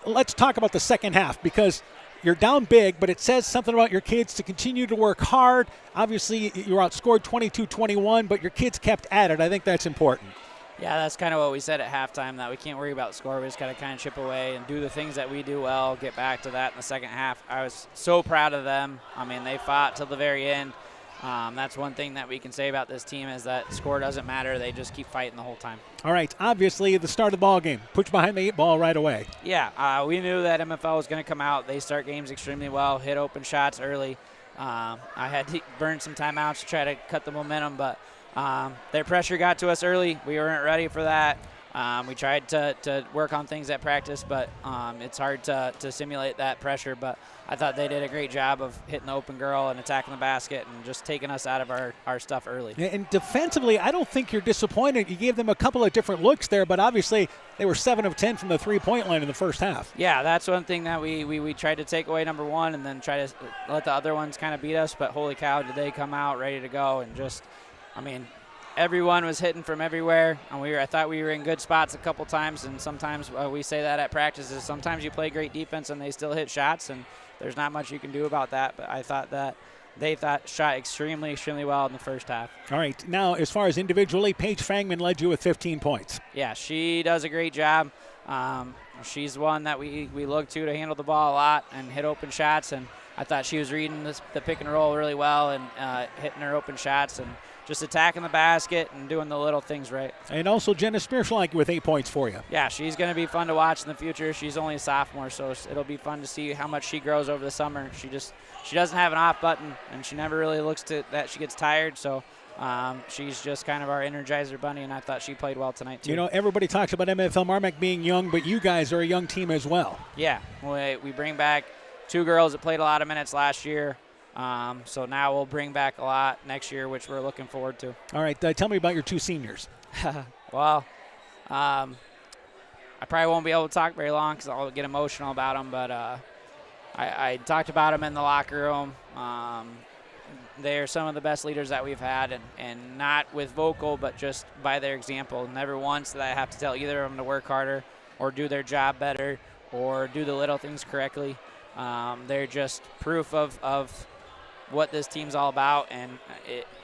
let's talk about the second half because you're down big, but it says something about your kids to continue to work hard. Obviously, you were outscored 22-21, but your kids kept at it. I think that's important. Yeah, that's kind of what we said at halftime, that we can't worry about the score. We just got to kind of chip away and do the things that we do well, get back to that in the second half. I was so proud of them. I mean, they fought till the very end. That's one thing that we can say about this team is that score doesn't matter. They just keep fighting the whole time. All right, obviously, at the start of the ball game, put you behind the 8 ball right away. Yeah, we knew that MFL was going to come out. They start games extremely well, hit open shots early. I had to burn some timeouts to try to cut the momentum, but their pressure got to us early. We weren't ready for that. We tried to work on things at practice, but it's hard to simulate that pressure. But I thought they did a great job of hitting the open girl and attacking the basket and just taking us out of our stuff early. And defensively, I don't think you're disappointed. You gave them a couple of different looks there, but obviously they were 7 of 10 from the three-point line in the first half. Yeah, that's one thing that we tried to take away number one and then try to let the other ones kind of beat us. But holy cow, did they come out ready to go and just, I mean, everyone was hitting from everywhere, and I thought we were in good spots a couple times, and sometimes we say that at practices. Sometimes you play great defense and they still hit shots, and there's not much you can do about that. But I thought that they shot extremely, extremely well in the first half. All right, now as far as individually, Paige Fangman led you with 15 points. Yeah, she does a great job. She's one that we look to handle the ball a lot and hit open shots, and I thought she was reading the pick and roll really well and hitting her open shots and just attacking the basket and doing the little things right. And also Jenna Spearschlag with 8 points for you. Yeah, she's going to be fun to watch in the future. She's only a sophomore, so it'll be fun to see how much she grows over the summer. She doesn't have an off button, and she never really looks to that she gets tired, so she's just kind of our Energizer bunny, and I thought she played well tonight too. You know, everybody talks about MFLMarMac being young, but you guys are a young team as well. Yeah, we bring back 2 girls that played a lot of minutes last year. So now we'll bring back a lot next year, which we're looking forward to. All right, tell me about your 2 seniors. Well, I probably won't be able to talk very long because I'll get emotional about them, but I talked about them in the locker room. They're some of the best leaders that we've had, and not with vocal, but just by their example. Never once did I have to tell either of them to work harder or do their job better or do the little things correctly. They're just proof of what this team's all about, and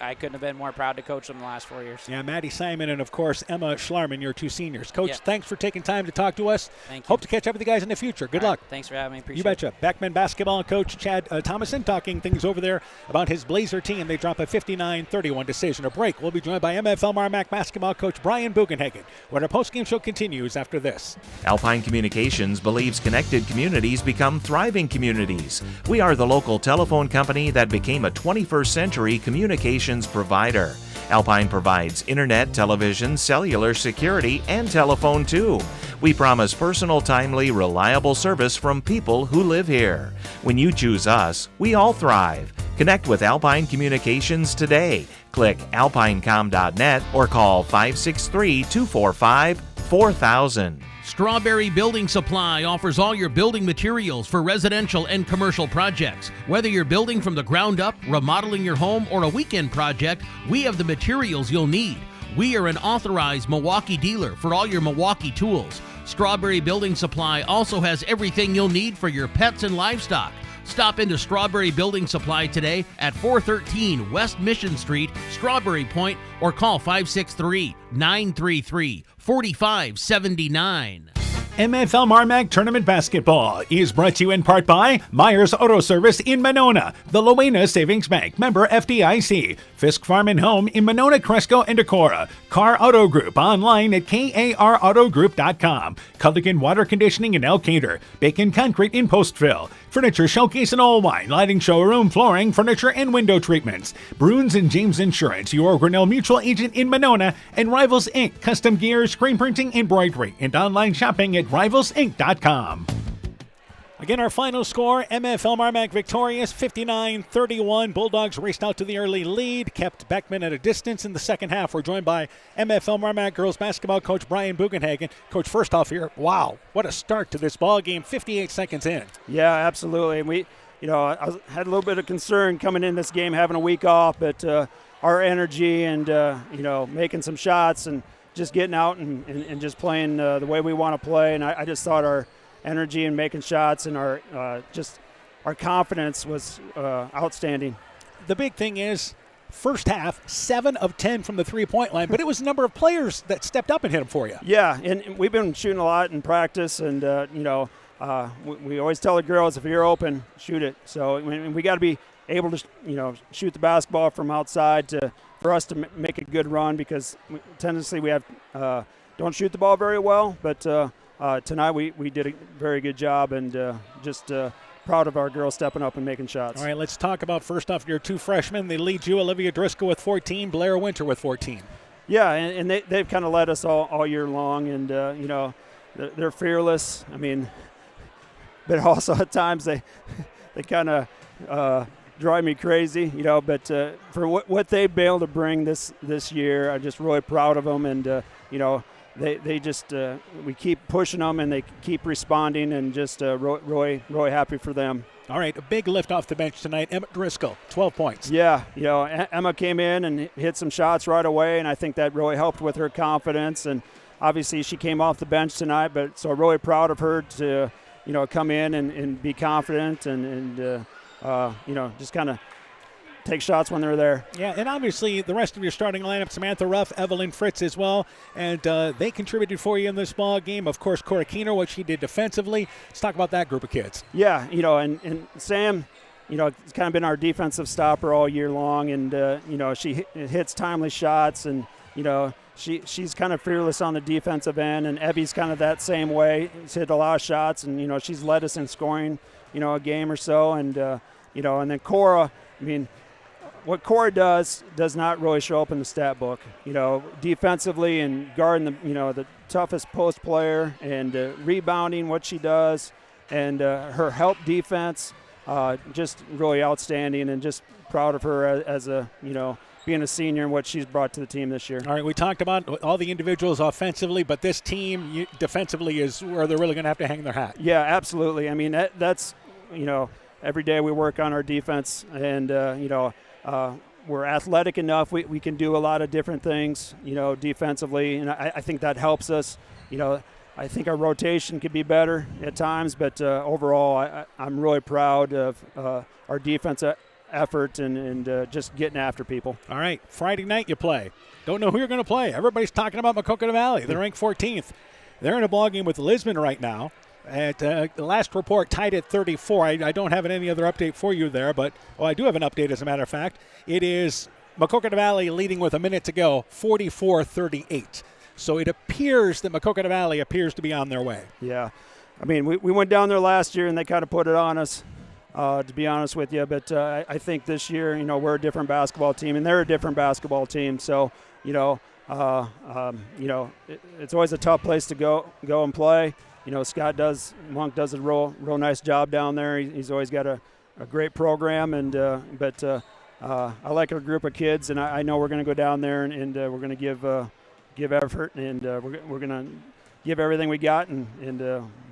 I couldn't have been more proud to coach them the last 4 years. Yeah, Maddie Simon and, of course, Emma Schlarman, your 2 seniors. Coach, yeah. Thanks for taking time to talk to us. Thank you. Hope to catch up with you guys in the future. Good luck. Thanks for having me. Appreciate You betcha. Beckman basketball coach Chad Thomason talking things over there about his Blazer team. They drop a 59-31 decision. A break. We'll be joined by MFLMarMac basketball coach Brian Bugenhagen when our postgame show continues after this. Alpine Communications believes connected communities become thriving communities. We are the local telephone company that became a 21st century communications provider. Alpine provides internet, television, cellular security, and telephone too. We promise personal, timely, reliable service from people who live here. When you choose us, we all thrive. Connect with Alpine Communications today. Click alpinecom.net or call 563-245-4000. Strawberry Building Supply offers all your building materials for residential and commercial projects. Whether you're building from the ground up, remodeling your home, or a weekend project, we have the materials you'll need. We are an authorized Milwaukee dealer for all your Milwaukee tools. Strawberry Building Supply also has everything you'll need for your pets and livestock. Stop into Strawberry Building Supply today at 413 West Mission Street, Strawberry Point, or call 563-933-4579. MFLMarMac Tournament Basketball is brought to you in part by Myers Auto Service in Monona, the Loena Savings Bank, member FDIC, Fisk Farm and Home in Monona, Cresco, and Decorah, Car Auto Group online at karautogroup.com, Culligan Water Conditioning in Elkader, Bacon Concrete in Postville, Furniture Showcase in Allwine, Lighting Showroom, Flooring, Furniture, and Window Treatments, Bruins and James Insurance, your Grinnell Mutual Agent in Monona, and Rivals Inc., Custom Gear, Screen Printing, Embroidery, and online shopping at rivalsinc.com. Again, our final score, MFLMarMac victorious, 59-31. Bulldogs raced out to the early lead, kept Beckman at a distance in the second half. We're joined by MFLMarMac girls basketball coach Brian Bugenhagen. Coach, first off here, wow, what a start to this ball game, 58 seconds in. Yeah, absolutely. And we, I had a little bit of concern coming in this game, having a week off, but our energy and, making some shots and just getting out and just playing the way we want to play. And I just thought our energy and making shots and our confidence was outstanding. The big thing is, first half, 7 of 10 from the three-point line, but it was a number of players that stepped up and hit them for you. Yeah, and we've been shooting a lot in practice, and we always tell the girls, if you're open, shoot it. So we got to be able to shoot the basketball from outside for us to make a good run, because tendency we have don't shoot the ball very well, but tonight we did a very good job, and just proud of our girls stepping up and making shots. All right, let's talk about first off your two freshmen. They lead you, Olivia Driscoll with 14, Blair Winter with 14. Yeah, and they've kind of led us all year long, and they're fearless. I mean, but also at times they kind of drive me crazy, But for what they've been able to bring this year, I'm just really proud of them, and They just we keep pushing them, and they keep responding, and just really happy for them. All right, a big lift off the bench tonight. Emma Driscoll, 12 points. Yeah, Emma came in and hit some shots right away, and I think that really helped with her confidence. And obviously she came off the bench tonight, but so really proud of her to come in and be confident and just kind of take shots when they're there. Yeah, and obviously the rest of your starting lineup, Samantha Ruff, Evelyn Fritz as well, and they contributed for you in this ball game. Of course, Cora Keener, what she did defensively. Let's talk about that group of kids. Yeah, and Sam, it's kind of been our defensive stopper all year long, and she hits timely shots, and she's kind of fearless on the defensive end, and Evie's kind of that same way. She's hit a lot of shots, and she's led us in scoring, a game or so, and and then Cora, what Cora does not really show up in the stat book. Defensively and guarding the toughest post player, and rebounding what she does, and her help defense, just really outstanding, and just proud of her as a being a senior and what she's brought to the team this year. All right, we talked about all the individuals offensively, but this team defensively is where they're really going to have to hang their hat. Yeah, absolutely. That's every day we work on our defense, and we're athletic enough. We can do a lot of different things, defensively, and I think that helps us. I think our rotation could be better at times, but overall, I'm really proud of our defensive effort and just getting after people. All right, Friday night you play. Don't know who you're going to play. Everybody's talking about Maquoketa Valley. They're ranked 14th. They're in a ball game with Lisbon right now. At the last report, tied at 34. I don't have any other update for you there, but I do have an update, as a matter of fact. It is Maquoketa Valley leading with a minute to go, 44-38. So it appears that Maquoketa Valley appears to be on their way. Yeah. We went down there last year, and they kind of put it on us, to be honest with you. But I think this year, we're a different basketball team, and they're a different basketball team. So, it's always a tough place to go and play. Monk does a real nice job down there. He's always got a great program, and but I like our group of kids, and I know we're going to go down there and we're going to give effort, and we're going to give everything we got and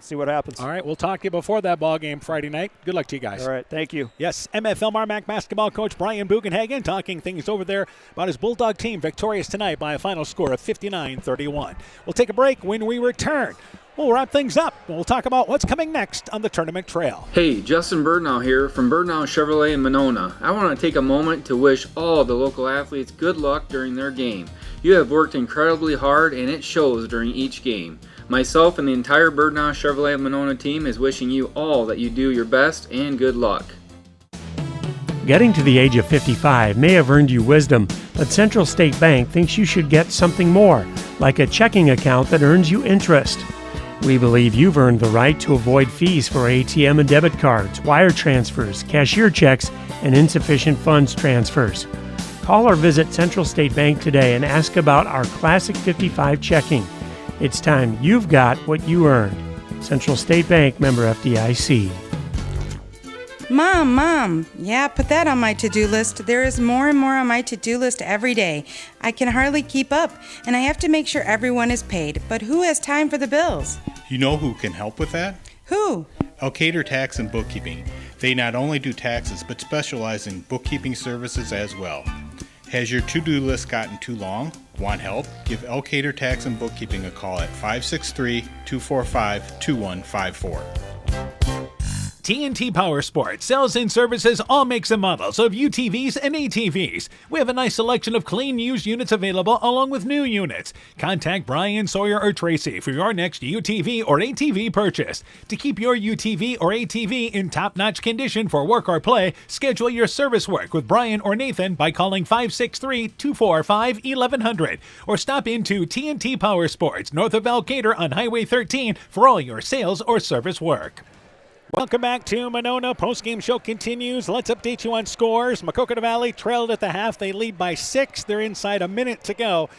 see what happens. All right, we'll talk to you before that ball game Friday night. Good luck to you guys. All right, thank you. Yes, MFLMarMac basketball coach Brian Bugenhagen talking things over there about his Bulldog team victorious tonight by a final score of 59-31. We'll take a break. When we return, We'll wrap things up. We'll talk about what's coming next on the tournament trail. Hey, Justin Birdnow here from Birdnow Chevrolet in Monona. I want to take a moment to wish all the local athletes good luck during their game. You have worked incredibly hard and it shows during each game. Myself and the entire Birdnow Chevrolet Monona team is wishing you all that you do your best and good luck. Getting to the age of 55 may have earned you wisdom, but Central State Bank thinks you should get something more, like a checking account that earns you interest. We believe you've earned the right to avoid fees for ATM and debit cards, wire transfers, cashier checks, and insufficient funds transfers. Call or visit Central State Bank today and ask about our Classic 55 checking. It's time you've got what you earned. Central State Bank, member FDIC. Mom, yeah, put that on my to-do list. There is more and more on my to-do list every day. I can hardly keep up, and I have to make sure everyone is paid. But who has time for the bills? You know who can help with that? Who? Elkader Tax and Bookkeeping. They not only do taxes, but specialize in bookkeeping services as well. Has your to-do list gotten too long? Want help? Give Elkader Tax and Bookkeeping a call at 563-245-2154. TNT Power Sports sells and services all makes and models of UTVs and ATVs. We have a nice selection of clean used units available along with new units. Contact Brian, Sawyer, or Tracy for your next UTV or ATV purchase. To keep your UTV or ATV in top-notch condition for work or play, schedule your service work with Brian or Nathan by calling 563-245-1100 or stop into TNT Power Sports north of Elkader on Highway 13 for all your sales or service work. Welcome back to Monona. Postgame show continues. Let's update you on scores. Maquoketa Valley trailed at the half. They lead by 6. They're inside a minute to go.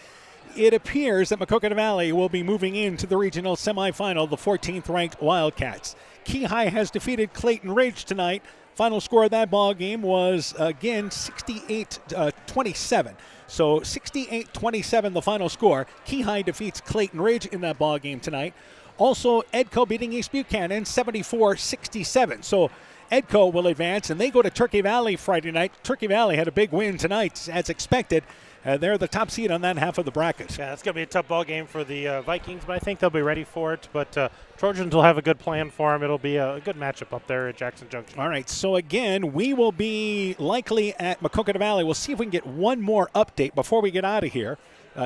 It appears that Maquoketa Valley will be moving into the regional semifinal, the 14th-ranked Wildcats. Keyhigh has defeated Clayton Ridge tonight. Final score of that ball game was, again, 68-27. So 68-27, the final score. Keyhigh defeats Clayton Ridge in that ball game tonight. Also, Edco beating East Buchanan 74-67. So Edco will advance, and they go to Turkey Valley Friday night. Turkey Valley had a big win tonight, as expected. They're the top seed on that half of the bracket. Yeah, it's going to be a tough ball game for the Vikings, but I think they'll be ready for it. But Trojans will have a good plan for them. It'll be a good matchup up there at Jackson Junction. All right, so again, we will be likely at Maquoketa Valley. We'll see if we can get one more update before we get out of here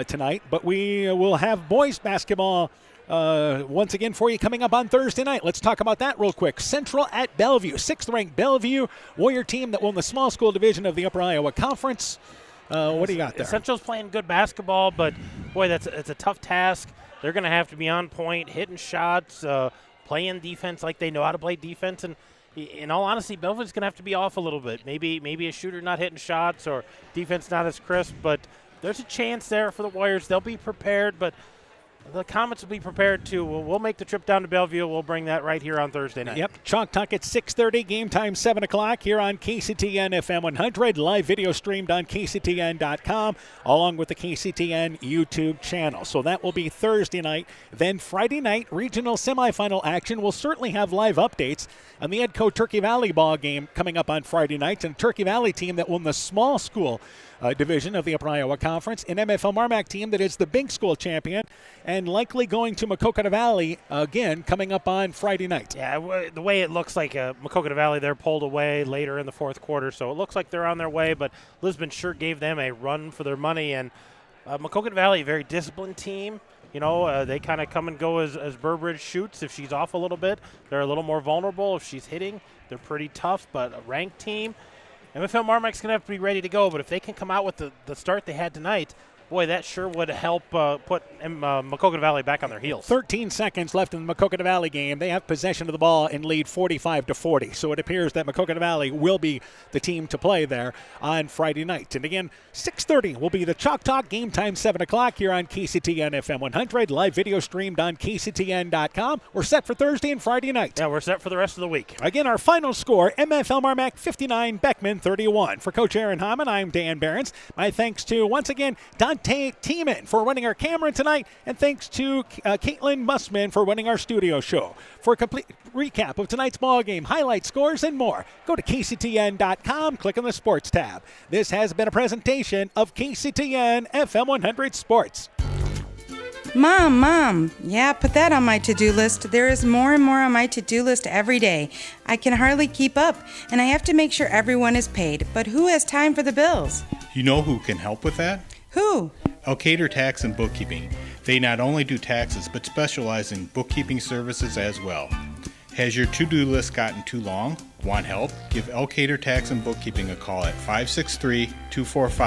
tonight. But we will have boys basketball once again for you coming up on Thursday night. Let's talk about that real quick. Central at Bellevue, 6th-ranked Bellevue Warrior team that won the small school division of the Upper Iowa Conference. What do you got there? Central's playing good basketball, but boy, it's a tough task. They're going to have to be on point, hitting shots, playing defense like they know how to play defense. And in all honesty, Bellevue's going to have to be off a little bit. Maybe a shooter not hitting shots or defense not as crisp, but there's a chance there for the Warriors. They'll be prepared, but the Comets will be prepared too. We'll make the trip down to Bellevue. We'll bring that right here on Thursday night. Yep. Chalk Talk at 6:30. Game time 7 o'clock here on KCTN FM 100. Live video streamed on KCTN.com along with the KCTN YouTube channel. So that will be Thursday night. Then Friday night, regional semifinal action. We'll certainly have live updates on the Edco Turkey Valley ball game coming up on Friday night. And Turkey Valley team that won the small school division of the Upper Iowa Conference, an MFLMarMac team that is the big school champion and likely going to Maquoketa Valley again coming up on Friday night. Yeah, the way it looks like Maquoketa Valley, they're pulled away later in the fourth quarter, so it looks like they're on their way, but Lisbon sure gave them a run for their money, and Maquoketa Valley, a very disciplined team. You know, they kind of come and go as Burbridge shoots. If she's off a little bit, they're a little more vulnerable. If she's hitting, they're pretty tough, but a ranked team. MFLMarMac's going to have to be ready to go, but if they can come out with the start they had tonight, boy, that sure would help put Maquoketa Valley back on their heels. 13 seconds left in the Maquoketa Valley game. They have possession of the ball and lead 45-40. So it appears that Maquoketa Valley will be the team to play there on Friday night. And again, 6:30 will be the Chalk Talk. Game time 7 o'clock here on KCTN FM 100. Live video streamed on KCTN.com. We're set for Thursday and Friday night. Yeah, we're set for the rest of the week. Again, our final score, MFLMarMac 59, Beckman 31. For Coach Aaron Hammond, I'm Dan Behrens. My thanks to, once again, Dante Tiemann for running our camera tonight, and thanks to Caitlin Mussman for running our studio show. For a complete recap of tonight's ball game, highlight scores, and more, go to KCTN.com, click on the Sports tab. This has been a presentation of KCTN FM 100 Sports. Mom, yeah, put that on my to-do list. There is more and more on my to-do list every day. I can hardly keep up, and I have to make sure everyone is paid. But who has time for the bills? You know who can help with that? Who? Elkader Tax and Bookkeeping. They not only do taxes, but specialize in bookkeeping services as well. Has your to-do list gotten too long? Want help? Give Elkader Tax and Bookkeeping a call at 563-245